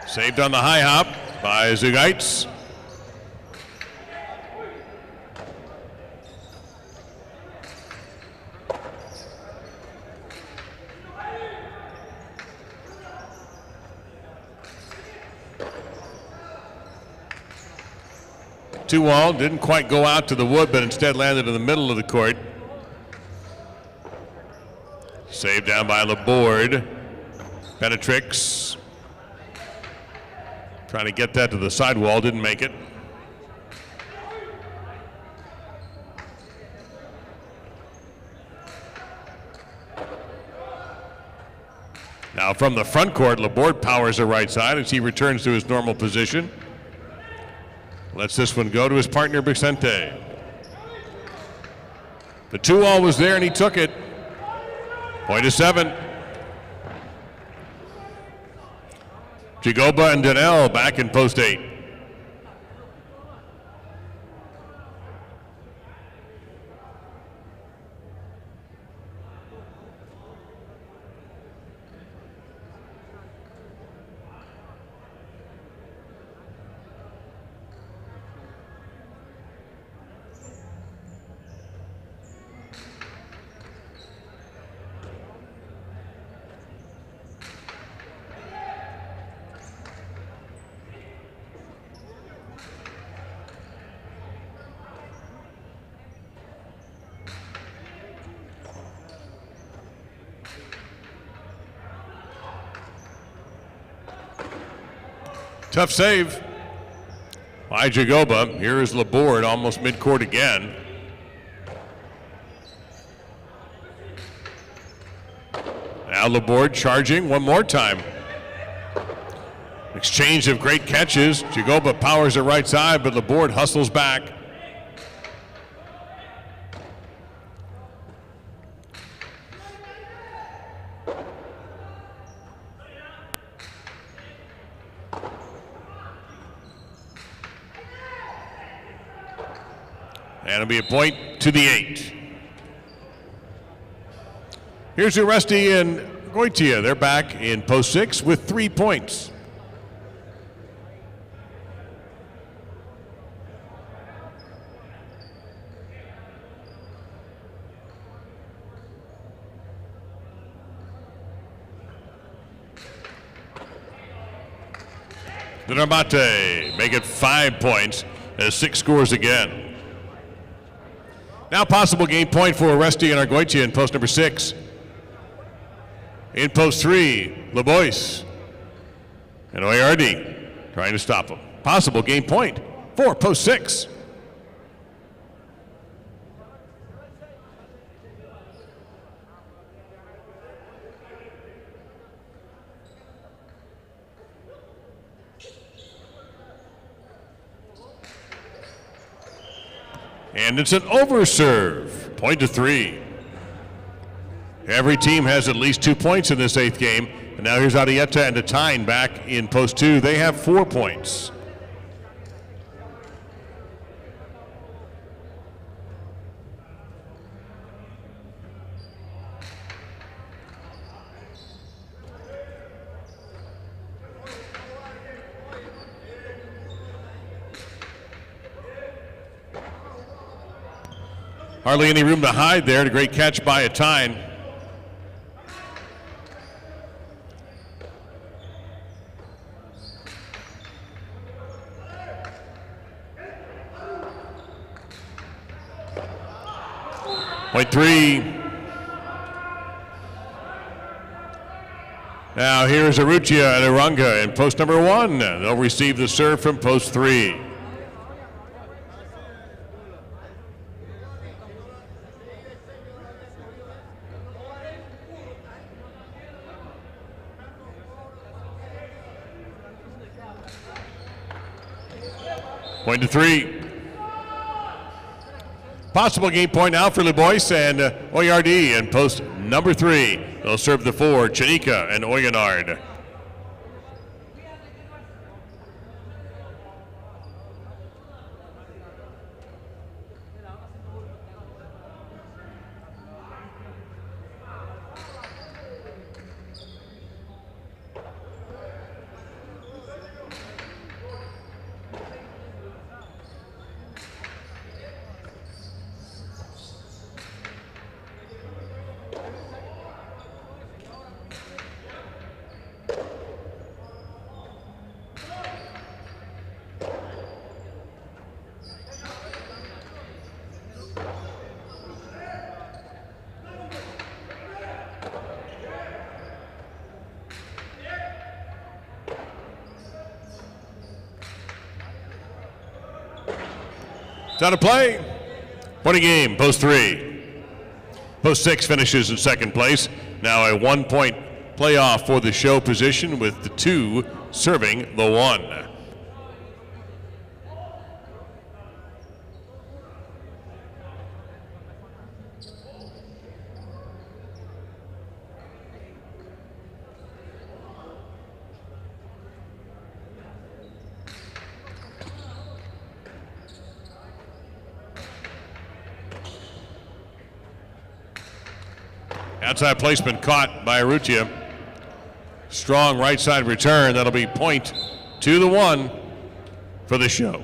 Saved on the high hop by Zugites. 2-wall didn't quite go out to the wood, but instead landed in the middle of the court. Saved down by Laborde. Penetrix. Trying to get that to the sidewall, didn't make it. Now from the front court, Laborde powers the right side as he returns to his normal position. Lets this one go to his partner, Vicente. The 2-all was there and he took it. Point to 7. Jagoba and Daniel back in post 8. Tough save by Jagoba. Here is Laborde almost midcourt again. Now Laborde charging one more time. Exchange of great catches. Jagoba powers the right side, but Laborde hustles back. And it'll be a point to the 8. Here's Uresti and Goitia. They're back in post 6 with 3 points. The Normate make it 5 points as 6 scores again. Now possible game point for Uresti and Argoitia in post number 6. In post 3, Lebois and Oyardi trying to stop him. Possible game point for post 6. And it's an overserve. Point to 3. Every team has at least 2 points in this 8th game. And now here's Arietta and Atine back in post 2. They have 4 points. Hardly any room to hide there. A great catch by Atine. Point 3. Now here's Arutia and Arunga in post number 1. They'll receive the serve from post 3. Point to 3. Possible game point now for Lebois and Oyardi in post number 3. They'll serve the 4, Chanika and Oyanard. It's out of play. Point a game, post 3. Post 6 finishes in second place. Now a 1-point playoff for the show position with the 2 serving the 1. Outside placement caught by Arrutia. Strong right side return. That'll be point to the 1 for the show.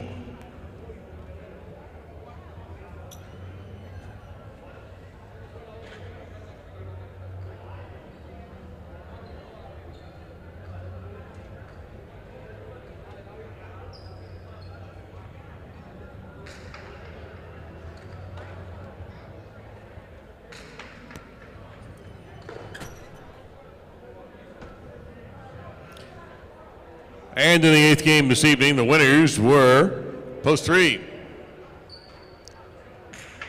And in the 8th game this evening, the winners were post 3.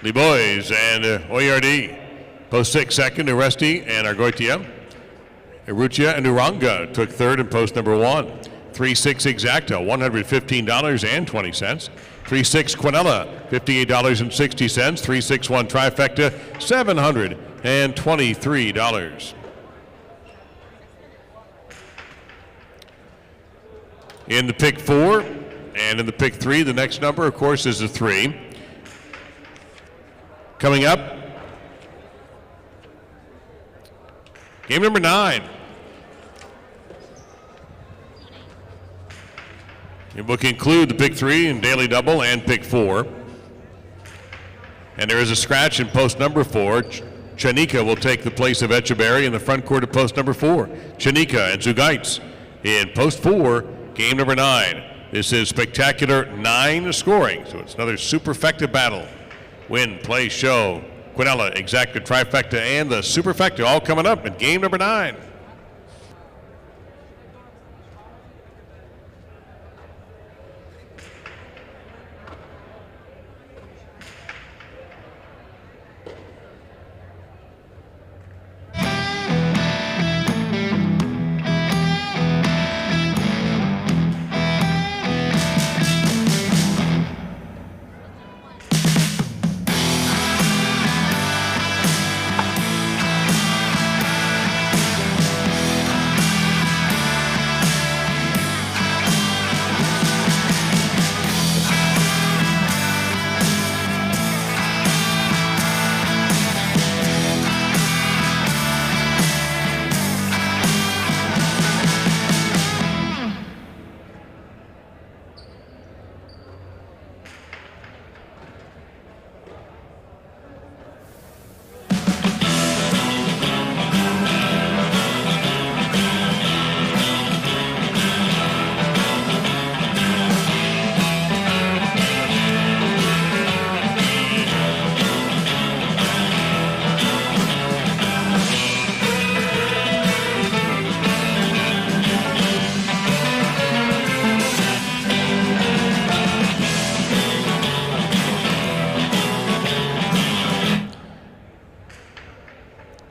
Lee Boys and Oyardi. Post 6 second, Aresti and Argoitia. Arrutia and Uranga took third in post number 1. 3-6 Exacta, $115.20. 3-6 Quinella, $58.60. 3-6-1 Trifecta, $723. In the pick 4 and in the pick 3, the next number, of course, is a 3. Coming up, game number 9. It will conclude the pick 3 and daily double and pick 4. And there is a scratch in post number 4. Chanika will take the place of Echeverry in the front court of post number 4. Chanika and Zugaitz in post 4. Game number 9. This is spectacular 9 scoring, so it's another superfecta battle. Win, play, show, Quinella, Exacta, Trifecta, and the superfecta all coming up in game number 9.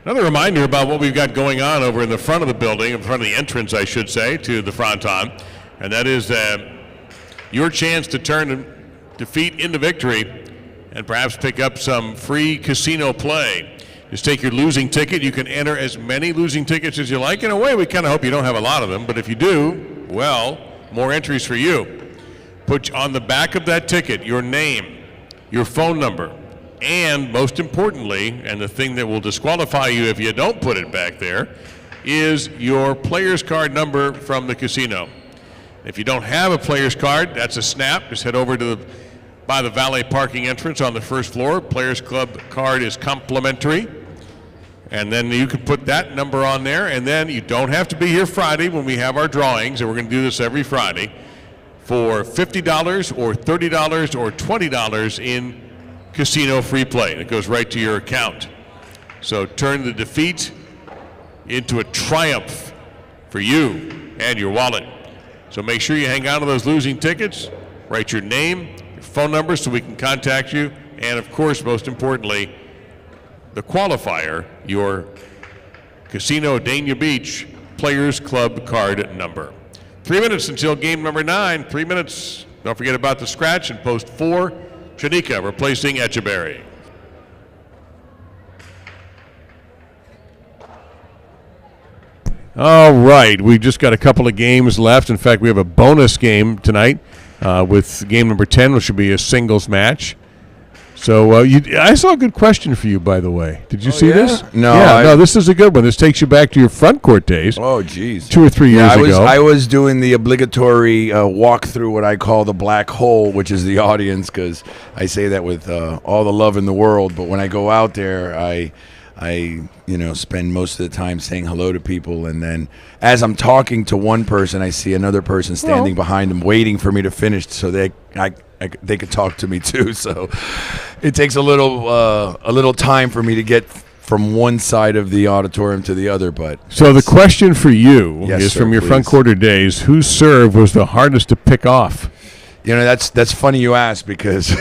Another reminder about what we've got going on over in the front of the building, in front of the entrance, I should say, to the Fronton, and that is your chance to turn defeat into victory and perhaps pick up some free casino play. Just take your losing ticket. You can enter as many losing tickets as you like. In a way, we kind of hope you don't have a lot of them, but if you do, well, more entries for you. Put on the back of that ticket your name, your phone number, and most importantly, and the thing that will disqualify you if you don't put it back there, is your player's card number from the casino. If you don't have a player's card, that's a snap. Just head over to by the valet parking entrance on the first floor. Players Club card is complimentary. And then you can put that number on there, and then you don't have to be here Friday when we have our drawings, and we're going to do this every Friday, for $50 or $30 or $20 in casino free play. It goes right to your account. So turn the defeat into a triumph for you and your wallet. So make sure you hang on to those losing tickets, write your name, your phone number so we can contact you, and of course, most importantly, the qualifier, your Casino Dania Beach Players Club card number. 3 minutes until game number 9. 3 minutes. Don't forget about the scratch and post 4. Chanika replacing Echeverry. All right, we just got a couple of games left. In fact, we have a bonus game tonight with game number 10, which should be a singles match. So I saw a good question for you, by the way. Did you see this? No. No, this is a good one. This takes you back to your front court days. Oh, geez. 2 or 3 years ago. I was doing the obligatory walk through what I call the black hole, which is the audience, because I say that with all the love in the world. But when I go out there, I spend most of the time saying hello to people, and then as I'm talking to one person, I see another person standing behind them, waiting for me to finish, so they could talk to me too. So it takes a little time for me to get from one side of the auditorium to the other. But so the question for you is, sir, from your please. front quarter days, whose serve was the hardest to pick off? That's funny you ask, because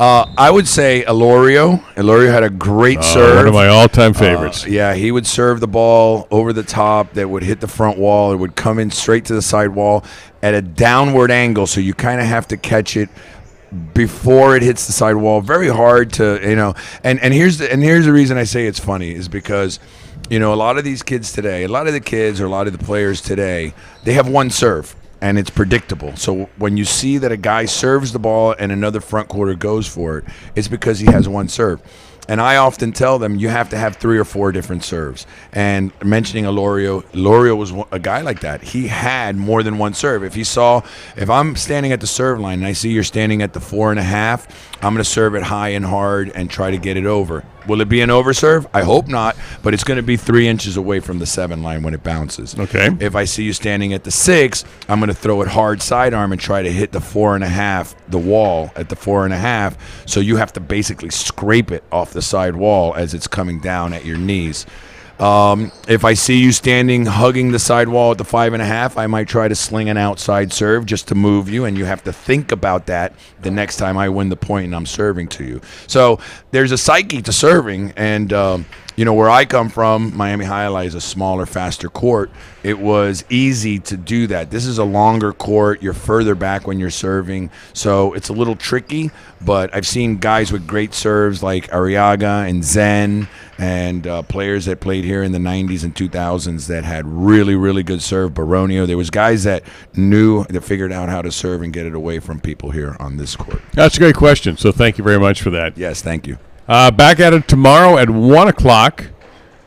I would say Elorio. Elorio had a great serve. One of my all-time favorites. He would serve the ball over the top that would hit the front wall. It would come in straight to the side wall at a downward angle, so you kind of have to catch it before it hits the side wall. Very hard to, and here's the reason I say it's funny is because, a lot of these kids today, a lot of the kids or a lot of the players today, they have one serve. And it's predictable. So when you see that a guy serves the ball and another front quarter goes for it, it's because he has one serve. And I often tell them you have to have 3 or 4 different serves. And mentioning Elorio was a guy like that. He had more than one serve. If I'm standing at the serve line and I see you're standing at the 4.5, I'm going to serve it high and hard and try to get it over. Will it be an over serve? I hope not, but it's going to be 3 inches away from the 7 line when it bounces. Okay. If I see you standing at the 6, I'm going to throw it hard sidearm and try to hit the 4.5, the wall at the 4.5. So you have to basically scrape it off the side wall as it's coming down at your knees. If I see you standing hugging the side wall at the 5.5, I might try to sling an outside serve just to move you, and you have to think about that the next time I win the point and I'm serving to you. So there's a psyche to serving, and where I come from, Miami High Alai is a smaller, faster court. It was easy to do that. This is a longer court. You're further back when you're serving, so it's a little tricky. But I've seen guys with great serves like Arriaga and Zen, and players that played here in the 90s and 2000s that had really, really good serve. Baronio. There was guys that figured out how to serve and get it away from people here on this court. That's a great question, so thank you very much for that. Yes, thank you. Back at it tomorrow at 1 o'clock,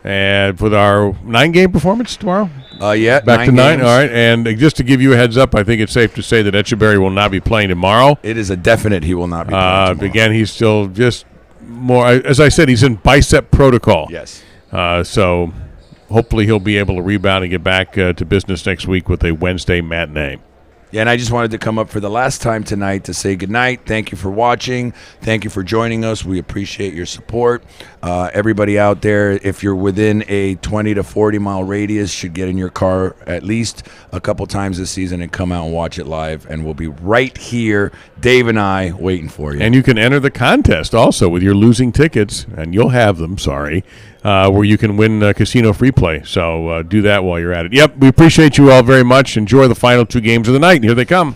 and with our 9-game performance tomorrow. Back to 9. All right, and just to give you a heads up, I think it's safe to say that Echeverry will not be playing tomorrow. It is a definite he will not be playing tomorrow. Again, he's still just more, as I said, he's in bicep protocol. Yes. So hopefully he'll be able to rebound and get back to business next week with a Wednesday matinee. Yeah, and I just wanted to come up for the last time tonight to say goodnight. Thank you for watching. Thank you for joining us. We appreciate your support. Everybody out there, if you're within a 20 to 40-mile radius, should get in your car at least a couple times this season and come out and watch it live. And we'll be right here, Dave and I, waiting for you. And you can enter the contest also with your losing tickets, and you'll have them, where you can win casino free play. So do that while you're at it. Yep, we appreciate you all very much. Enjoy the final 2 games of the night. And here they come.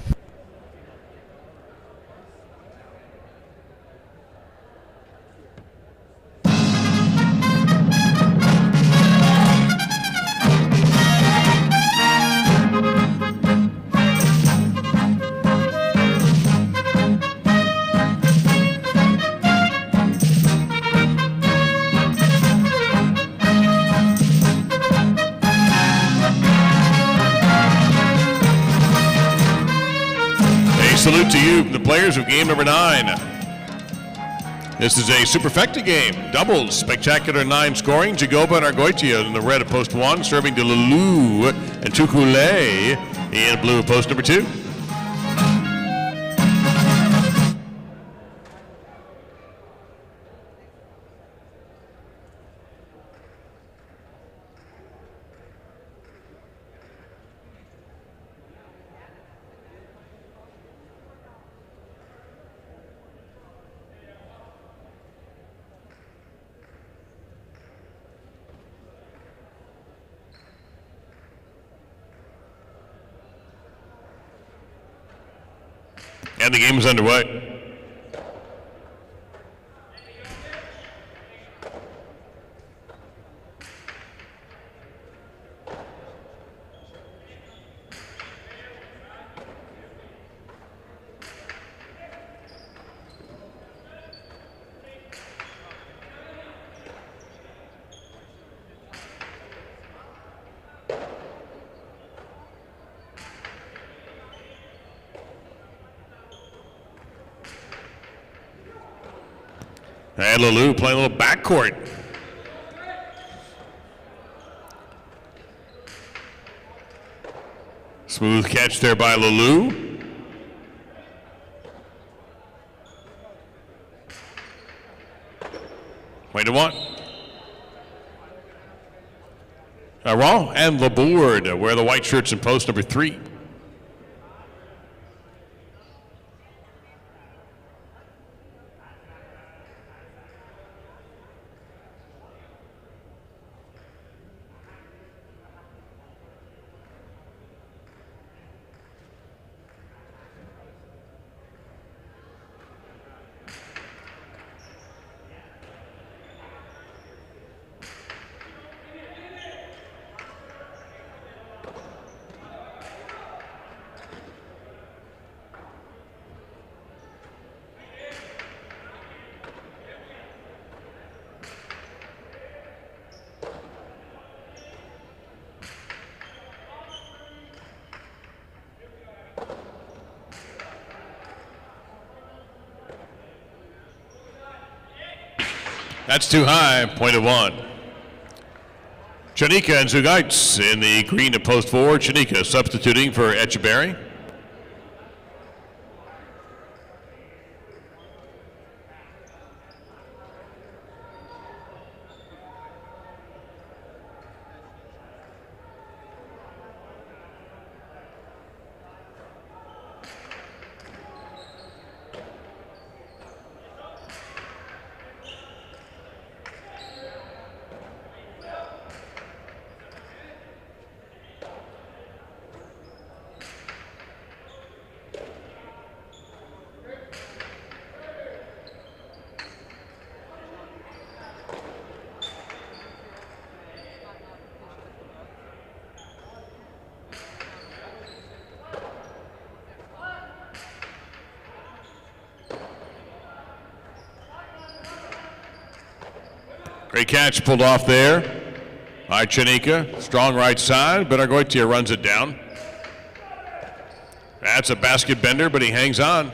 Salute to you, the players of game number 9. This is a superfecta game. Doubles, spectacular 9 scoring. Jagoba and Argoitia in the red at post 1, serving to Lulu and Tukule in blue at post number 2. And the game is underway. And Lulu playing a little backcourt. Smooth catch there by Lulu. Way to one. Raw and Labourde wear the white shirts in post number 3. That's too high, point of one. Chanika and Zugaitz in the green at post 4. Chanika substituting for Echeverry. Great catch pulled off there by Chanika. Strong right side, but Argoitia runs it down. That's a basket bender, but he hangs on.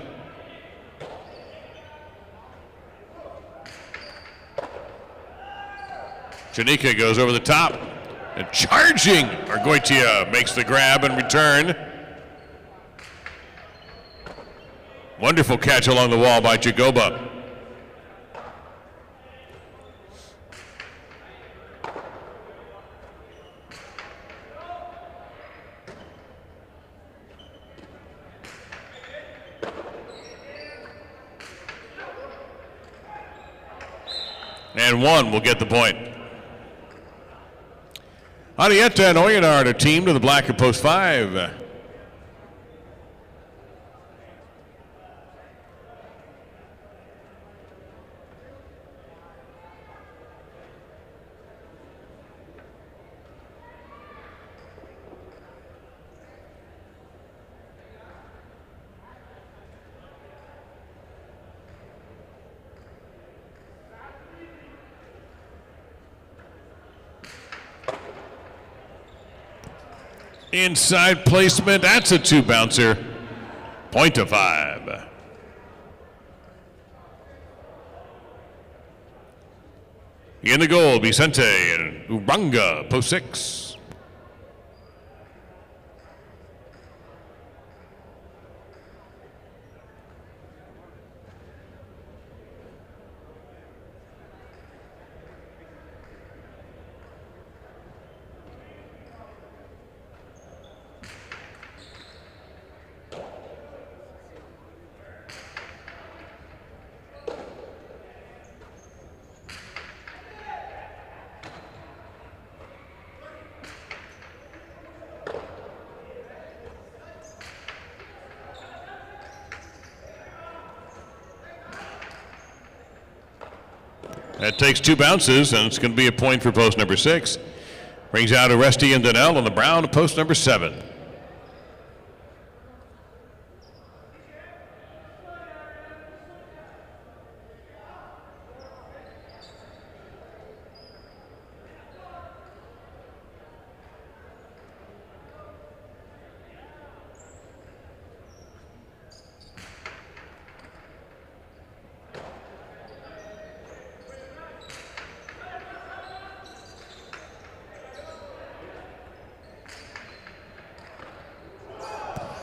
Chanika goes over the top and charging. Argoitia makes the grab and return. Wonderful catch along the wall by Jagoba. And one will get the point. Arietta and Oyenard are teamed to the black at post 5. Inside placement, that's a 2-bouncer. Point to 5. In the goal, Vicente and Uranga, post 6. That takes 2 bounces, and it's going to be a point for post number 6. Brings out Oresti and Donnell on the brown to post number 7.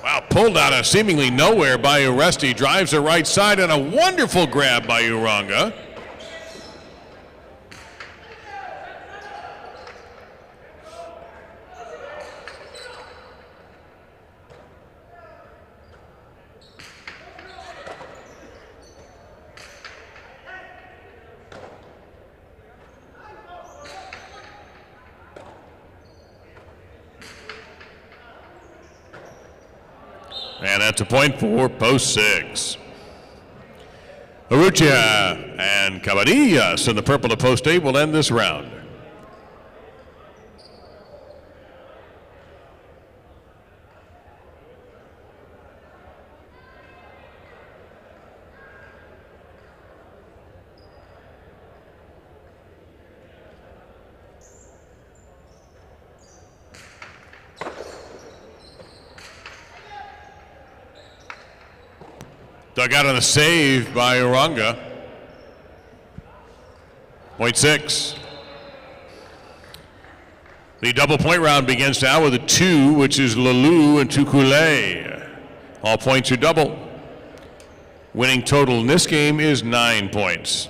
Wow, pulled out of seemingly nowhere by Oresti, drives the right side, and a wonderful grab by Uranga. And that's a point for post 6. Urrutia and Cabanillas in the purple to post 8 will end this round. Dug out on the save by Uranga. Point 6. The double point round begins now with a 2, which is Lalou and Tukule. All points are double. Winning total in this game is 9 points.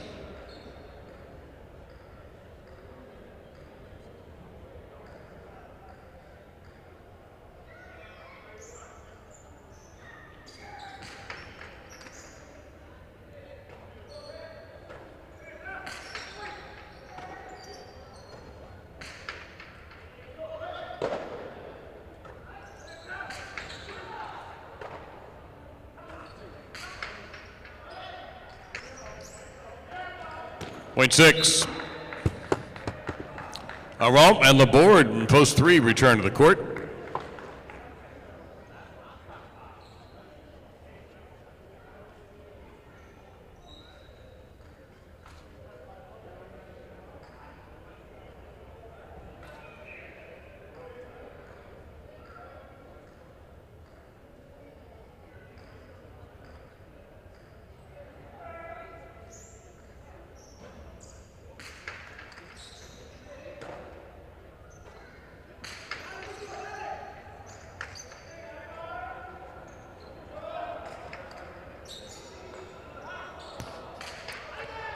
Point 6. Aram and Laborde in post 3 return to the court.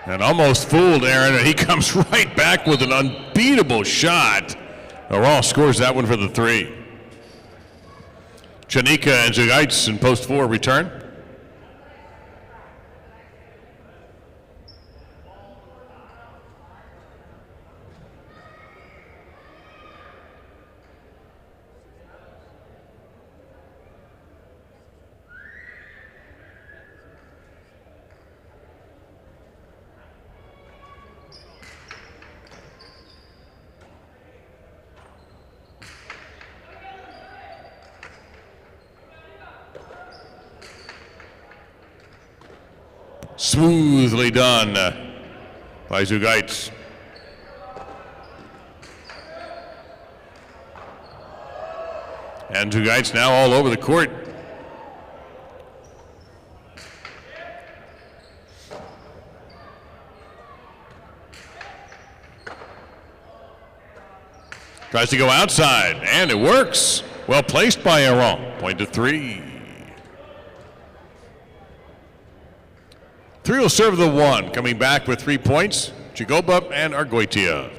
And almost fooled Aaron, and he comes right back with an unbeatable shot. Aral scores that one for the 3. Chanika and Zugaitz in post 4 return. Smoothly done by Zugaitz. And Zugaitz now all over the court. Tries to go outside, and it works. Well placed by Aaron. Point to 3. 3 will serve the 1. Coming back with 3 points, Chigoba and Argoitia.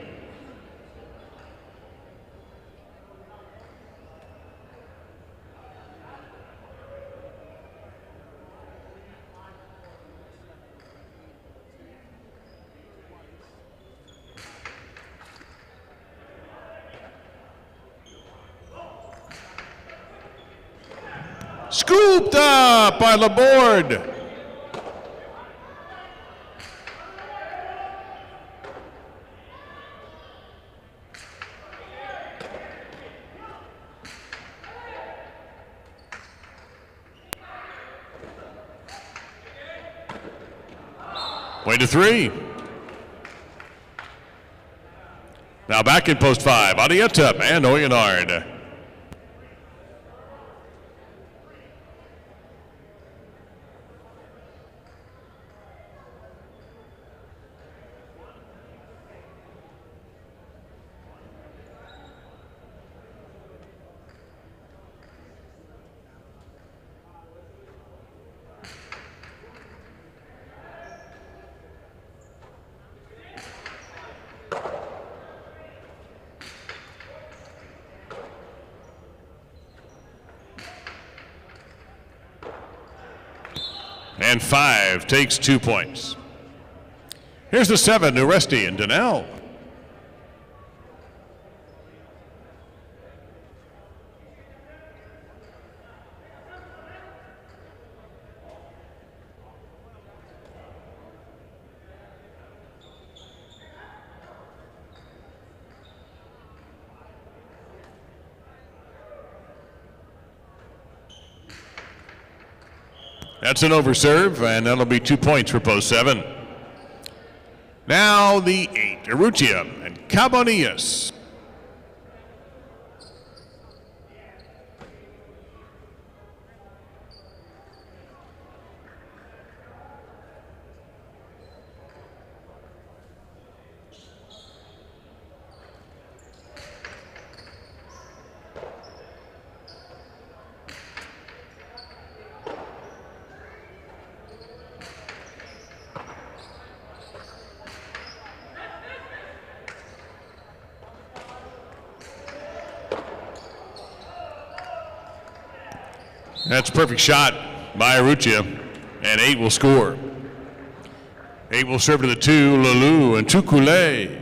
Scooped up by Laborde. Point to 3. Now back in post 5, Adieta and Oyenard. And 5 takes 2 points. Here's the 7, Uresti and Donnell. That's an overserve, and that'll be 2 points for post 7. Now the 8, Urrutia and Cabonillas. That's a perfect shot by Urrutia, and 8 will score. 8 will serve to the 2, Lulu and Tukule.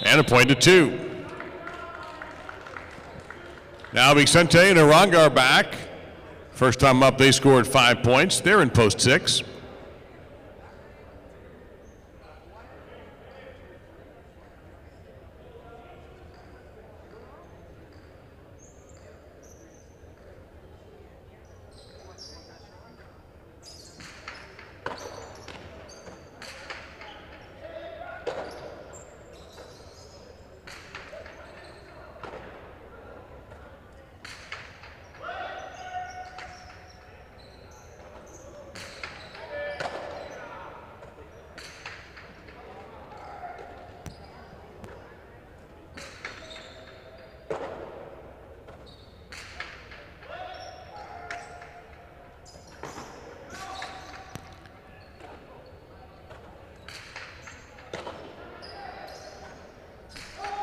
And a point to 2. Now Vicente and Aranga are back. First time up, they scored 5 points. They're in post 6.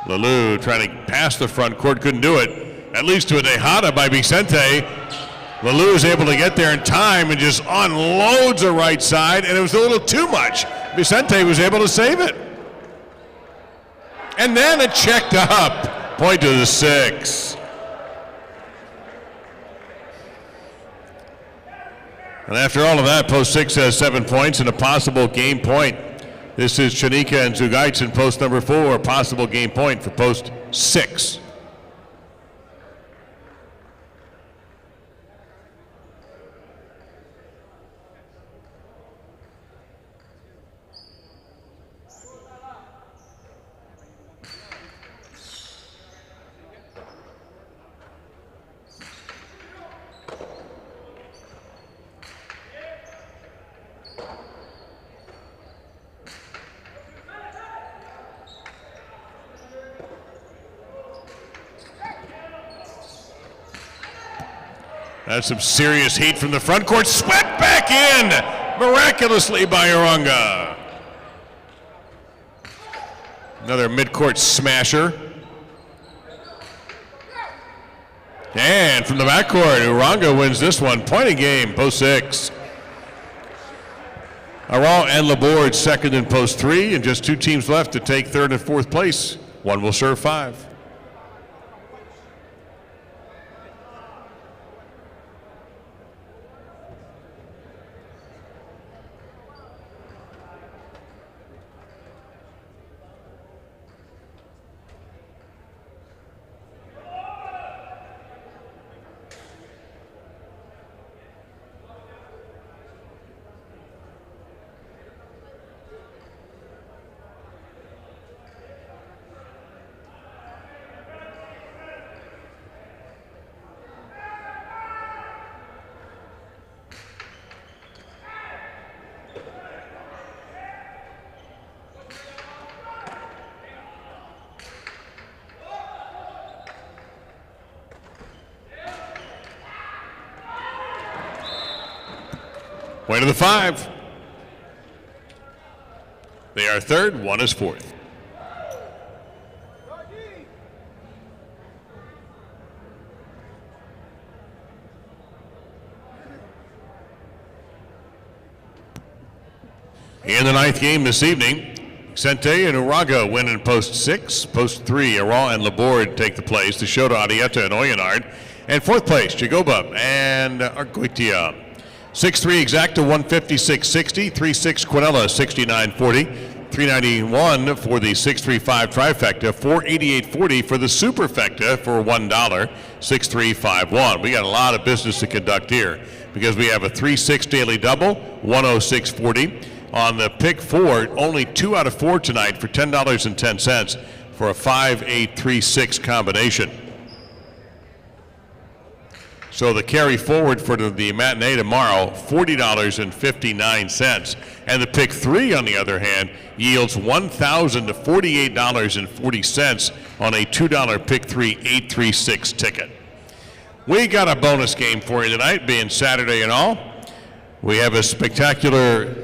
Lulu trying to pass the front court, couldn't do it. At least to a Dejada by Vicente. Lulu is able to get there in time and just unloads the right side, and it was a little too much. Vicente was able to save it. And then it checked up. Point to the 6. And after all of that, post 6 has 7 points and a possible game point. This is Chanika and Zugaitz in post number 4, possible game point for post 6. That's some serious heat from the front court. Swept back in miraculously by Aranga. Another Another midcourt smasher. And from the backcourt, Uranga wins this one. Point of game, post 6. Aral and Laborde second in post 3, and just 2 teams left to take third and fourth place. One will serve 5. Point of the 5. They are third, one is fourth. In the 9th game this evening, Sente and Uraga win in post 6. Post 3, Aral and Laborde take the place. The Shota, Arieta, and Oyenard. And 4th place, Jagoba and Argoitia. 6-3 Exacta, 156.60. 3-6 Quinella, 69.40. 391 for the 635 trifecta. 488.40 for the superfecta for $1. 6351. We got a lot of business to conduct here because we have a 3-6 daily double, 106.40. On the pick 4, only 2 out of 4 tonight for $10.10 for a 5-8-3-6 combination. So the carry forward for the matinee tomorrow, $40.59. And the pick 3, on the other hand, yields $1,000 to $48.40 on a $2 pick 3 836 ticket. We got a bonus game for you tonight, being Saturday and all. We have a spectacular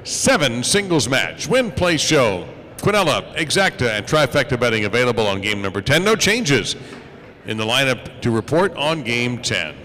7 singles match. Win, play, show. Quinella, Exacta, and trifecta betting available on game number 10. No changes in the lineup to report on game 10.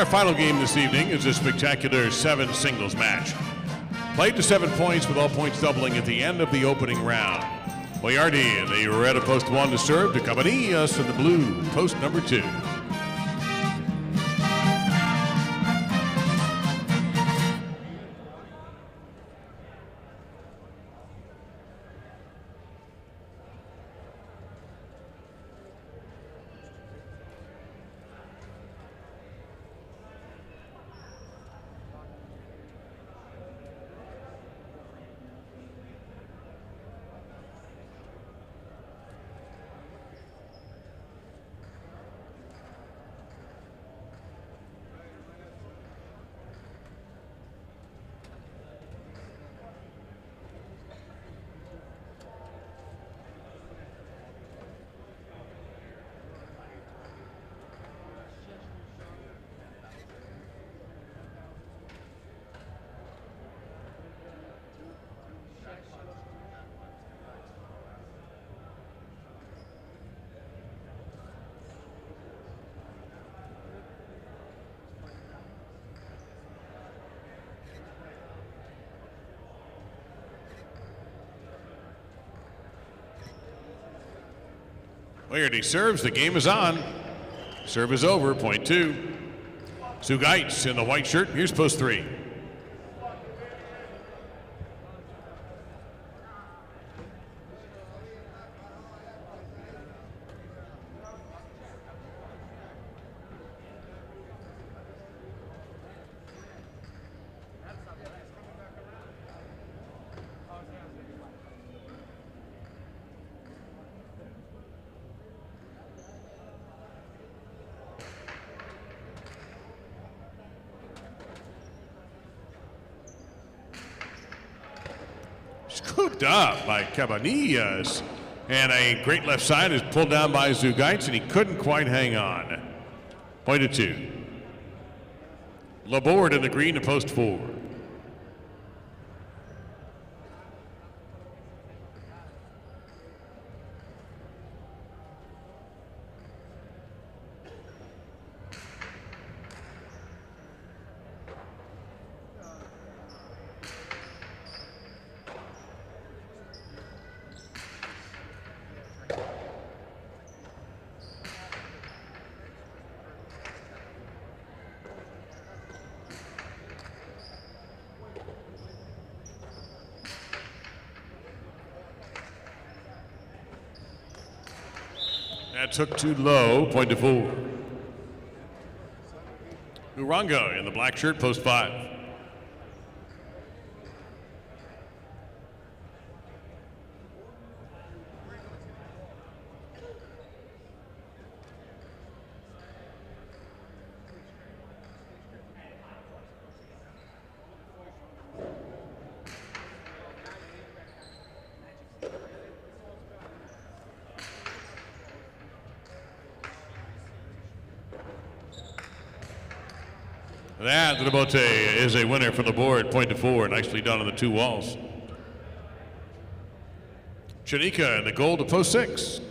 our final game this evening is a spectacular 7 singles match. Played to 7 points with all points doubling at the end of the opening round. Boyardi in the red of post 1 to serve to Cabanillas in the blue, post number 2. Boyardi serves, the game is on. Serve is over, point 2. Zugaitz in the white shirt, here's post 3. Scooped up by Cabanillas. And a great left side is pulled down by Zugaitz, and he couldn't quite hang on. Point of 2. Laborde in the green to post 4. That took too low, point to 4. Urango in the black shirt, post 5. That, Bote is a winner for the board, point to 4. Nicely done on the 2 walls. Chanika in the goal to post 6.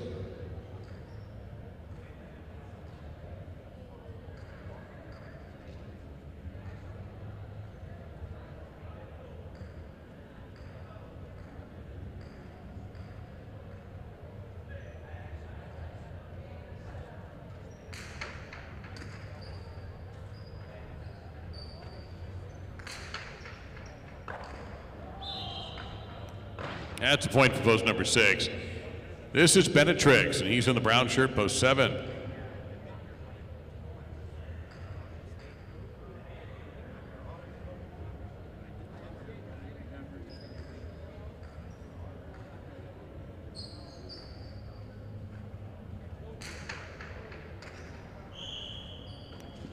That's a point for post number 6. This is Benetrix, and he's in the brown shirt, post 7.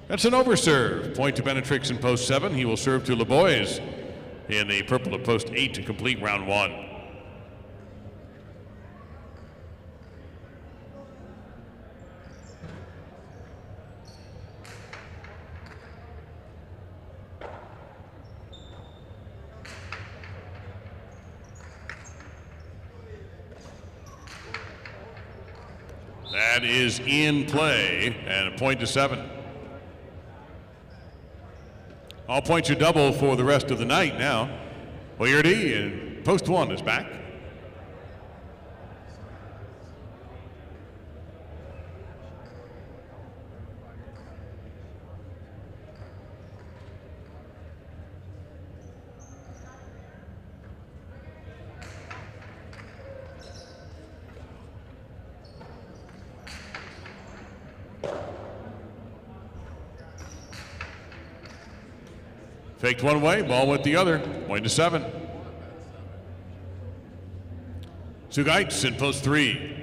That's an overserve. Point to Benetrix in post 7. He will serve to LeBoys in the purple of post 8 to complete round 1. That is in play, and a point to 7. All points are double for the rest of the night now. O'Leary and post 1 is back. Faked one way, ball went the other. Point to 7. Sugaitz in post 3.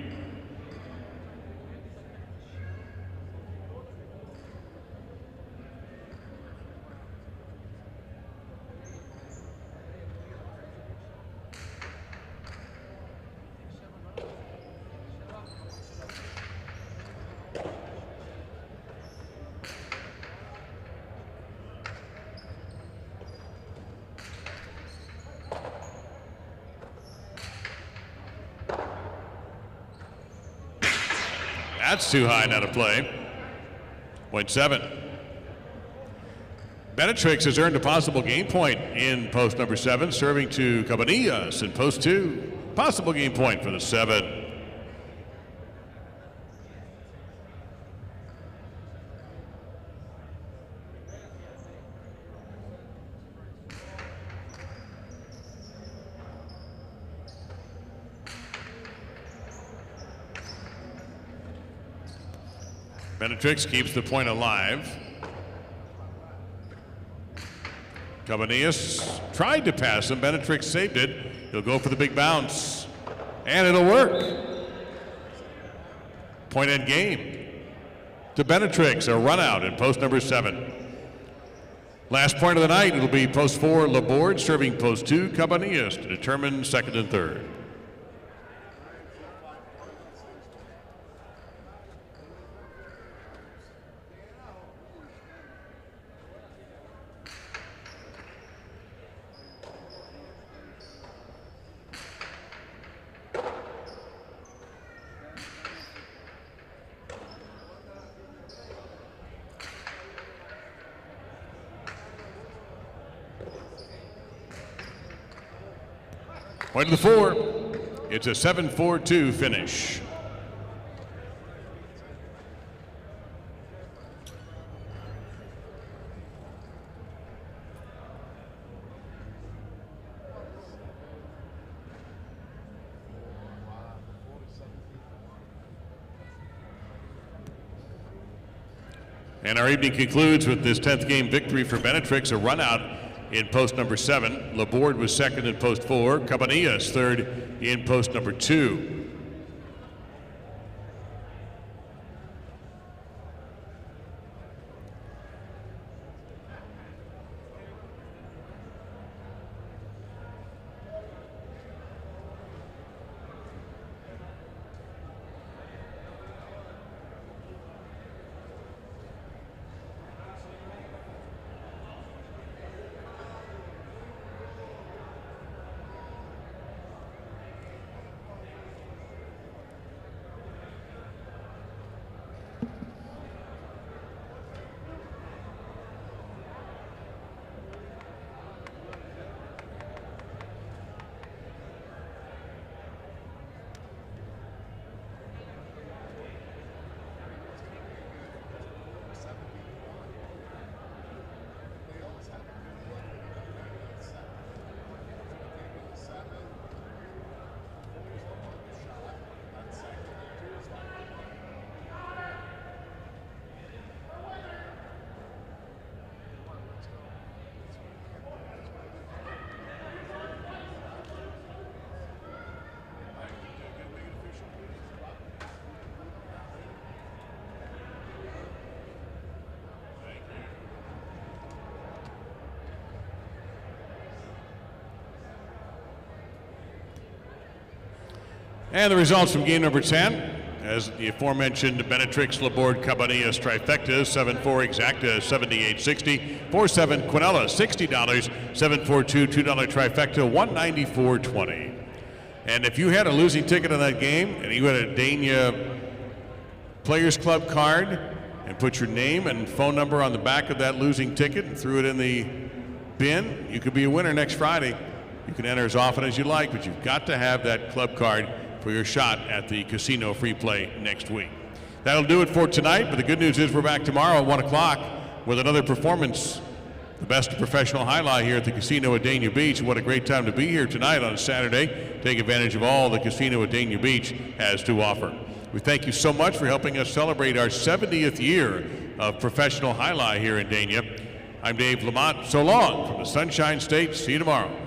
That's too high, not a play. Point 7. Benetrix has earned a possible game point in post number 7, serving to Cabanillas in post 2. Possible game point for the 7. Benetrix keeps the point alive. Cabanillas tried to pass him. Benetrix saved it. He'll go for the big bounce. And it'll work. Point end game to Benetrix. A run out in post number 7. Last point of the night, it'll be post 4, Laborde serving post 2, Cabanillas to determine second and third. Point to the 4. It's a 7-4-2 finish. And our evening concludes with this 10th game victory for Benetrix, a run out in post number 7. Laborde was second in post 4. Cabanillas third in post number 2. And the results from game number 10, as the aforementioned Benetrix, Laborde, Cabanillas trifecta, 7-4 exacta, 78.60, 4-7 Quinella, $60, 7-4-2 $2 trifecta, $194.20. And if you had a losing ticket on that game and you had a Dania Players Club card, and put your name and phone number on the back of that losing ticket and threw it in the bin, you could be a winner next Friday. You can enter as often as you like, but you've got to have that club card for your shot at the casino free play next week. That'll do it for tonight, but the good news is we're back tomorrow at 1 o'clock with another performance. The best of professional highlight here at the casino at Dania Beach. What a great time to be here tonight on a Saturday. Take advantage of all the casino at Dania Beach has to offer. We thank you so much for helping us celebrate our 70th year of professional highlight here in Dania. I'm Dave Lamont. So long from the Sunshine State. See you tomorrow.